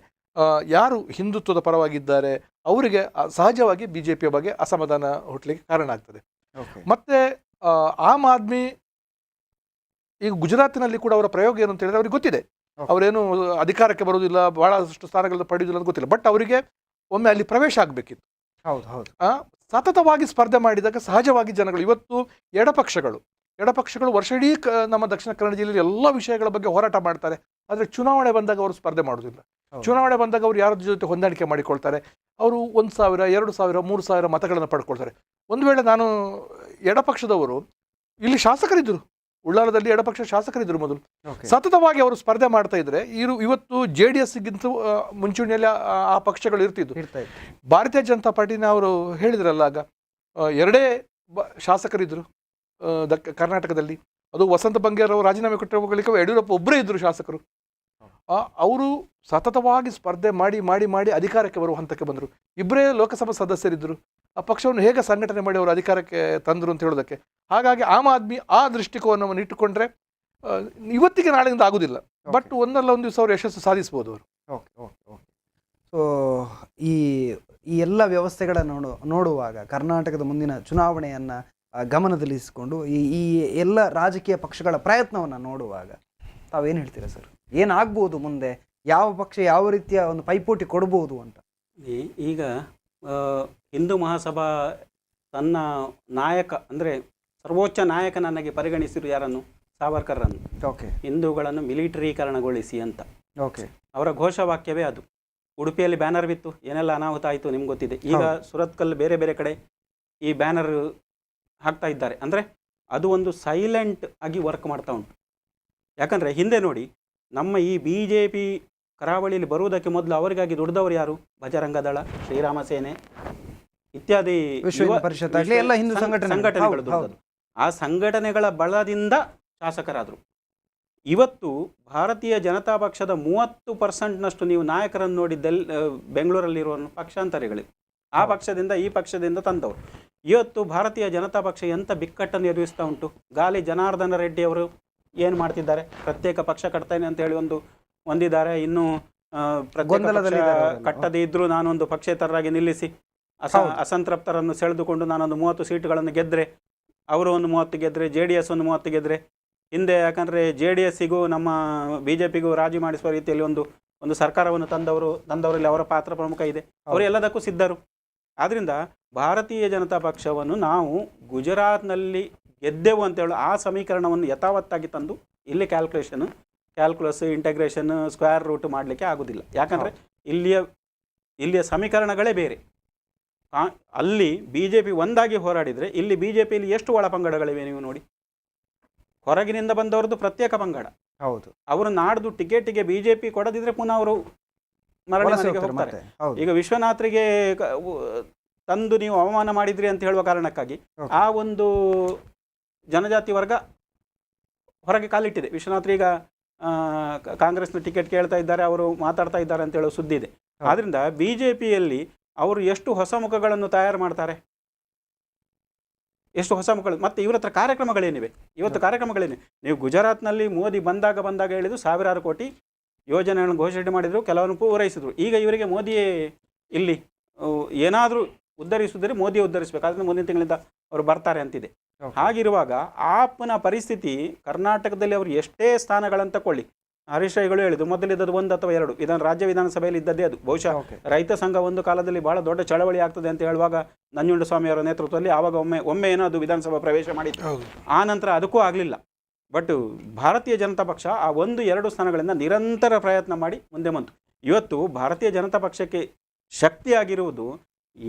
ಯಾರು ಹಿಂದುತ್ವದ ಪರವಾಗಿದ್ದಾರೆ ಅವರಿಗೆ ಸಹಜವಾಗಿ BJPಯ ಬಗ್ಗೆ ಅಸಮಾಧಾನ ಹುಟ್ಟಲಿಕ್ಕೆ ಕಾರಣ ಆಗ್ತದೆ. ಮತ್ತು ಆಮ್ ಆದ್ಮಿ ಈಗ ಗುಜರಾತಿನಲ್ಲಿ ಕೂಡ ಅವರ ಪ್ರಯೋಗ ಏನು ಅಂತ ಹೇಳಿದ್ರೆ ಅವ್ರಿಗೆ ಗೊತ್ತಿದೆ, ಅವರೇನು ಅಧಿಕಾರಕ್ಕೆ ಬರೋದಿಲ್ಲ, ಬಹಳಷ್ಟು ಸ್ಥಾನಗಳನ್ನು ಪಡೆಯೋದಿಲ್ಲ ಅಂತ ಗೊತ್ತಿಲ್ಲ. ಬಟ್ ಅವರಿಗೆ ಒಮ್ಮೆ ಅಲ್ಲಿ ಪ್ರವೇಶ ಆಗಬೇಕಿತ್ತು. ಹೌದು. ಸತತವಾಗಿ ಸ್ಪರ್ಧೆ ಮಾಡಿದಾಗ ಸಹಜವಾಗಿ ಜನಗಳು, ಇವತ್ತು ಎಡಪಕ್ಷಗಳು ವರ್ಷಿಡೀ ನಮ್ಮ ದಕ್ಷಿಣ ಕನ್ನಡ ಜಿಲ್ಲೆಯಲ್ಲಿ ಎಲ್ಲ ವಿಷಯಗಳ ಬಗ್ಗೆ ಹೋರಾಟ ಮಾಡ್ತಾರೆ. ಆದರೆ ಚುನಾವಣೆ ಬಂದಾಗ ಅವರು ಸ್ಪರ್ಧೆ ಮಾಡೋದಿಲ್ಲ. ಚುನಾವಣೆ ಬಂದಾಗ ಅವರು ಯಾರ ಜೊತೆ ಹೊಂದಾಣಿಕೆ ಮಾಡಿಕೊಳ್ತಾರೆ, ಅವರು 1,000, 2,000, 3,000 ಮತಗಳನ್ನು ಪಡ್ಕೊಳ್ತಾರೆ. ಒಂದು ವೇಳೆ ನಾನು ಎಡಪಕ್ಷದವರು ಇಲ್ಲಿ ಶಾಸಕರಿದ್ದರು, ಉಳ್ಳಾಲದಲ್ಲಿ ಎಡಪಕ್ಷ ಶಾಸಕರಿದ್ದರು ಮೊದಲು, ಸತತವಾಗಿ ಅವರು ಸ್ಪರ್ಧೆ ಮಾಡ್ತಾ ಇದ್ರೆ ಇವತ್ತು JDSಗಿಂತ ಮುಂಚೂಣಿಯಲ್ಲಿ ಆ ಪಕ್ಷಗಳು ಇರ್ತಿದ್ದು. ಭಾರತೀಯ ಜನತಾ ಪಾರ್ಟಿನ ಅವರು ಹೇಳಿದ್ರಲ್ಲ, ಆಗ 2 ಶಾಸಕರಿದ್ದರು ಕರ್ನಾಟಕದಲ್ಲಿ. ಅದು ವಸಂತ ಬಂಗೇರ್ ಅವರು ರಾಜೀನಾಮೆ ಕೊಟ್ಟ ಬಳಿಕ ಯಡಿಯೂರಪ್ಪ ಒಬ್ಬರೇ ಇದ್ದರು ಶಾಸಕರು. ಅವರು ಸತತವಾಗಿ ಸ್ಪರ್ಧೆ ಮಾಡಿ ಅಧಿಕಾರಕ್ಕೆ ಬರುವ ಹಂತಕ್ಕೆ ಬಂದರು. 2 ಲೋಕಸಭಾ ಸದಸ್ಯರಿದ್ದರು. ಆ ಪಕ್ಷವನ್ನು ಹೇಗೆ ಸಂಘಟನೆ ಮಾಡಿ ಅವರು ಅಧಿಕಾರಕ್ಕೆ ತಂದರು ಅಂತ ಹೇಳೋದಕ್ಕೆ. ಹಾಗಾಗಿ ಆಮ್ ಆದ್ಮಿ ಆ ದೃಷ್ಟಿಕೋನವನ್ನು ಇಟ್ಟುಕೊಂಡ್ರೆ ಇವತ್ತಿಗೆ ನಾಳೆಯಿಂದ ಆಗುದಿಲ್ಲ, ಬಟ್ ಒಂದಲ್ಲ ಒಂದು ದಿವಸ ಅವರು ಯಶಸ್ಸು ಸಾಧಿಸ್ಬೋದು ಅವರು. ಸೊ ಈ ಎಲ್ಲ ವ್ಯವಸ್ಥೆಗಳನ್ನು ನೋಡುವಾಗ ಕರ್ನಾಟಕದ ಮುಂದಿನ ಚುನಾವಣೆಯನ್ನು ಗಮನದಲ್ಲಿರಿಸಿಕೊಂಡು ಈ ಎಲ್ಲ ರಾಜಕೀಯ ಪಕ್ಷಗಳ ಪ್ರಯತ್ನವನ್ನು ನೋಡುವಾಗ ತಾವೇನು ಹೇಳ್ತೀರಾ ಸರ್? ಏನಾಗ್ಬೋದು ಮುಂದೆ? ಯಾವ ಪಕ್ಷ ಯಾವ ರೀತಿಯ ಒಂದು ಪೈಪೋಟಿ ಕೊಡ್ಬೋದು ಅಂತ? ಈಗ ಹಿಂದೂ ಮಹಾಸಭಾ ತನ್ನ ನಾಯಕ ಅಂದರೆ ಸರ್ವೋಚ್ಚ ನಾಯಕನನ್ನಾಗಿ ಪರಿಗಣಿಸಿರು ಯಾರನ್ನು? ಸಾವರ್ಕರ್ರನ್ನು. ಹಿಂದೂಗಳನ್ನು ಮಿಲಿಟರೀಕರಣಗೊಳಿಸಿ ಅಂತ ಅವರ ಘೋಷವಾಕ್ಯವೇ ಅದು. ಉಡುಪಿಯಲ್ಲಿ ಬ್ಯಾನರ್ ಬಿತ್ತು, ಏನೆಲ್ಲ ಅನಾಹುತ ಆಯಿತು ನಿಮ್ಗೆ ಗೊತ್ತಿದೆ. ಈಗ ಸುರತ್ಕಲ್ ಬೇರೆ ಬೇರೆ ಕಡೆ ಈ ಬ್ಯಾನರ್ ಹಾಕ್ತಾ ಇದ್ದಾರೆ. ಅಂದರೆ ಅದು ಒಂದು ಸೈಲೆಂಟ್ ಆಗಿ ವರ್ಕ್ ಮಾಡ್ತಾ ಉಂಟು. ಯಾಕಂದರೆ ಹಿಂದೆ ನೋಡಿ, ನಮ್ಮ ಈ BJP ಕರಾವಳಿಯಲ್ಲಿ ಬರುವುದಕ್ಕೆ ಮೊದಲು ಅವರಿಗಾಗಿ ದುಡಿದವರು ಯಾರು? ಬಜರಂಗ ದಳ, ಶ್ರೀರಾಮ ಸೇನೆ ಇತ್ಯಾದಿ ಸಂಘಟನೆಗಳು ದುಡಿದದ್ದು. ಆ ಸಂಘಟನೆಗಳ ಬಲದಿಂದ ಶಾಸಕರಾದರು. ಇವತ್ತು ಭಾರತೀಯ ಜನತಾ ಪಕ್ಷದ 30% ನೀವು ನಾಯಕರನ್ನು ನೋಡಿದ್ದಲ್ಲಿ ಬೆಂಗಳೂರಲ್ಲಿರುವ ಪಕ್ಷಾಂತರಿಗಳು, ಆ ಪಕ್ಷದಿಂದ ಈ ಪಕ್ಷದಿಂದ ತಂದವರು. ಇವತ್ತು ಭಾರತೀಯ ಜನತಾ ಪಕ್ಷ ಎಂಥ ಬಿಕ್ಕಟ್ಟನ್ನು ಎದುರಿಸ್ತಾ ಉಂಟು. ಗಾಲಿ ಜನಾರ್ದನ ರೆಡ್ಡಿ ಅವರು ಏನು ಮಾಡ್ತಿದ್ದಾರೆ? ಪ್ರತ್ಯೇಕ ಪಕ್ಷ ಕಟ್ತೇನೆ ಅಂತ ಹೇಳಿ ಹೊಂದಿದ್ದಾರೆ. ಇನ್ನು ಕಟ್ಟದೇ ಇದ್ರೂ ನಾನೊಂದು ಪಕ್ಷೇತರರಾಗಿ ನಿಲ್ಲಿಸಿ ಅಸಂತೃಪ್ತರನ್ನು ಸೆಳೆದುಕೊಂಡು ನಾನೊಂದು 30 ಸೀಟುಗಳನ್ನು ಗೆದ್ದರೆ, ಅವರು ಒಂದು 30 ಗೆದ್ದರೆ, JDS ಒಂದು 30 ಗೆದ್ದರೆ ಹಿಂದೆ ಯಾಕಂದರೆ JDSಗೂ ನಮ್ಮ BJPಗೂ ರಾಜಿ ಮಾಡಿಸುವ ರೀತಿಯಲ್ಲಿ ಒಂದು ಸರ್ಕಾರವನ್ನು ತಂದವರಲ್ಲಿ ಅವರ ಪಾತ್ರ ಪ್ರಮುಖ ಇದೆ. ಅವರು ಎಲ್ಲದಕ್ಕೂ ಸಿದ್ಧರು. ಆದ್ದರಿಂದ ಭಾರತೀಯ ಜನತಾ ಪಕ್ಷವನ್ನು ನಾವು ಗುಜರಾತ್ನಲ್ಲಿ ಗೆದ್ದೆವು ಅಂತ ಹೇಳಿ ಆ ಸಮೀಕರಣವನ್ನು ಯಥಾವತ್ತಾಗಿ ತಂದು ಇಲ್ಲಿ ಕ್ಯಾಲ್ಕುಲಸ್, ಇಂಟಗ್ರೇಷನ್, ಸ್ಕ್ವೇರ್ ರೂಟ್ ಮಾಡಲಿಕ್ಕೆ ಆಗೋದಿಲ್ಲ. ಯಾಕಂದರೆ ಇಲ್ಲಿಯ ಸಮೀಕರಣಗಳೇ ಬೇರೆ. ಅಲ್ಲಿ BJP ಒಂದಾಗಿ ಹೋರಾಡಿದರೆ ಇಲ್ಲಿ BJPಯಲ್ಲಿ ಎಷ್ಟು ಒಳಪಂಗಡಗಳಿವೆ ನೀವು ನೋಡಿ. ಹೊರಗಿನಿಂದ ಬಂದವರದ್ದು ಪ್ರತ್ಯೇಕ ಪಂಗಡ. ಹೌದು, ಅವರು ನಾಡ್ದು ಟಿಕೆಟಿಗೆ BJP ಕೊಡದಿದ್ರೆ ಪುನಃ ಅವರು ಮರಳಿ ಮನೆಗೆ ಹೋಗ್ತಾರೆ. ಈಗ ವಿಶ್ವನಾಥ್ರಿಗೆ ತಂದು ನೀವು ಅವಮಾನ ಮಾಡಿದ್ರಿ ಅಂತ ಹೇಳುವ ಕಾರಣಕ್ಕಾಗಿ ಆ ಒಂದು ಜನಜಾತಿ ವರ್ಗ ಹೊರಗೆ ಕಾಲಿಟ್ಟಿದೆ. ವಿಶ್ವನಾಥ್ರೀಗ ಕಾಂಗ್ರೆಸ್ನ ಟಿಕೆಟ್ ಕೇಳ್ತಾ ಇದ್ದಾರೆ, ಅವರು ಮಾತಾಡ್ತಾ ಇದ್ದಾರೆ ಅಂತ ಹೇಳೋ ಸುದ್ದಿ ಇದೆ. ಆದ್ರಿಂದ BJPಯಲ್ಲಿ ಅವರು ಎಷ್ಟು ಹೊಸ ಮುಖಗಳನ್ನು ತಯಾರು ಮಾಡ್ತಾರೆ, ಎಷ್ಟು ಹೊಸ ಮುಖಗಳು. ಮತ್ತು ಇವರ ಹತ್ರ ಕಾರ್ಯಕ್ರಮಗಳೇನಿವೆ, ಇವತ್ತು ಕಾರ್ಯಕ್ರಮಗಳೇನಿವೆ. ನೀವು ಗುಜರಾತ್ನಲ್ಲಿ ಮೋದಿ ಬಂದಾಗ ಹೇಳಿದ್ರು ಸಾವಿರಾರು ಕೋಟಿ ಯೋಜನೆಗಳನ್ನು ಘೋಷಣೆ ಮಾಡಿದರು, ಕೆಲವನ್ನು ಪೂರೈಸಿದ್ರು. ಈಗ ಇವರಿಗೆ ಮೋದಿಯೇ ಇಲ್ಲಿ ಏನಾದರೂ ಉದ್ಧರಿಸಿದರೆ ಮೋದಿಯೇ ಉದ್ಧರಿಸಬೇಕು, ಆದರೆ ಮುಂದಿನ ತಿಂಗಳಿಂದ ಅವರು ಬರ್ತಾರೆ ಅಂತಿದೆ. ಹಾಗಿರುವಾಗ ಆಪ್ನ ಪರಿಸ್ಥಿತಿ ಕರ್ನಾಟಕದಲ್ಲಿ ಅವರು ಎಷ್ಟೇ ಸ್ಥಾನಗಳನ್ನು ತಗೊಳ್ಳಿ, ಹರೀಶ್ ರಾಯ್ಗಳು ಹೇಳಿದ್ರು ಮೊದಲಿದ್ದದ್ದು 1 ಅಥವಾ 2 ಇದನ್ನು ರಾಜ್ಯ ವಿಧಾನಸಭೆಯಲ್ಲಿ ಇದ್ದದ್ದೇ ಅದು. ಬಹುಶಃ ರೈತ ಸಂಘ ಒಂದು ಕಾಲದಲ್ಲಿ ಬಹಳ ದೊಡ್ಡ ಚಳವಳಿ ಆಗ್ತದೆ ಅಂತ ಹೇಳುವಾಗ ನಂಜುಂಡಸ್ವಾಮಿ ಅವರ ನೇತೃತ್ವದಲ್ಲಿ ಆವಾಗ ಒಮ್ಮೆ ಏನೋ ಅದು ವಿಧಾನಸಭಾ ಪ್ರವೇಶ ಮಾಡಿತ್ತು. ಆ ನಂತರ ಅದಕ್ಕೂ ಆಗಲಿಲ್ಲ. ಬಟ್ ಭಾರತೀಯ ಜನತಾ ಪಕ್ಷ ಆ 1-2 ಸ್ಥಾನಗಳಿಂದ ನಿರಂತರ ಪ್ರಯತ್ನ ಮಾಡಿ ಮುಂದೆ ಬಂತು. ಇವತ್ತು ಭಾರತೀಯ ಜನತಾ ಪಕ್ಷಕ್ಕೆ ಶಕ್ತಿಯಾಗಿರುವುದು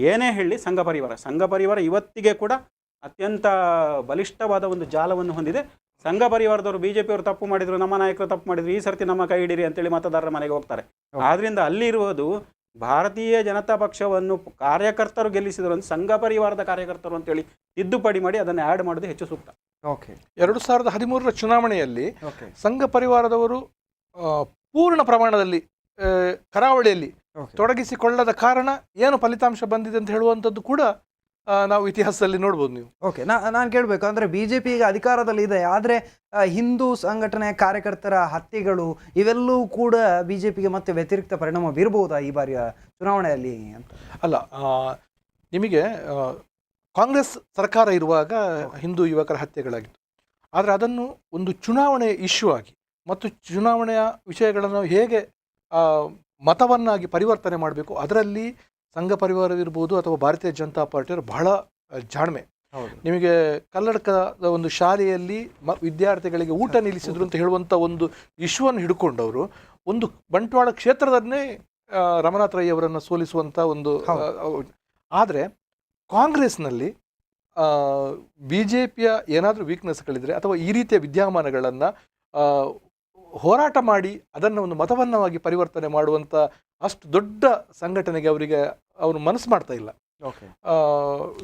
ಏನೇ ಹೇಳಿ ಸಂಘ ಪರಿವಾರ ಇವತ್ತಿಗೆ ಕೂಡ ಅತ್ಯಂತ ಬಲಿಷ್ಠವಾದ ಒಂದು ಜಾಲವನ್ನು ಹೊಂದಿದೆ. ಸಂಘ ಪರಿವಾರದವರು BJPಯವರು ತಪ್ಪು ಮಾಡಿದ್ರು, ನಮ್ಮ ನಾಯಕರು ತಪ್ಪು ಮಾಡಿದ್ರು, ಈ ಸರ್ತಿ ನಮ್ಮ ಕೈ ಹಿಡಿರಿ ಅಂತೇಳಿ ಮತದಾರರ ಮನೆಗೆ ಹೋಗ್ತಾರೆ. ಆದ್ರಿಂದ ಅಲ್ಲಿರುವುದು ಭಾರತೀಯ ಜನತಾ ಪಕ್ಷವನ್ನು ಕಾರ್ಯಕರ್ತರು ಗೆಲ್ಲಿಸಿದ್ರು ಅಂತ ಸಂಘ ಪರಿವಾರದ ಕಾರ್ಯಕರ್ತರು ಅಂತೇಳಿ ತಿದ್ದುಪಡಿ ಮಾಡಿ ಅದನ್ನು ಆ್ಯಡ್ ಮಾಡೋದು ಹೆಚ್ಚು ಸೂಕ್ತ. 2013ರ ಚುನಾವಣೆಯಲ್ಲಿ ಸಂಘ ಪರಿವಾರದವರು ಪೂರ್ಣ ಪ್ರಮಾಣದಲ್ಲಿ ಕರಾವಳಿಯಲ್ಲಿ ತೊಡಗಿಸಿಕೊಳ್ಳದ ಕಾರಣ ಏನು ಫಲಿತಾಂಶ ಬಂದಿದೆ ಅಂತ ಹೇಳುವಂಥದ್ದು ಕೂಡ ನಾವು ಇತಿಹಾಸದಲ್ಲಿ ನೋಡ್ಬೋದು. ನೀವು ನಾನು ಕೇಳಬೇಕು ಅಂದರೆ BJP ಈಗ ಅಧಿಕಾರದಲ್ಲಿ ಇದೆ, ಆದರೆ ಹಿಂದೂ ಸಂಘಟನೆ ಕಾರ್ಯಕರ್ತರ ಹತ್ಯೆಗಳು ಇವೆಲ್ಲವೂ ಕೂಡ BJPಗೆ ಮತ್ತೆ ವ್ಯತಿರಿಕ್ತ ಪರಿಣಾಮ ಬೀರಬಹುದಾ ಈ ಬಾರಿಯ ಚುನಾವಣೆಯಲ್ಲಿ ಅಂತ? ಅಲ್ಲ, ನಿಮಗೆ ಕಾಂಗ್ರೆಸ್ ಸರ್ಕಾರ ಇರುವಾಗ ಹಿಂದೂ ಯುವಕರ ಹತ್ಯೆಗಳಾಗಿತ್ತು. ಆದರೆ ಅದನ್ನು ಒಂದು ಚುನಾವಣೆಯ ಇಶ್ಯೂ ಆಗಿ ಮತ್ತು ಚುನಾವಣೆಯ ವಿಷಯಗಳನ್ನು ಹೇಗೆ ಮತವನ್ನಾಗಿ ಪರಿವರ್ತನೆ ಮಾಡಬೇಕು, ಅದರಲ್ಲಿ ಸಂಘ ಪರಿವಾರವಿರ್ಬೋದು ಅಥವಾ ಭಾರತೀಯ ಜನತಾ ಪಾರ್ಟಿಯವರು ಬಹಳ ಜಾಣ್ಮೆ. ನಿಮಗೆ ಕಲ್ಲಡ್ಕದ ಒಂದು ಶಾಲೆಯಲ್ಲಿ ವಿದ್ಯಾರ್ಥಿಗಳಿಗೆ ಊಟ ನಿಲ್ಲಿಸಿದ್ರು ಅಂತ ಹೇಳುವಂಥ ಒಂದು ಇಶ್ಯೂವನ್ನು ಹಿಡ್ಕೊಂಡವರು ಒಂದು ಬಂಟ್ವಾಳ ಕ್ಷೇತ್ರದನ್ನೇ ರಮನಾಥ್ ರೈ ಅವರನ್ನು ಸೋಲಿಸುವಂಥ ಒಂದು. ಆದರೆ ಕಾಂಗ್ರೆಸ್ನಲ್ಲಿ BJPಯ ಏನಾದರೂ ವೀಕ್ನೆಸ್ಗಳಿದ್ರೆ ಅಥವಾ ಈ ರೀತಿಯ ವಿದ್ಯಮಾನಗಳನ್ನು ಹೋರಾಟ ಮಾಡಿ ಅದನ್ನು ಒಂದು ಮತವನ್ನವಾಗಿ ಪರಿವರ್ತನೆ ಮಾಡುವಂಥ ಅಷ್ಟು ದೊಡ್ಡ ಸಂಘಟನೆಗೆ ಅವರು ಮನಸ್ಸು ಮಾಡ್ತಾ ಇಲ್ಲ.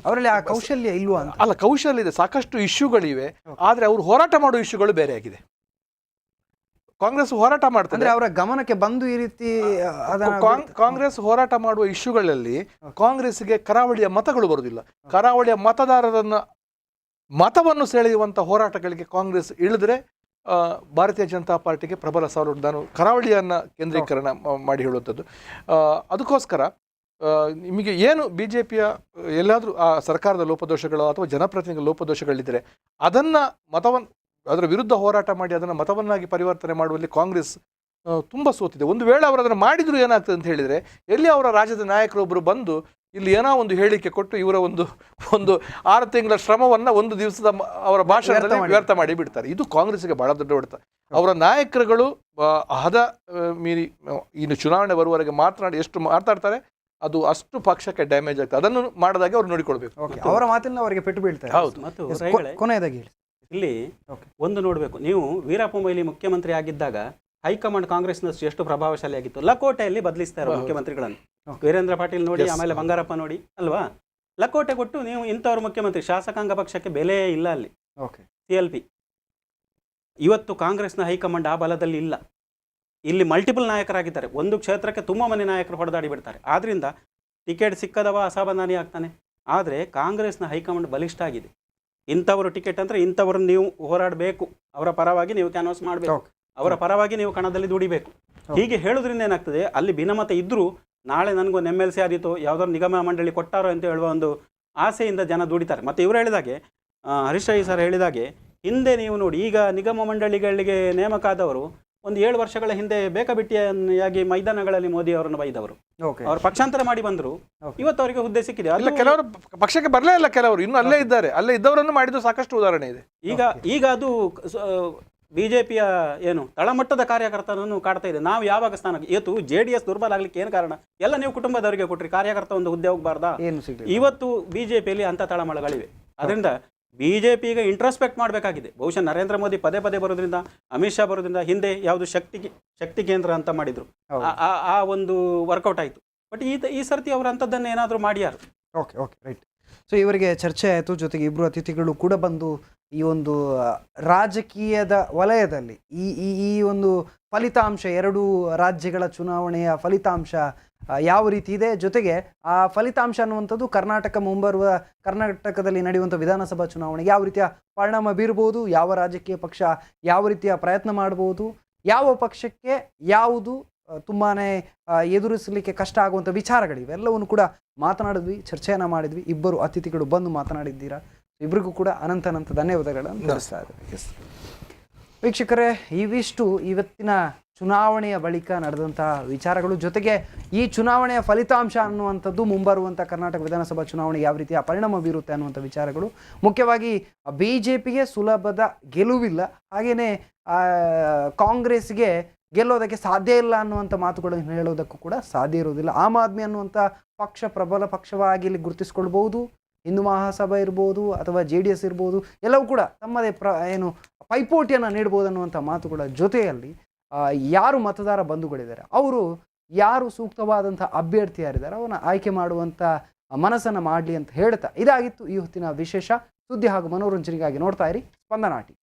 ಅವರಲ್ಲಿ ಆ ಕೌಶಲ್ಯ ಇಲ್ವಾ ಅಂತ? ಅಲ್ಲ, ಕೌಶಲ್ಯ ಇದೆ, ಸಾಕಷ್ಟು ಇಶ್ಯೂಗಳಿವೆ, ಆದರೆ ಅವರು ಹೋರಾಟ ಮಾಡುವ ಇಶ್ಯೂಗಳು ಬೇರೆ ಆಗಿದೆ. ಕಾಂಗ್ರೆಸ್ ಹೋರಾಟ ಮಾಡ್ತಾರೆ, ಅವರ ಗಮನಕ್ಕೆ ಬಂದು ಈ ರೀತಿ ಕಾಂಗ್ರೆಸ್ ಹೋರಾಟ ಮಾಡುವ ಇಶ್ಯೂಗಳಲ್ಲಿ ಕಾಂಗ್ರೆಸ್ಗೆ ಕರಾವಳಿಯ ಮತಗಳು ಬರುವುದಿಲ್ಲ. ಕರಾವಳಿಯ ಮತವನ್ನು ಸೆಳೆಯುವಂಥ ಹೋರಾಟಗಳಿಗೆ ಕಾಂಗ್ರೆಸ್ ಇಳಿದ್ರೆ ಭಾರತೀಯ ಜನತಾ ಪಾರ್ಟಿಗೆ ಪ್ರಬಲ ಸವಾಲು. ನಾನು ಕರಾವಳಿಯನ್ನು ಕೇಂದ್ರೀಕರಣ ಮಾಡಿ ಹೇಳುವಂಥದ್ದು. ಅದಕ್ಕೋಸ್ಕರ ನಿಮಗೆ ಏನು BJPಯ ಎಲ್ಲಾದರೂ ಆ ಸರ್ಕಾರದ ಲೋಪದೋಷಗಳು ಅಥವಾ ಜನಪ್ರತಿನಿಧಿಗಳ ಲೋಪದೋಷಗಳಿದ್ದರೆ ಅದನ್ನು ಅದರ ವಿರುದ್ಧ ಹೋರಾಟ ಮಾಡಿ ಅದನ್ನು ಮತವನ್ನಾಗಿ ಪರಿವರ್ತನೆ ಮಾಡುವಲ್ಲಿ ಕಾಂಗ್ರೆಸ್ ತುಂಬ ಸೋತಿದೆ. ಒಂದು ವೇಳೆ ಅವರು ಅದನ್ನು ಮಾಡಿದ್ರು ಏನಾಗ್ತದೆ ಅಂತ ಹೇಳಿದರೆ, ಎಲ್ಲಿ ಅವರ ರಾಜ್ಯದ ನಾಯಕರೊಬ್ಬರು ಬಂದು ಇಲ್ಲಿ ಏನೋ ಒಂದು ಹೇಳಿಕೆ ಕೊಟ್ಟು ಇವರ ಒಂದು 6 ತಿಂಗಳ ಶ್ರಮವನ್ನು ಒಂದು ದಿವಸದ ಅವರ ಭಾಷಣದಲ್ಲಿ ವ್ಯರ್ಥ ಮಾಡಿ ಬಿಡ್ತಾರೆ. ಇದು ಕಾಂಗ್ರೆಸ್ಗೆ ಬಹಳ ದೊಡ್ಡ ಹೊಡೆತ. ಅವರ ನಾಯಕರುಗಳು ಹದ ಮೀರಿ ಇನ್ನು ಚುನಾವಣೆ ಬರುವವರೆಗೆ ಎಷ್ಟು ಮಾತಾಡ್ತಾರೆ ಅದು ಅಷ್ಟು ಪಕ್ಷಕ್ಕೆ ಡ್ಯಾಮೇಜ್ ಆಗ್ತದೆ. ಅದನ್ನು ಮಾಡದಾಗೆ ಅವ್ರು ನೋಡಿಕೊಳ್ಬೇಕು. ಅವರ ಮಾತಿನ ಅವರಿಗೆ ಪೆಟ್ಟು ಬೀಳ್ತಾರೆ. ಹೌದು. ಮತ್ತು ಕೊನೆಯದಾಗಿ ಇಲ್ಲಿ ಒಂದು ನೋಡಬೇಕು, ನೀವು ವೀರಪ್ಪ ಮೊಯ್ಲಿ ಮುಖ್ಯಮಂತ್ರಿ ಆಗಿದ್ದಾಗ ಹೈಕಮಾಂಡ್ ಕಾಂಗ್ರೆಸ್ನಷ್ಟು ಎಷ್ಟು ಪ್ರಭಾವಶಾಲಿ ಆಗಿತ್ತು. ಲಕೋಟೆಯಲ್ಲಿ ಬದಲಿಸ್ತಾರೆ ಮುಖ್ಯಮಂತ್ರಿಗಳನ್ನು. ವೀರೇಂದ್ರ ಪಾಟೀಲ್ ನೋಡಿ, ಆಮೇಲೆ ಬಂಗಾರಪ್ಪ ನೋಡಿ ಅಲ್ವಾ. ಲಕೋಟೆ ಕೊಟ್ಟು ನೀವು ಇಂಥವ್ರ ಮುಖ್ಯಮಂತ್ರಿ, ಶಾಸಕಾಂಗ ಪಕ್ಷಕ್ಕೆ ಬೆಲೆ ಇಲ್ಲ ಅಲ್ಲಿ. CLP ಇವತ್ತು ಕಾಂಗ್ರೆಸ್ನ ಹೈಕಮಾಂಡ್ ಆ ಬಲದಲ್ಲಿ ಇಲ್ಲ. ಇಲ್ಲಿ ಮಲ್ಟಿಪಲ್ ನಾಯಕರಾಗಿದ್ದಾರೆ. ಒಂದು ಕ್ಷೇತ್ರಕ್ಕೆ ತುಂಬ ಮನೆ ನಾಯಕರು ಹೊಡೆದಾಡಿ ಬಿಡ್ತಾರೆ. ಆದ್ರಿಂದ ಟಿಕೆಟ್ ಸಿಕ್ಕದವ ಅಸಾಬಂಧಾನಿ ಆಗ್ತಾನೆ. ಆದರೆ ಕಾಂಗ್ರೆಸ್ನ ಹೈಕಮಾಂಡ್ ಬಲಿಷ್ಠ ಆಗಿದೆ. ಇಂಥವರು ಟಿಕೆಟ್ ಅಂದರೆ ಇಂಥವ್ರನ್ನ ನೀವು ಹೋರಾಡಬೇಕು, ಅವರ ಪರವಾಗಿ ನೀವು ಕ್ಯಾನ್ವಾಸ್ ಮಾಡಬೇಕು, ಅವರ ಪರವಾಗಿ ನೀವು ಕಣದಲ್ಲಿ ದುಡಿಬೇಕು. ಹೀಗೆ ಹೇಳೋದ್ರಿಂದ ಏನಾಗ್ತದೆ, ಅಲ್ಲಿ ಭಿನ್ನಮತ ಇದ್ದರೂ ನಾಳೆ ನನಗೊಂದು MLC ಆದೀತು, ಯಾವುದಾದ್ರು ನಿಗಮ ಮಂಡಳಿ ಕೊಟ್ಟಾರೋ ಅಂತ ಹೇಳುವ ಒಂದು ಆಸೆಯಿಂದ ಜನ ದುಡಿತಾರೆ. ಮತ್ತು ಇವರು ಹೇಳಿದಾಗೆ, ಹರೀಶ್ ರಾಯ್ ಸರ್ ಹೇಳಿದಾಗೆ, ಹಿಂದೆ ನೀವು ನೋಡಿ, ಈಗ ನಿಗಮ ಮಂಡಳಿಗಳಿಗೆ ನೇಮಕ ಆದವರು ಒಂದು 7 ವರ್ಷಗಳ ಹಿಂದೆ ಬೇಕಾಬಿಟ್ಟಿಯಾಗಿ ಮೈದಾನಗಳಲ್ಲಿ ಮೋದಿ ಅವರನ್ನು ಬೈದವರು, ಅವರು ಪಕ್ಷಾಂತರ ಮಾಡಿ ಬಂದರು. ಇವತ್ತು ಅವರಿಗೆ ಹುದ್ದೆ ಸಿಕ್ಕಿದೆ. ಅಲ್ಲ, ಕೆಲವರು ಪಕ್ಷಕ್ಕೆ ಬರಲೇ ಇಲ್ಲ, ಕೆಲವರು ಇನ್ನು ಅಲ್ಲೇ ಇದ್ದಾರೆ. ಅಲ್ಲೇ ಇದ್ದವರನ್ನು ಮಾಡಿದ್ದು ಸಾಕಷ್ಟು ಉದಾಹರಣೆ ಇದೆ. ಈಗ ಅದು ಬಿಜೆಪಿಯ ಏನು ತಳಮಟ್ಟದ ಕಾರ್ಯಕರ್ತರನ್ನು ಕಾಡ್ತಾ ಇದೆ. ನಾವು ಯಾವಾಗ ಸ್ಥಾನ, ಇವತ್ತು JDS ದುರ್ಬಲ ಆಗ್ಲಿಕ್ಕೆ ಏನು ಕಾರಣ? ಎಲ್ಲ ನೀವು ಕುಟುಂಬದವರಿಗೆ ಕೊಟ್ರಿ, ಕಾರ್ಯಕರ್ತ ಒಂದು ಹುದ್ದೆ ಹೋಗಬಾರ್ದಾ? ಇವತ್ತು ಬಿಜೆಪಿಯಲ್ಲಿ ಅಂತ ತಳಮಳಗಳಿವೆ. ಅದರಿಂದ ಬಿಜೆಪಿ ಈಗ ಇಂಟ್ರೋಸ್ಪೆಕ್ಟ್ ಮಾಡಬೇಕಾಗಿದೆ. ಬಹುಶಃ ನರೇಂದ್ರ ಮೋದಿ ಪದೇ ಪದೇ ಬರೋದ್ರಿಂದ, ಅಮಿತ್ ಶಾ ಬರೋದ್ರಿಂದ, ಹಿಂದೆ ಯಾವುದು ಶಕ್ತಿ ಕೇಂದ್ರ ಅಂತ ಮಾಡಿದ್ರು, ಆ ಒಂದು ವರ್ಕೌಟ್ ಆಯಿತು. ಬಟ್ ಈ ಸರ್ತಿ ಅವರು ಅಂಥದ್ದನ್ನು ಏನಾದರೂ ಮಾಡ್ಯಾರು. Okay right. ಸೊ ಇವರಿಗೆ ಚರ್ಚೆ ಆಯಿತು, ಜೊತೆಗೆ ಇಬ್ಬರು ಅತಿಥಿಗಳು ಕೂಡ ಬಂದು ಈ ಒಂದು ರಾಜಕೀಯದ ವಲಯದಲ್ಲಿ ಈ ಒಂದು ಫಲಿತಾಂಶ, 2 ರಾಜ್ಯಗಳ ಚುನಾವಣೆಯ ಫಲಿತಾಂಶ ಯಾವ ರೀತಿ ಇದೆ, ಜೊತೆಗೆ ಆ ಫಲಿತಾಂಶ ಅನ್ನುವಂಥದ್ದು ಕರ್ನಾಟಕದಲ್ಲಿ ನಡೆಯುವಂಥ ವಿಧಾನಸಭಾ ಚುನಾವಣೆಗೆ ಯಾವ ರೀತಿಯ ಪರಿಣಾಮ ಬೀರ್ಬೋದು, ಯಾವ ರಾಜಕೀಯ ಪಕ್ಷ ಯಾವ ರೀತಿಯ ಪ್ರಯತ್ನ ಮಾಡ್ಬೋದು, ಯಾವ ಪಕ್ಷಕ್ಕೆ ಯಾವುದು ತುಂಬಾ ಎದುರಿಸಲಿಕ್ಕೆ ಕಷ್ಟ ಆಗುವಂಥ ವಿಚಾರಗಳಿವೆ, ಎಲ್ಲವನ್ನು ಕೂಡ ಮಾತನಾಡಿದ್ವಿ, ಚರ್ಚೆಯನ್ನು ಮಾಡಿದ್ವಿ. ಇಬ್ಬರು ಅತಿಥಿಗಳು ಬಂದು ಮಾತನಾಡಿದ್ದೀರಾ, ಇಬ್ಬರಿಗೂ ಕೂಡ ಅನಂತ ಧನ್ಯವಾದಗಳನ್ನು ತಿಳಿಸ್ತಾ ಇದ್ದೀವಿ. ವೀಕ್ಷಕರೇ, ಇವಿಷ್ಟು ಇವತ್ತಿನ ಚುನಾವಣೆಯ ಬಳಿಕ ನಡೆದಂತಹ ವಿಚಾರಗಳು, ಜೊತೆಗೆ ಈ ಚುನಾವಣೆಯ ಫಲಿತಾಂಶ ಅನ್ನುವಂಥದ್ದು ಮುಂಬರುವಂಥ ಕರ್ನಾಟಕ ವಿಧಾನಸಭಾ ಚುನಾವಣೆ ಯಾವ ರೀತಿಯ ಪರಿಣಾಮ ಬೀರುತ್ತೆ ಅನ್ನುವಂಥ ವಿಚಾರಗಳು. ಮುಖ್ಯವಾಗಿ BJPಗೆ ಸುಲಭದ ಗೆಲುವಿಲ್ಲ, ಹಾಗೆಯೇ ಕಾಂಗ್ರೆಸ್ಗೆ ಗೆಲ್ಲೋದಕ್ಕೆ ಸಾಧ್ಯ ಇಲ್ಲ ಅನ್ನುವಂಥ ಮಾತುಗಳನ್ನು ಹೇಳೋದಕ್ಕೂ ಕೂಡ ಸಾಧ್ಯ ಇರೋದಿಲ್ಲ. ಆಮ್ ಆದ್ಮಿ ಅನ್ನುವಂಥ ಪಕ್ಷ ಪ್ರಬಲ ಪಕ್ಷವಾಗಿ ಇಲ್ಲಿ ಗುರುತಿಸ್ಕೊಳ್ಬೋದು, ಹಿಂದೂ ಮಹಾಸಭಾ ಇರ್ಬೋದು ಅಥವಾ JDS ಇರ್ಬೋದು, ಎಲ್ಲವೂ ಕೂಡ ತಮ್ಮದೇ ಪೈಪೋಟಿಯನ್ನು ನೀಡ್ಬೋದು ಅನ್ನುವಂಥ ಮಾತುಗಳ ಜೊತೆಯಲ್ಲಿ ಯಾರು ಮತದಾರ ಬಂಧುಗಳಿದ್ದಾರೆ, ಅವರು ಯಾರು ಸೂಕ್ತವಾದಂಥ ಅಭ್ಯರ್ಥಿ ಯಾರಿದ್ದಾರೆ ಅವನ್ನ ಆಯ್ಕೆ ಮಾಡುವಂಥ ಮನಸ್ಸನ್ನು ಮಾಡಲಿ ಅಂತ ಹೇಳ್ತಾ, ಇದಾಗಿತ್ತು ಈ ಹೊತ್ತಿನ ವಿಶೇಷ ಸುದ್ದಿ ಹಾಗೂ ಮನೋರಂಜನೆಗಾಗಿ ನೋಡ್ತಾ ಇರಿ ಸ್ಪಂದನ ಟಿ.